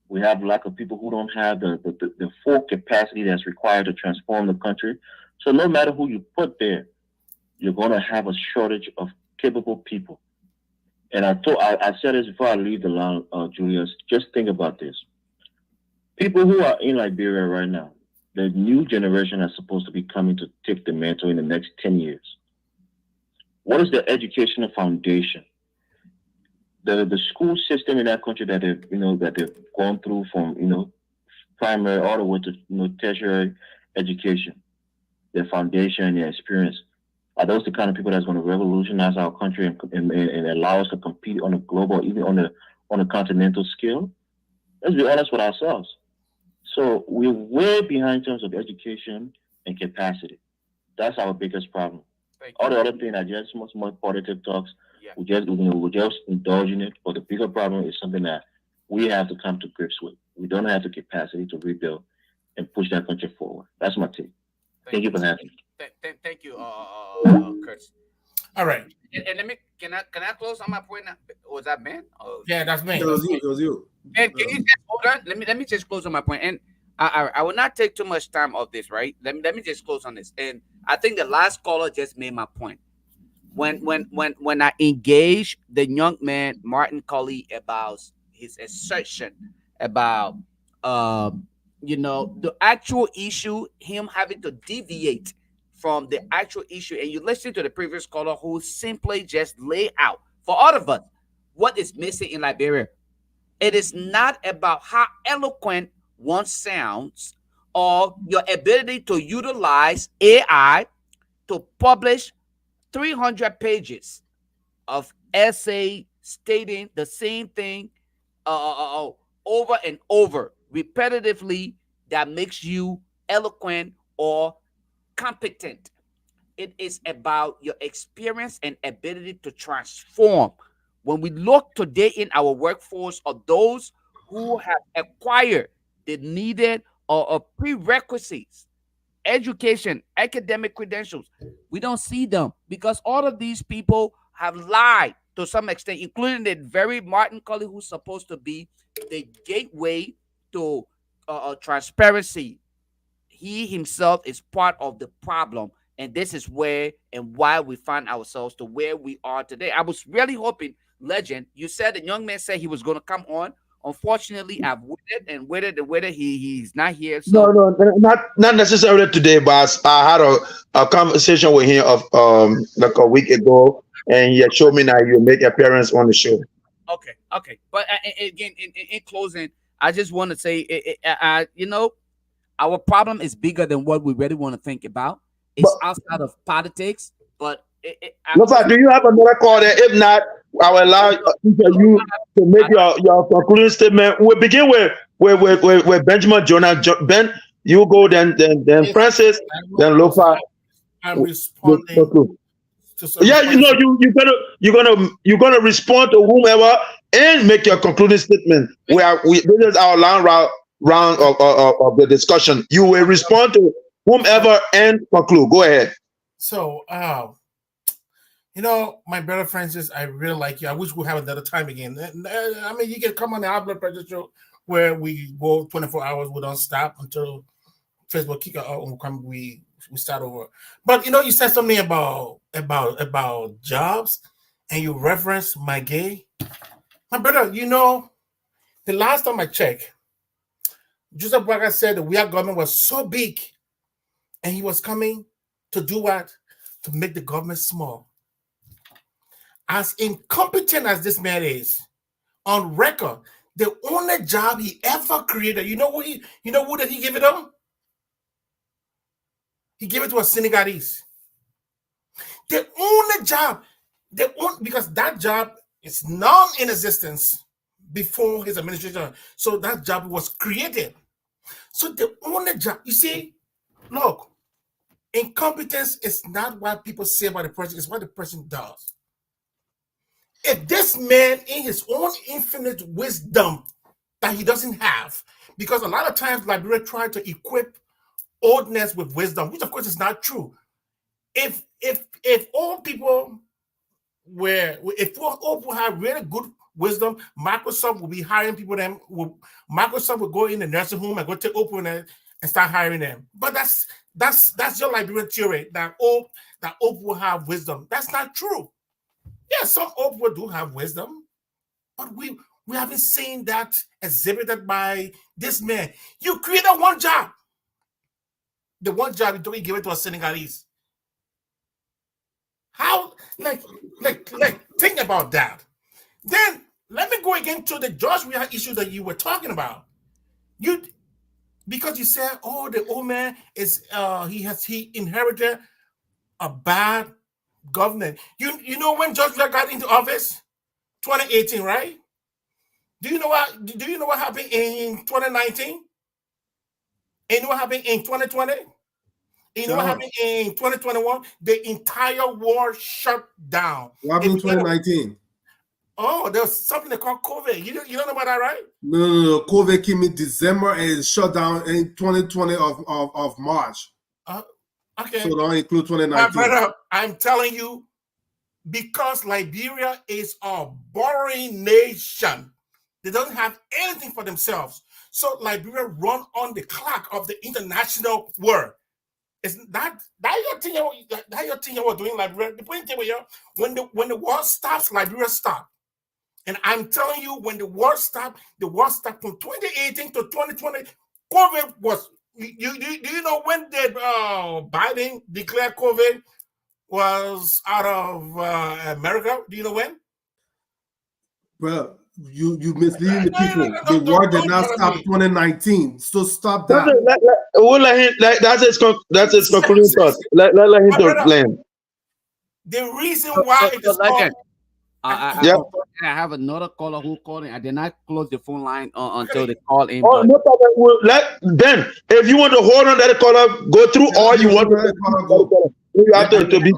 M: We have lack of people who don't have the full capacity that's required to transform the country. So no matter who you put there, you're going to have a shortage of capable people. And I said this before I leave the line, Julius. Just think about this. People who are in Liberia right now, the new generation is supposed to be coming to take the mantle in the next 10 years. What is the educational foundation? The school system in that country that they've gone through from primary all the way to tertiary education, their foundation and their experience. Are those the kind of people that's going to revolutionize our country and allow us to compete on a global, even on a continental scale? Let's be honest with ourselves. So we're way behind in terms of education and capacity. That's our biggest problem. All the other things are just much more positive talks. Yeah. We're just indulging it. But the bigger problem is something that we have to come to grips with. We don't have the capacity to rebuild and push that country forward. That's my take. Thank you for having me.
G: Thank you, Curtis.
H: All right.
G: And let me can I close on my point now? Was that man?
H: Yeah, that's me.
C: It was you.
G: And can you just hold on? Let me just close on my point. And I will not take too much time of this, right? Let me just close on this. And I think the last caller just made my point. When I engaged the young man Martin Colley about his assertion about the actual issue, him having to deviate from the actual issue. And you listen to the previous caller who simply just lay out for all of us what is missing in Liberia. It is not about how eloquent one sounds or your ability to utilize AI to publish 300 pages of essay stating the same thing over and over repetitively that makes you eloquent or competent. It is about your experience and ability to transform. When we look today in our workforce of those who have acquired the needed or prerequisites, education, academic credentials, we don't see them because all of these people have lied to some extent, including the very Martin Cully, who's supposed to be the gateway to transparency. He himself is part of the problem, and this is where and why we find ourselves to where we are today. I was really hoping, Legend, you said the young man said he was going to come on. Unfortunately, I've waited and waited. He's not here. So.
F: No, not necessarily today, but I had a conversation with him of like a week ago, and he had showed me that you make appearance on the show.
G: Okay. But again, in closing, I just want to say, our problem is bigger than what we really want to think about. It's outside of politics, but
F: do you have another call there? If not, I will allow you to make your concluding statement. We'll begin with Benjamin Jonah. Ben, you go, then Francis, then Lofa.
H: I'm responding.
F: Yeah, you're gonna respond to whomever and make your concluding statement. This is our round of the discussion. You will respond to whomever and conclude. Go ahead.
H: So, my brother Francis, I really like you. I wish we'd have another time again. I mean, you can come on the High Blood Pressure Show where we go 24 hours. We don't stop until Facebook kick out and we start over. But you said something about jobs, and you referenced my gay. My brother, the last time I checked, Joseph Boakai said the We Are government was so big, and he was coming to do what? To make the government small. As incompetent as this man is, on record, the only job he ever created, who did he give it on? He gave it to a Senegalese. The only job, because that job is non-in-existence before his administration. So that job was created. So the only job, you see, look, incompetence is not what people say about the person, it's what the person does. If this man, in his own infinite wisdom that he doesn't have, because a lot of times Liberia try to equip oldness with wisdom, which of course is not true. If all people have really good wisdom, Microsoft will be hiring people. Microsoft will go in the nursing home and go take open and start hiring them. But that's your Liberian theory that old will have wisdom. That's not true. Yeah, some old people do have wisdom, but we haven't seen that exhibited by this man. You created one job. The one job you don't give it to a Senegalese. How, think about that. Then let me go again to the George Weah issue that you were talking about. Because you said, the old man is he inherited a bad government. You know when George Weah got into office? 2018, right? Do you know what happened in 2019? And you know what happened in 2020? And you know what happened in 2021? The entire war shut down.
C: What happened in 2019?
H: Oh, there's something they call COVID. You don't know about that, right?
C: No. COVID came in December and shut down in 2020 of March.
H: Okay.
C: So don't include 2019.
H: My brother, I'm telling you, because Liberia is a boring nation. They don't have anything for themselves. So Liberia run on the clock of the international world. It's that your thing you were doing, Liberia. The point is, when the war stops, Liberia stops. And I'm telling you, when the war stopped from 2018 to 2020, COVID was. Do you know when did Biden declare COVID was out of America? Do you know when?
C: Bro, you misleading the people. The war did not stop 2019. So stop that.
F: We'll let him. That's his concluding thought. Let him land.
H: The reason why it is called.
G: I have another caller who called in. I did not close the phone line until they call in.
F: Oh, no problem. Ben, if you want to hold on that caller, go through all you want to. You have to be.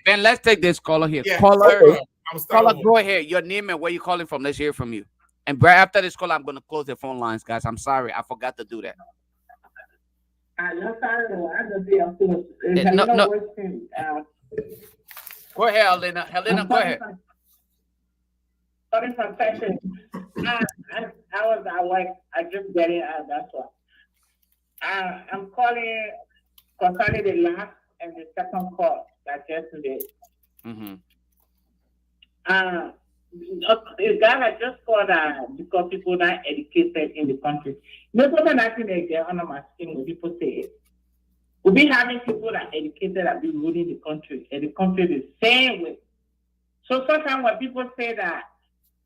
G: Ben, let's take this caller here.
H: Yeah.
G: Caller, go ahead. Your name and where you calling from. Let's hear from you. And right after this call, I'm going to close the phone lines, guys. I'm sorry. I forgot to do that.
K: No.
G: Go ahead, Helena. Helena, go ahead.
K: Sorry for question. I just get it out, that's why. I'm calling concerning the last and the second call that yesterday. The guy I just called because people are educated in the country. No problem nothing they get under my skin when people say it. We'll be having people that are educated that be ruling the country, and the country the same way. So sometimes when people say that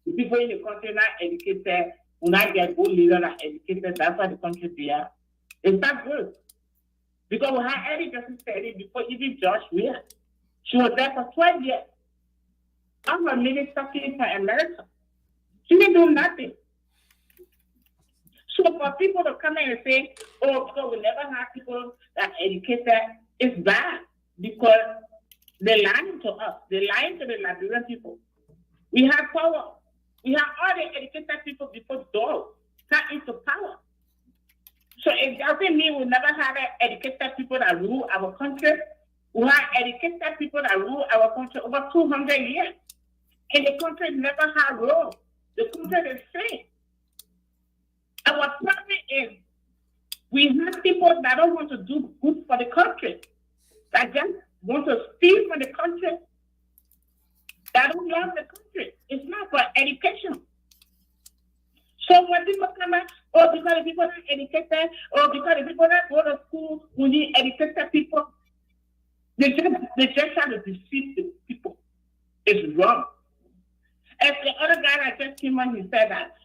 K: the people in the country not educated, will not get good leaders that educated, that's why the country be here. It's not good. Because we had Eddie Justice Study before even Josh Weir. She was there for 12 years. I'm a minister for America. She didn't do nothing. So for people to come in and say, oh, because we never have people that are educated, it's bad. Because they're lying to us. They're lying to the Liberian people. We have power. We have all the educated people before dogs got into power. So it doesn't mean we never have educated people that rule our country. We have educated people that rule our country over 200 years. And the country never had rule. The country is free. Our problem is we have people that don't want to do good for the country, that just want to steal from the country, that don't love the country. It's not for education. So when people come back, oh, because the people are educated, or because the people that go to school, we need educated people, they just try to deceive the people. It's wrong. As the other guy that just came on, he said that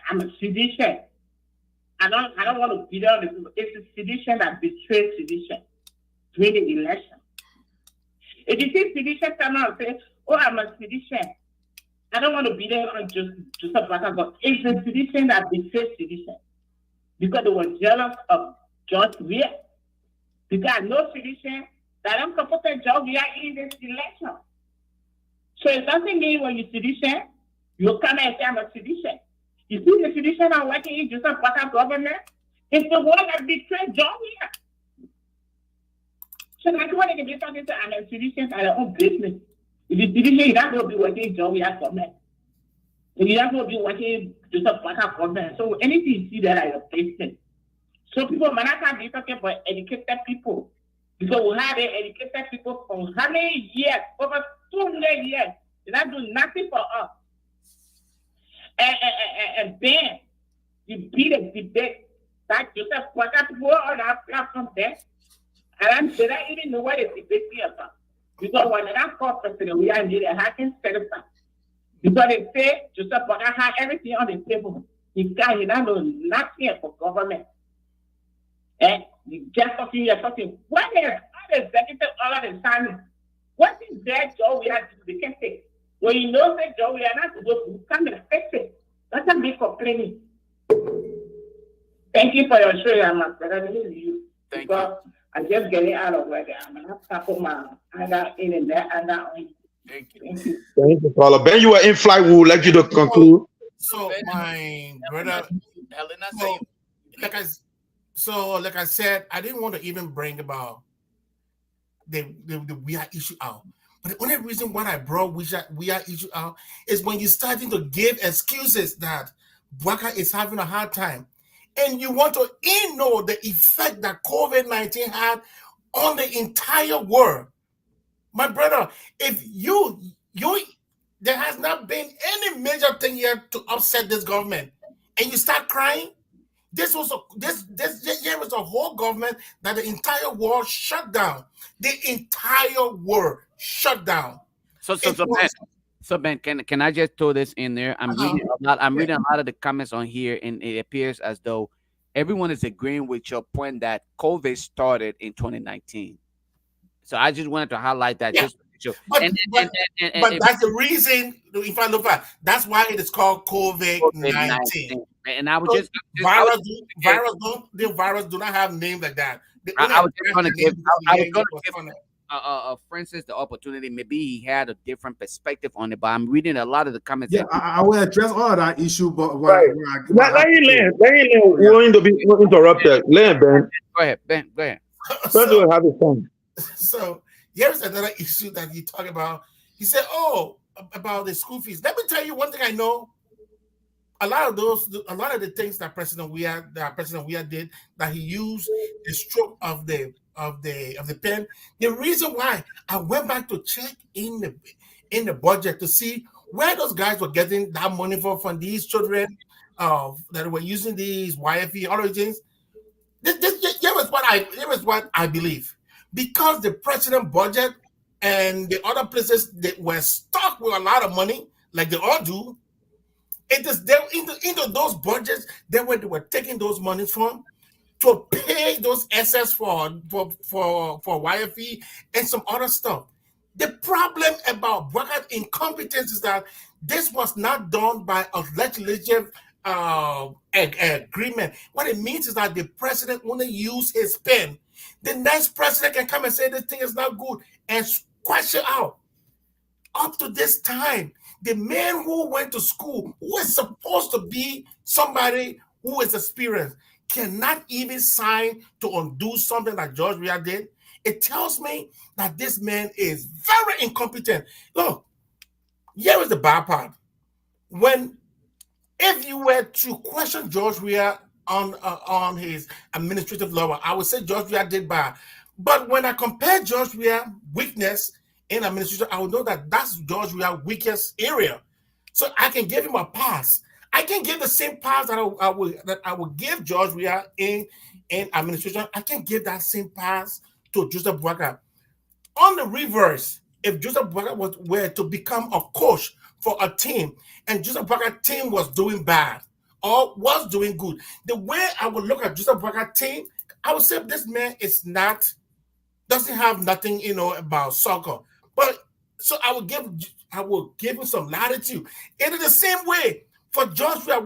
K: I'm a sedition. I don't want to be there on the people. It's a sedition that betrays sedition during the election. If you see sedition come out and say, oh, I'm a sedition, I don't want to be there on Joseph Blatter, but it's a sedition that betrays sedition. Because they were jealous of George Weir. Because no sedition that I'm supporting George Weir in this election. So it doesn't mean when you sedition, you come and say I'm a sedition. You see the sedition I'm working in Joseph Blatter government? It's the one that betrayed George Weir. So that's why they can be talking to I'm a sedition at their own business. If you sedition, you're not going to be working George Weir government. If you're not going to be working Joseph Blatter government. So anything you see there is a placement. So people might not be talking about educated people. Because we have educated people for how many years? Over 200 years. They not do nothing for us. And then you beat a debate that Joseph Blatter people on our platform there. And they don't even know what the debate is about. Because when that call president, we are in the hacking center. Because they say Joseph Blatter had everything on the table. He don't know nothing for government. And you just you're talking. What is all the executive all the time? What is that job we have to do? They can say, when you know that job we are not to go, you come and fix it. That's a big complaining. Thank you for your show, I'm not you.
G: Thank
K: you. I'm just getting out of where I'm going to put my either in and there and that.
G: Thank you.
F: Thank you, caller. Ben, you are in flight. We will let you to conclude.
H: So my brother,
G: Helena,
H: like I said, I didn't want to even bring about the We Are issue out. But the only reason why I brought We Are issue out is when you're starting to give excuses that Bwaka is having a hard time. And you want to know the effect that COVID-19 had on the entire world. My brother, if there has not been any major thing yet to upset this government. and you start crying. This was a whole government that the entire world shut down. The entire world shut down.
G: So Ben, can I just throw this in there? I'm reading a lot. I'm reading a lot of the comments on here, and it appears as though everyone is agreeing with your point that COVID started in 2019. So I just wanted to highlight that.
H: Yeah. But that's the reason. If I look at, that's why it is called COVID-19.
G: And I was
H: virus do not have names like that.
G: I was just going to give Francis the opportunity. Maybe he had a different perspective on it, but I'm reading a lot of the comments.
C: Yeah, I will address all of that issue, but
F: let him land. We're going to be interrupted. Land, Ben.
G: Go ahead, Ben. Go ahead.
F: So, have his fun.
H: So here's another issue that he talked about. He said, "Oh, about the school fees." Let me tell you one thing I know. A lot of the things that President Weah did, that he used the stroke of the pen. The reason why I went back to check in the budget to see where those guys were getting that money from these children that were using these YFE origins. Here is what I believe. Because the president budget and the other places that were stuck with a lot of money, like they all do, it is into those budgets that where they were taking those monies from to pay those SS for YFE and some other stuff. The problem about Bwaka's incompetence is that this was not done by a legislative agreement. What it means is that the president only used his pen. The next president can come and say this thing is not good and squash it out. Up to this time, the man who went to school, who is supposed to be somebody who is experienced, cannot even sign to undo something like George Weah did. It tells me that this man is very incompetent. Look, here is the bad part. If you were to question George Weah on his administrative level, I would say George Weah did bad. But when I compare George Weah's weakness in administration, I would know that that's George Weah's weakest area. So I can give him a pass. I can give the same pass that I would give George Weah in administration. I can give that same pass to Joseph Boakai. On the reverse, if Joseph Boakai were to become a coach for a team and Joseph Boakai's team was doing bad or was doing good, the way I would look at Joseph Boakai's team, I would say this man doesn't have nothing, about soccer. But so I will give him some latitude. It is the same way for George Weah.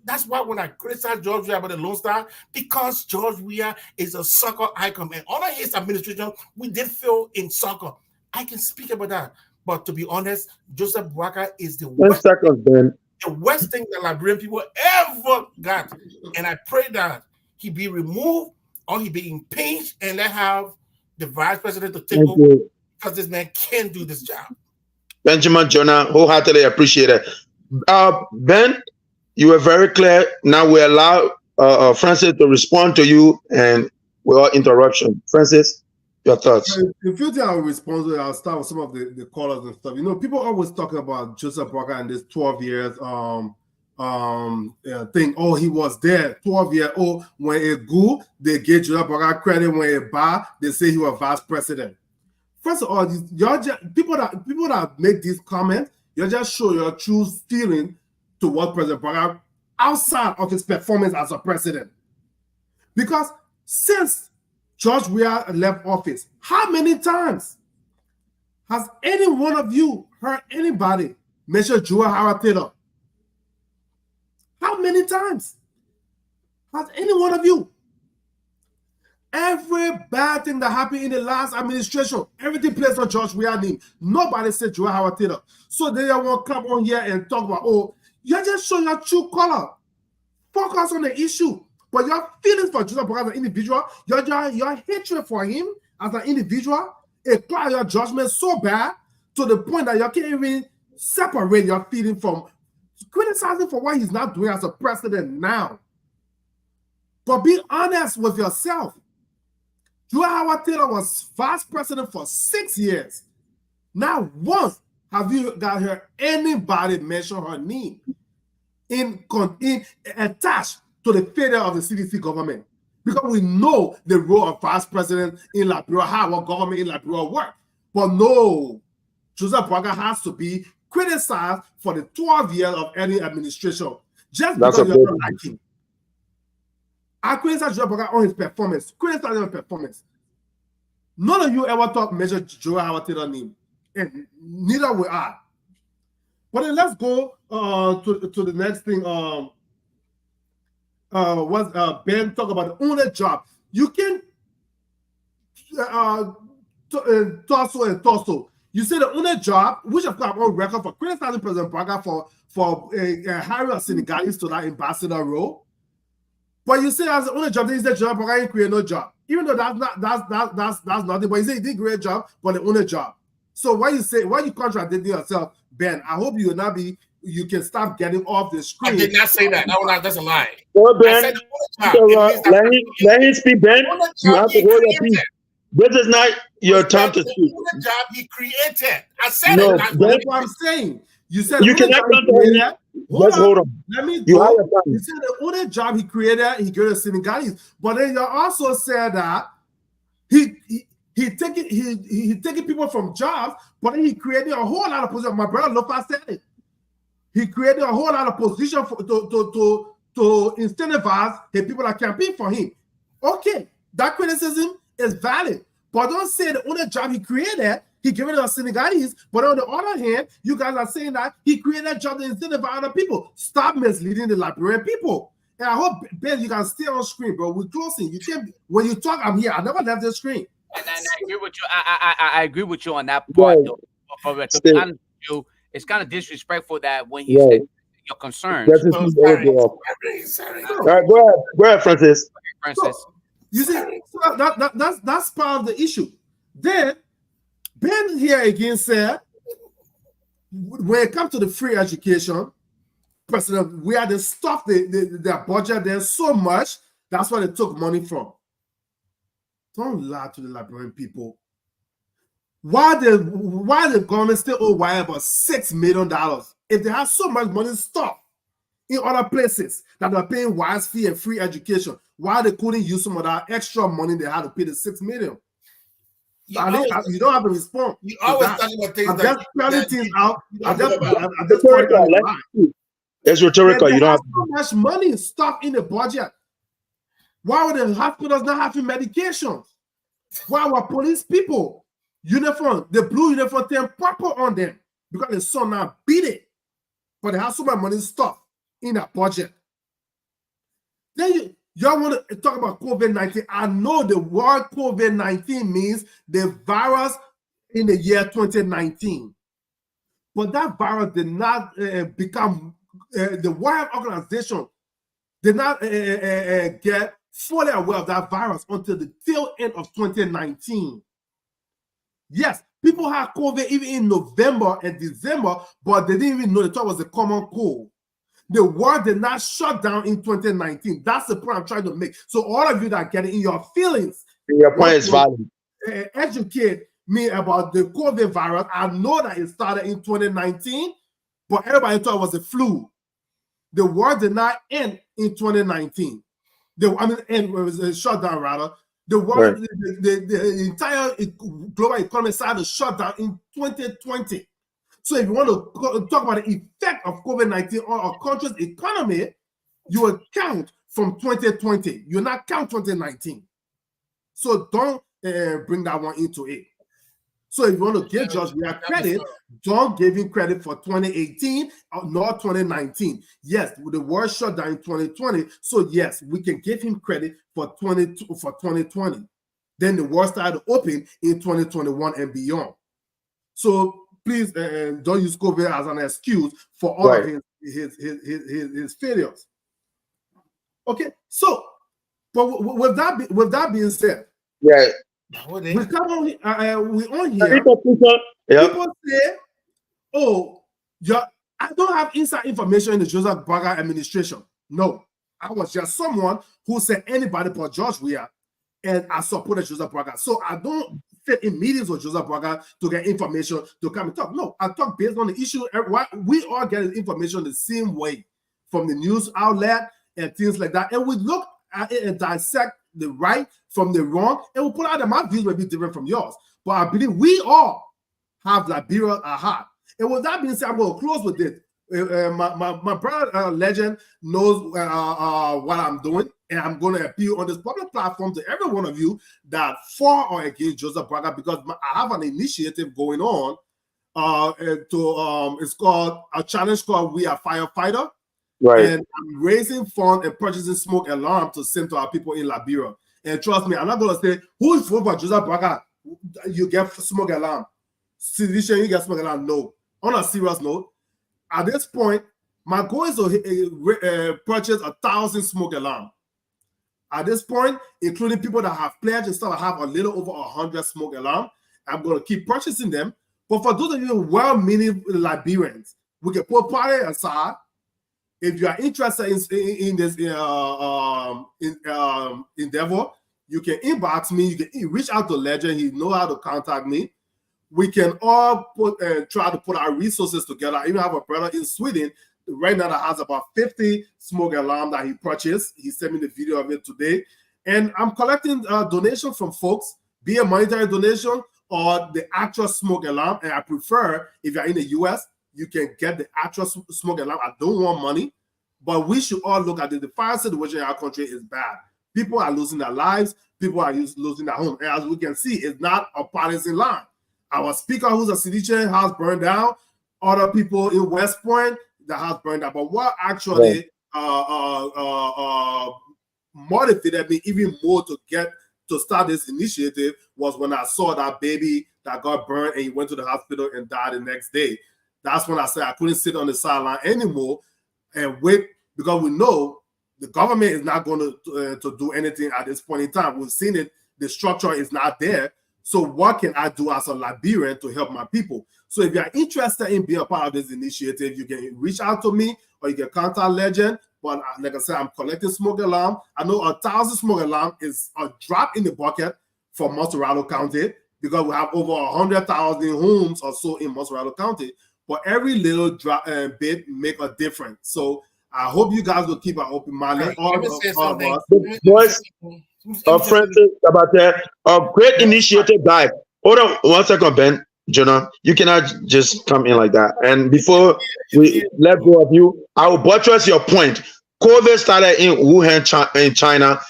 H: That's why when I criticize George Weah about the Lone Star, because George Weah is a soccer icon, and under his administration, we did fail in soccer. I can speak about that, but to be honest, Joseph Boakai is the worst thing that Liberian people ever got, and I pray that he be removed or he be impeached, and let have the vice president to take over, because this man can't do this job.
F: Benjamin Jonah, wholeheartedly appreciate it. Ben, you were very clear. Now we allow Francis to respond to you, and without interruption. Francis, your thoughts.
C: The few things I will respond to, I'll start with some of the callers and stuff. People always talking about Joseph Boakai and this 12 years thing. Oh, he was there 12 years old. When it good, they give Joseph Boakai credit. When it bad, they say he was vice president. First of all, people that make these comments, you just show your true feeling towards President Boakai outside of his performance as a president. Because since George Weah left office, how many times has any one of you heard anybody mention Joel Howard Taylor? How many times has any one of you? Every bad thing that happened in the last administration, everything placed on George Weah's name. Nobody said Joel Howard Taylor. So they won't come on here and talk about, oh, you're just showing your true color. Focus on the issue. But your feelings for Joseph Boakai as an individual, your hatred for him as an individual, it clouds your judgment so bad to the point that you can't even separate your feeling from criticizing for what he's not doing as a president now. But be honest with yourself. Joel Howard Taylor was vice president for 6 years. Not once have you got heard anybody mention her name. attached to the failure of the CDC government. Because we know the role of vice president in Liberia, how our government in Liberia works. But no, Joseph Boakai has to be criticized for the 12 years of any administration. Just because you're not like him. I criticize Joseph Boakai on his performance. Criticize his performance. None of you ever talk Major Joe Howard Taylor name. And neither will I. But then let's go to the next thing. Ben talk about the owner job. You can torso. You say the owner job, which of course I'm on record for criticizing President Boakai for hiring a Senegalese to that ambassador role. But you say as the owner job, then he said Joseph Boakai didn't create no job. Even though that's nothing, but he said he did a great job, but the owner job. So why you contradicting yourself, Ben? I hope you will not be. You can stop getting off the screen.
H: I did not say that. No, that's a lie.
F: Well, Ben, let him speak, Ben. You have to hold your peace. This is not your time to speak.
H: The job he created. I said
F: no,
H: it.
C: That's what I'm saying. You said
F: you cannot come to him. Hold on.
C: Let me
F: you
C: go. You said the only job he created Senegalese, but then you also said that he taking people from jobs, but then he created a whole lot of positions. My brother Lofa said it. He created a whole lot of positions to incentivize the people that campaign for him. Okay, that criticism is valid, but don't say the only job he created, he gave it to Senegalese. But on the other hand, you guys are saying that he created a job to incentivize other people. Stop misleading the Liberian people. And I hope, Ben, you can stay on screen, bro. We're closing. You can't. When you talk, I'm here. I never left the screen.
G: And I agree with you. I agree with you on that part. Though. But to be honest with you, it's kind of disrespectful that when he said you're concerned.
F: All right, go ahead, Francis.
C: So, you see, that's part of the issue. Then Ben here again said, when it comes to the free education, President, we had to stop their budget there so much. That's where they took money from. Don't lie to the Liberian people. Why the government still owe why about $6 million? If they have so much money stopped in other places that are paying wise fee and free education, why they couldn't use some of that extra money they had to pay the $6 million? You don't have a response.
H: You always talking about things
F: It's rhetorical. You don't have
C: so much money stopped in the budget. Why would the hospitals not having medications? Why were police people uniform, the blue uniform turn purple on them because the sun now beat it, but they have so much money stuff in that budget. Then y'all want to talk about COVID-19. I know the word COVID-19 means the virus in the year 2019, but that virus did not become the World Organization did not get fully aware of that virus until the tail end of 2019. Yes, people had COVID even in November and December, but they didn't even know they thought it was a common cold. The world did not shut down in 2019. That's the point I'm trying to make. So all of you that get it in your feelings,
F: your point is valid.
C: Educate me about the COVID virus. I know that it started in 2019, but everybody thought it was a flu. The war did not end in 2019. It was a shutdown rather. The world, the entire global economy started to shut down in 2020. So if you want to talk about the effect of COVID-19 on our country's economy, you will count from 2020. You will not count 2019. So don't bring that one into it. So if you want to give George Weah credit, don't give him credit for 2018 nor 2019. Yes, the world shut down in 2020. So yes, we can give him credit for 2020. Then the world started to open in 2021 and beyond. So please don't use COVID as an excuse for all of his failures. Okay, so but with that being said, we come on. We on here. People say, "Oh, I don't have inside information in the Joseph Boakai administration." No, I was just someone who said anybody but George Weah, and I supported Joseph Boakai. So I don't sit in meetings with Joseph Boakai to get information to come and talk. No, I talk based on the issue. We all get information the same way. from the news outlet and things like that, and we look at it and dissect the right from the wrong, and we put out that my views may be different from yours, but I believe we all have Liberia at heart. And with that being said, I'm going to close with this. My brother Legend knows what I'm doing, and I'm going to appeal on this public platform to every one of you that for or against Joseph Boakai, because I have an initiative going on. It's called a challenge called We Are Firefighter.
F: Right.
C: And I'm raising funds and purchasing smoke alarm to send to our people in Liberia. And trust me, I'm not going to say who is voting for Joseph Boakai. You get smoke alarm. Sedition, you get smoke alarm. No. On a serious note, at this point, my goal is to purchase 1,000 smoke alarm. At this point, including people that have pledged and stuff, I have a little over 100 smoke alarm. I'm going to keep purchasing them. But for those of you well-meaning Liberians, we can put party aside. If you are interested in this endeavor, you can inbox me. You can reach out to Legend. He knows how to contact me. We can all try to put our resources together. I even have a brother in Sweden right now that has about 50 smoke alarm that he purchased. He sent me the video of it today. And I'm collecting donations from folks, be a monetary donation or the actual smoke alarm. And I prefer, if you're in the US, you can get the actual smoke alarm. I don't want money, but we should all look at it. The fire situation in our country is bad. People are losing their lives. People are losing their home. And as we can see, it's not a partisan line. Our speaker, who's a Sedition, house burned down. Other people in West Point, the house burned down. But what actually motivated me even more to start this initiative was when I saw that baby that got burned and he went to the hospital and died the next day. That's when I said I couldn't sit on the sideline anymore and wait, because we know the government is not going to do anything at this point in time. We've seen it. The structure is not there. So what can I do as a Liberian to help my people? So if you're interested in being a part of this initiative, you can reach out to me or you can contact Legend. But like I said, I'm collecting smoke alarm. I know 1,000 smoke alarm is a drop in the bucket for Montserrado County because we have over 100,000 homes or so in Montserrado County. But every little drop bit make a difference. So I hope you guys will keep an open mind.
F: Boys, Francis, about that, a great initiative, guys. Hold on 1 second, Ben. Jonah, you cannot just come in like that. And before we let go of you, I will buttress your point. COVID started in Wuhan, in China,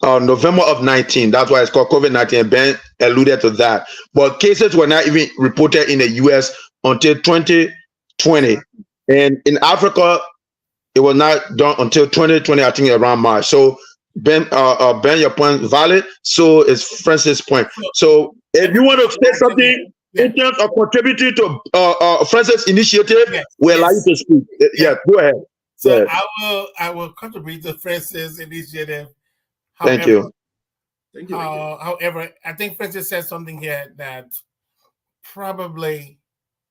F: November of 19. That's why it's called COVID-19. Ben alluded to that. But cases were not even reported in the US until 2020. And in Africa, it was not done until 2020, I think around March. So Ben, your point is valid. So is Francis' point. So if you want to say something in terms of contributing to Francis' initiative, we'll allow you to speak. Yeah, go ahead.
H: So I will contribute to Francis' initiative. However,
C: Thank you.
H: However, I think Francis said something here that probably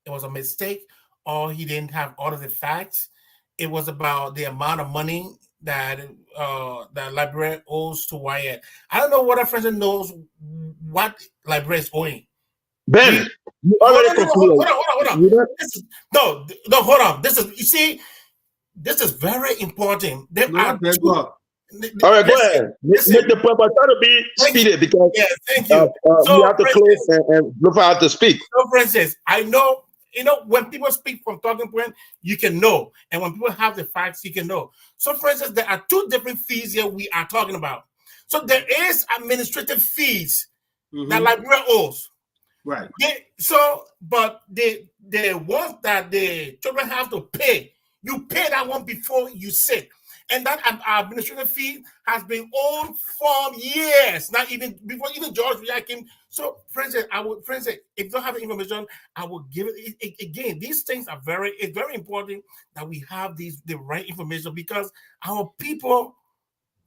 H: it was a mistake, or he didn't have all of the facts. It was about the amount of money that that Liberia owes to Wyatt. I don't know whether Francis knows what Liberia is owing.
F: Ben, you already
H: hold on. Hold on. This is, you see, this is very important.
F: All right, go ahead. Make the point, but try to be speeded because
H: thank you.
F: We have to close and look for how to speak.
H: So, Francis, I know, when people speak from talking point, you can know. And when people have the facts, you can know. So, for instance, there are two different fees here we are talking about. So, there is administrative fees that Liberia owes.
C: Right.
H: But the ones that the children have to pay, you pay that one before you sit. And that administrative fee has been owed for years, not even before even George Weah came. So, Francis, if you don't have the information, I will give it again. These things are it's very important that we have the right information, because our people,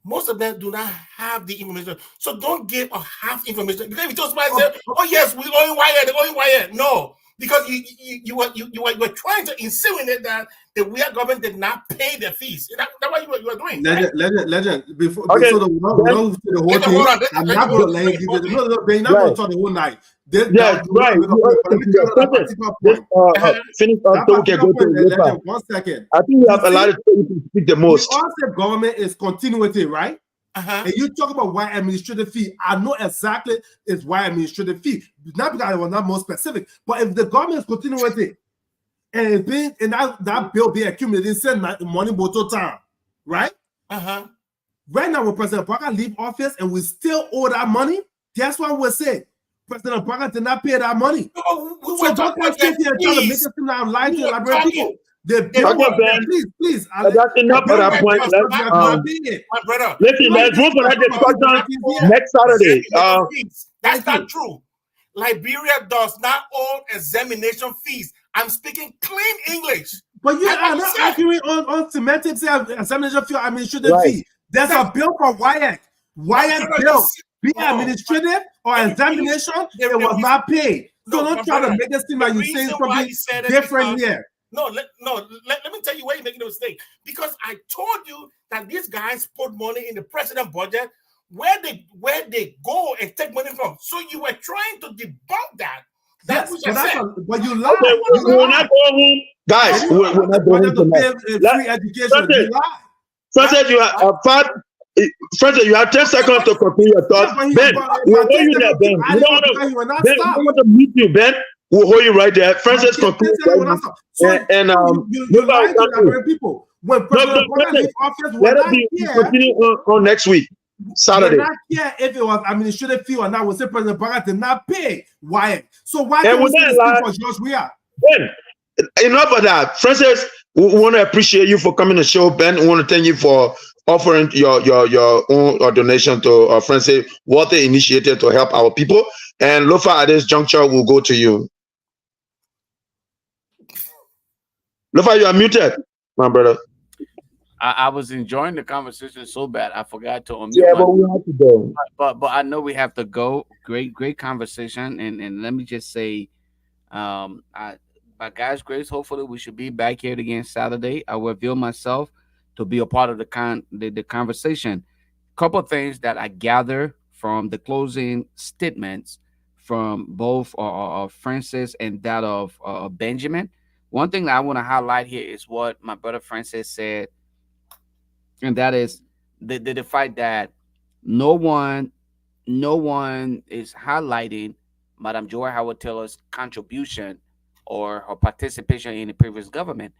H: most of them do not have the information. So don't give a half information. Because if you just say, oh yes, we owe Wyatt. No, Because you were trying to insinuate that the Weah government did not pay their fees. That's what you were doing.
C: Legend. Before we don't the whole thing, I'm not going to let you give it. No, they're not going to talk the whole night.
F: Right. Finish up so we can go to the
C: 1 second.
F: I think we have a lot of people to speak the most.
C: The all government is continuity, right? And you talk about why administrative fee. I know exactly it's why administrative fee. Not because I was not more specific, but if the government is continuity and it's being and that bill being accumulated, send money to time, right? Right now, when President Parker leave office and we still owe that money, guess what we're saying? President Parker did not pay that money. So don't come here and try to make us seem like I'm lying to the library people. The bill please.
F: That's enough for that point.
H: My brother.
F: Listen, let's move for that discussion next Saturday.
H: That's not true. Liberia does not own examination fees. I'm speaking clean English.
C: But you are not arguing on semantics examination fee or administrative fee. There's a bill for WIAC. WIAC bill. Be administrative or examination, it was not paid. So don't try to make it seem like you're saying something different here.
H: No, let me tell you why you're making a mistake. Because I told you that these guys put money in the president budget where they go and take money from. So you were trying to debunk that. That's what you said.
C: But you lied.
F: We're not going, guys. We're not going to
C: free education. You lied.
F: President, you have 10 seconds to complete your thoughts. Ben, we'll hold you there, Ben. We don't want to meet you, Ben. We'll hold you right there. Francis, conclude. And
C: you lied to people. When President Parker leave office,
F: let it be continue on next week, Saturday.
C: We're not care if it was administrative fee or not. We say President Parker did not pay WIAC. So why
F: can't
C: we say this for George Weah?
F: Ben, enough of that. Francis, we want to appreciate you for coming to the show. Ben, we want to thank you for offering your own donation to Francis, what they initiated to help our people. And Lofa, at this juncture, will go to you. Lofa, you are muted, my brother.
G: I was enjoying the conversation so bad I forgot to unmute.
F: Yeah, but we have to go.
G: But I know we have to go. Great conversation. And let me just say, by God's grace, hopefully we should be back here again Saturday. I will reveal myself to be a part of the conversation. Couple of things that I gather from the closing statements from both Francis and that of Benjamin. One thing that I want to highlight here is what my brother Francis said, and that is the fact that no one is highlighting Madam Joy Howard Taylor's contribution or her participation in the previous government.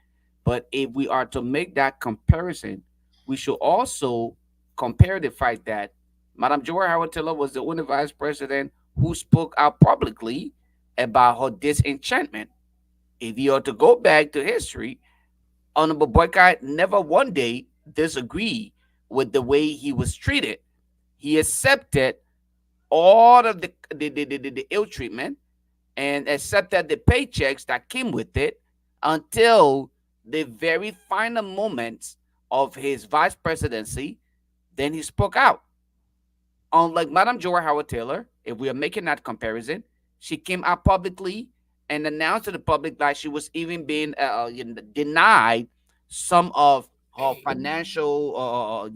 G: But if we are to make that comparison, we should also compare the fact that Madam Joy Howard Taylor was the only vice president who spoke out publicly about her disenchantment. If you are to go back to history, Honorable Boycott never one day disagreed with the way he was treated. He accepted all of the ill treatment and accepted the paychecks that came with it until the very final moments of his vice presidency. Then he spoke out. Unlike Madam Joy Howard Taylor, if we are making that comparison, she came out publicly and announced to the public that she was even being denied some of her financial,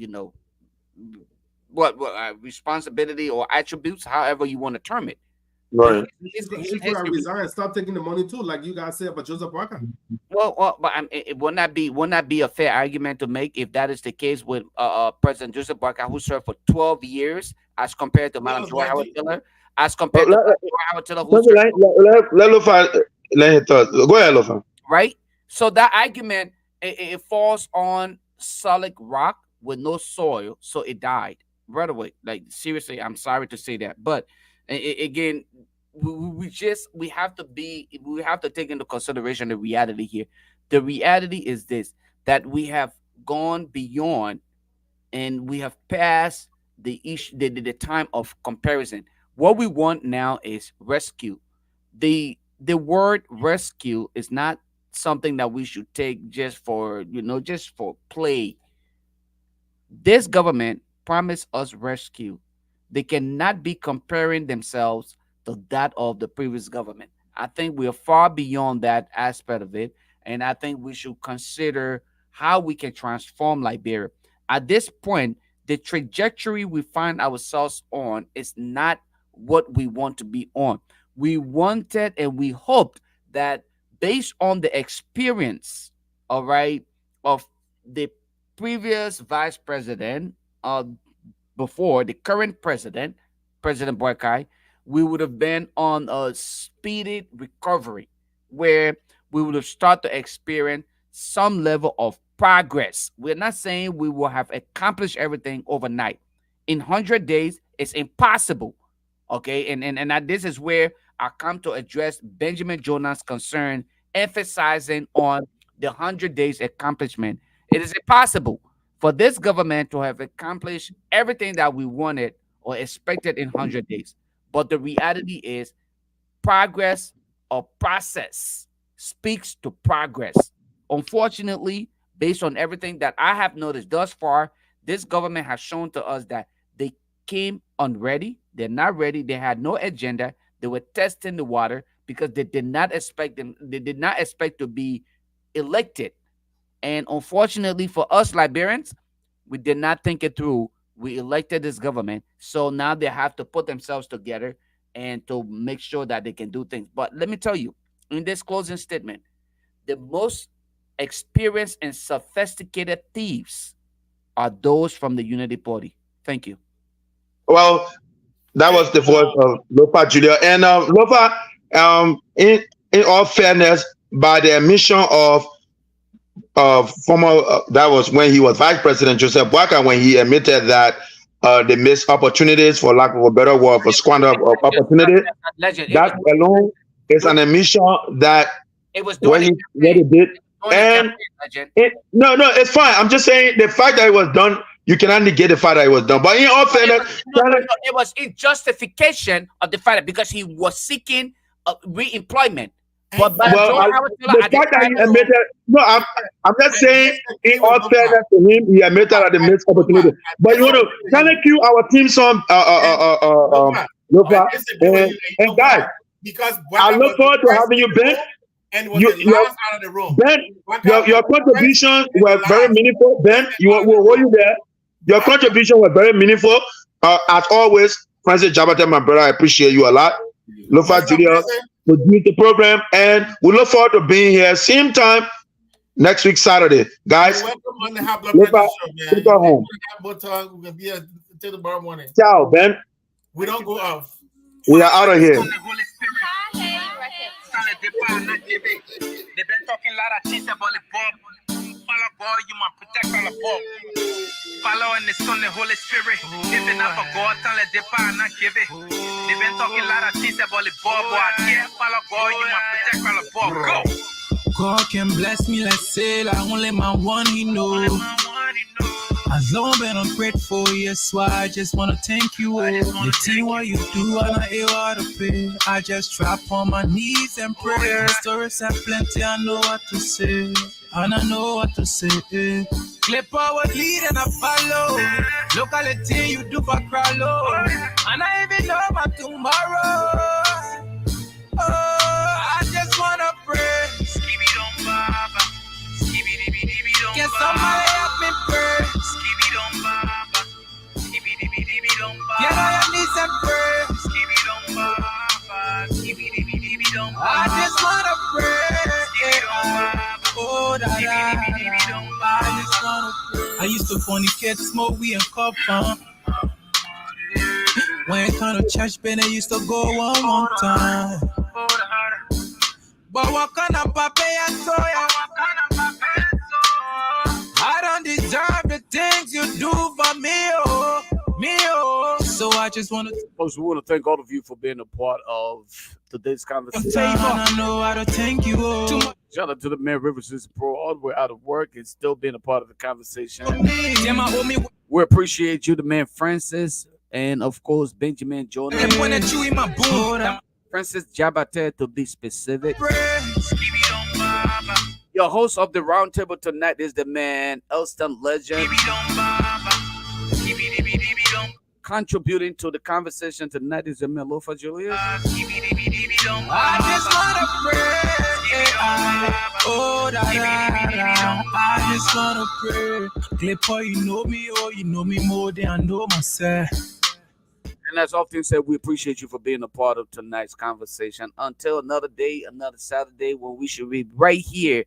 G: responsibility or attributes, however you want to term it.
F: Right.
C: He's going to resign and stop taking the money too, like you guys said about Joseph Parker.
G: Well, but it would not be a fair argument to make if that is the case with President Joseph Parker, who served for 12 years, as compared to Madam Joy Howard Taylor, as compared to Joy Howard Taylor, who
F: let him talk. Go ahead, Lofa.
G: Right. So that argument it falls on solid rock with no soil, so it died right away. Like seriously, I'm sorry to say that, but again, we have to take into consideration the reality here. The reality is this, that we have gone beyond and we have passed the issue, the time of comparison. What we want now is rescue. The word rescue is not something that we should take just for play. This government promised us rescue. They cannot be comparing themselves to that of the previous government. I think we are far beyond that aspect of it. And I think we should consider how we can transform Liberia. At this point, the trajectory we find ourselves on is not what we want to be on. We wanted and we hoped that based on the experience, all right, of the previous vice president, before the current president, President Boakai, we would have been on a speedy recovery where we would have started to experience some level of progress. We're not saying we will have accomplished everything overnight. In 100 days, it's impossible. Okay, and this is where I come to address Benjamin Jonah's concern, emphasizing on the 100 days accomplishment. It is impossible for this government to have accomplished everything that we wanted or expected in 100 days. But the reality is progress or process speaks to progress. Unfortunately, based on everything that I have noticed thus far, this government has shown to us that they came unready. They're not ready. They had no agenda. They were testing the water because they did not expect them. They did not expect to be elected. And unfortunately for us Liberians, we did not think it through. We elected this government. So now they have to put themselves together and to make sure that they can do things. But let me tell you, in this closing statement, the most experienced and sophisticated thieves are those from the Unity Party. Thank you.
F: Well, that was the voice of Lofa Julia. And Lofa, in all fairness, by the admission of former, that was when he was Vice President Joseph Boakai, when he admitted that they missed opportunities, for lack of a better word, for squander of opportunity. That alone is an admission that
G: it was
F: what he did. And no, it's fine. I'm just saying the fact that it was done, you cannot negate the fact that it was done. But in all fairness,
G: it was in justification of the fact that because he was seeking re-employment. But
F: the fact that he admitted, no, I'm not saying in all fairness to him, he admitted that they missed opportunity. But you know, can I cue our team song, Lofa, and guys,
H: because
F: I look forward to having you, Ben.
H: And was the last out of the room.
F: Ben, your contributions were very meaningful. Ben, we'll hold you there. Your contributions were very meaningful. As always, Francis Jabate, my brother, I appreciate you a lot. Lofa Julia produced the program, and we look forward to being here same time next week, Saturday. Guys,
H: welcome on the High Blood Pressure Show, man.
F: Go home.
H: We're going to be here until tomorrow morning.
F: Ciao, Ben.
H: We don't go off.
F: We are out of here.
D: They've been talking a lot of shit about the Bob. Follow God, you might protect all the Bob. Follow in the Son, the Holy Spirit. Living up for God, tell the depart and not give it. They've been talking a lot of shit about the Bob, but I can't follow God, you might protect all the Bob. Go.
E: God can bless me, let's say, like only my one he knows. As long been ungrateful, yes, why I just wanna thank you. The thing what you do, and I ain't what to pay. I just drop on my knees and pray. The stories are plenty, I know what to say, and I know what to say. Clip forward, lead and I follow. Look at the thing you do for Crowlow, and I even know my tomorrow. Oh, I just wanna pray. Can somebody help me pray? Get on your knees and pray. I just wanna pray. Oh, I just wanna pray. I used to fornicate, smoke weed and cup on. When kind of church been, I used to go one time. But what kind of pape and soya? I don't deserve the things you do for me, oh, me, oh. So I just want to.
B: Folks, we want to thank all of you for being a part of today's conversation.
E: I know how to thank you. Oh.
B: Shout out to the man Rivers is Pro, all the way out of work and still being a part of the conversation. We appreciate you, the man Francis, and of course Benjamin Jonah. Francis Jabate, to be specific. Your host of the roundtable tonight is the man Elston Legend. Contributing to the conversation tonight is the man Lofa Julius.
E: I just wanna pray. Oh, da, da, da. I just wanna pray. Clipper, you know me more than I know myself.
G: And as often said, we appreciate you for being a part of tonight's conversation. Until another day, another Saturday, when we should be right here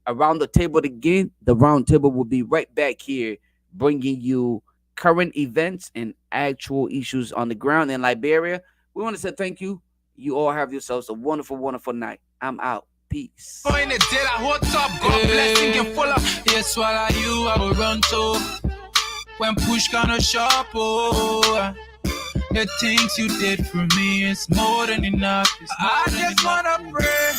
G: around the table again. The round table will be right back here, bringing you current events and actual issues on the ground in Liberia. We want to say thank you. You all have yourselves a wonderful, wonderful night. I'm out. Peace.
E: God blessing you full of. Yes, swallow you, I will run to. When push gonna sharp, oh. The things you did for me is more than enough. I just wanna pray.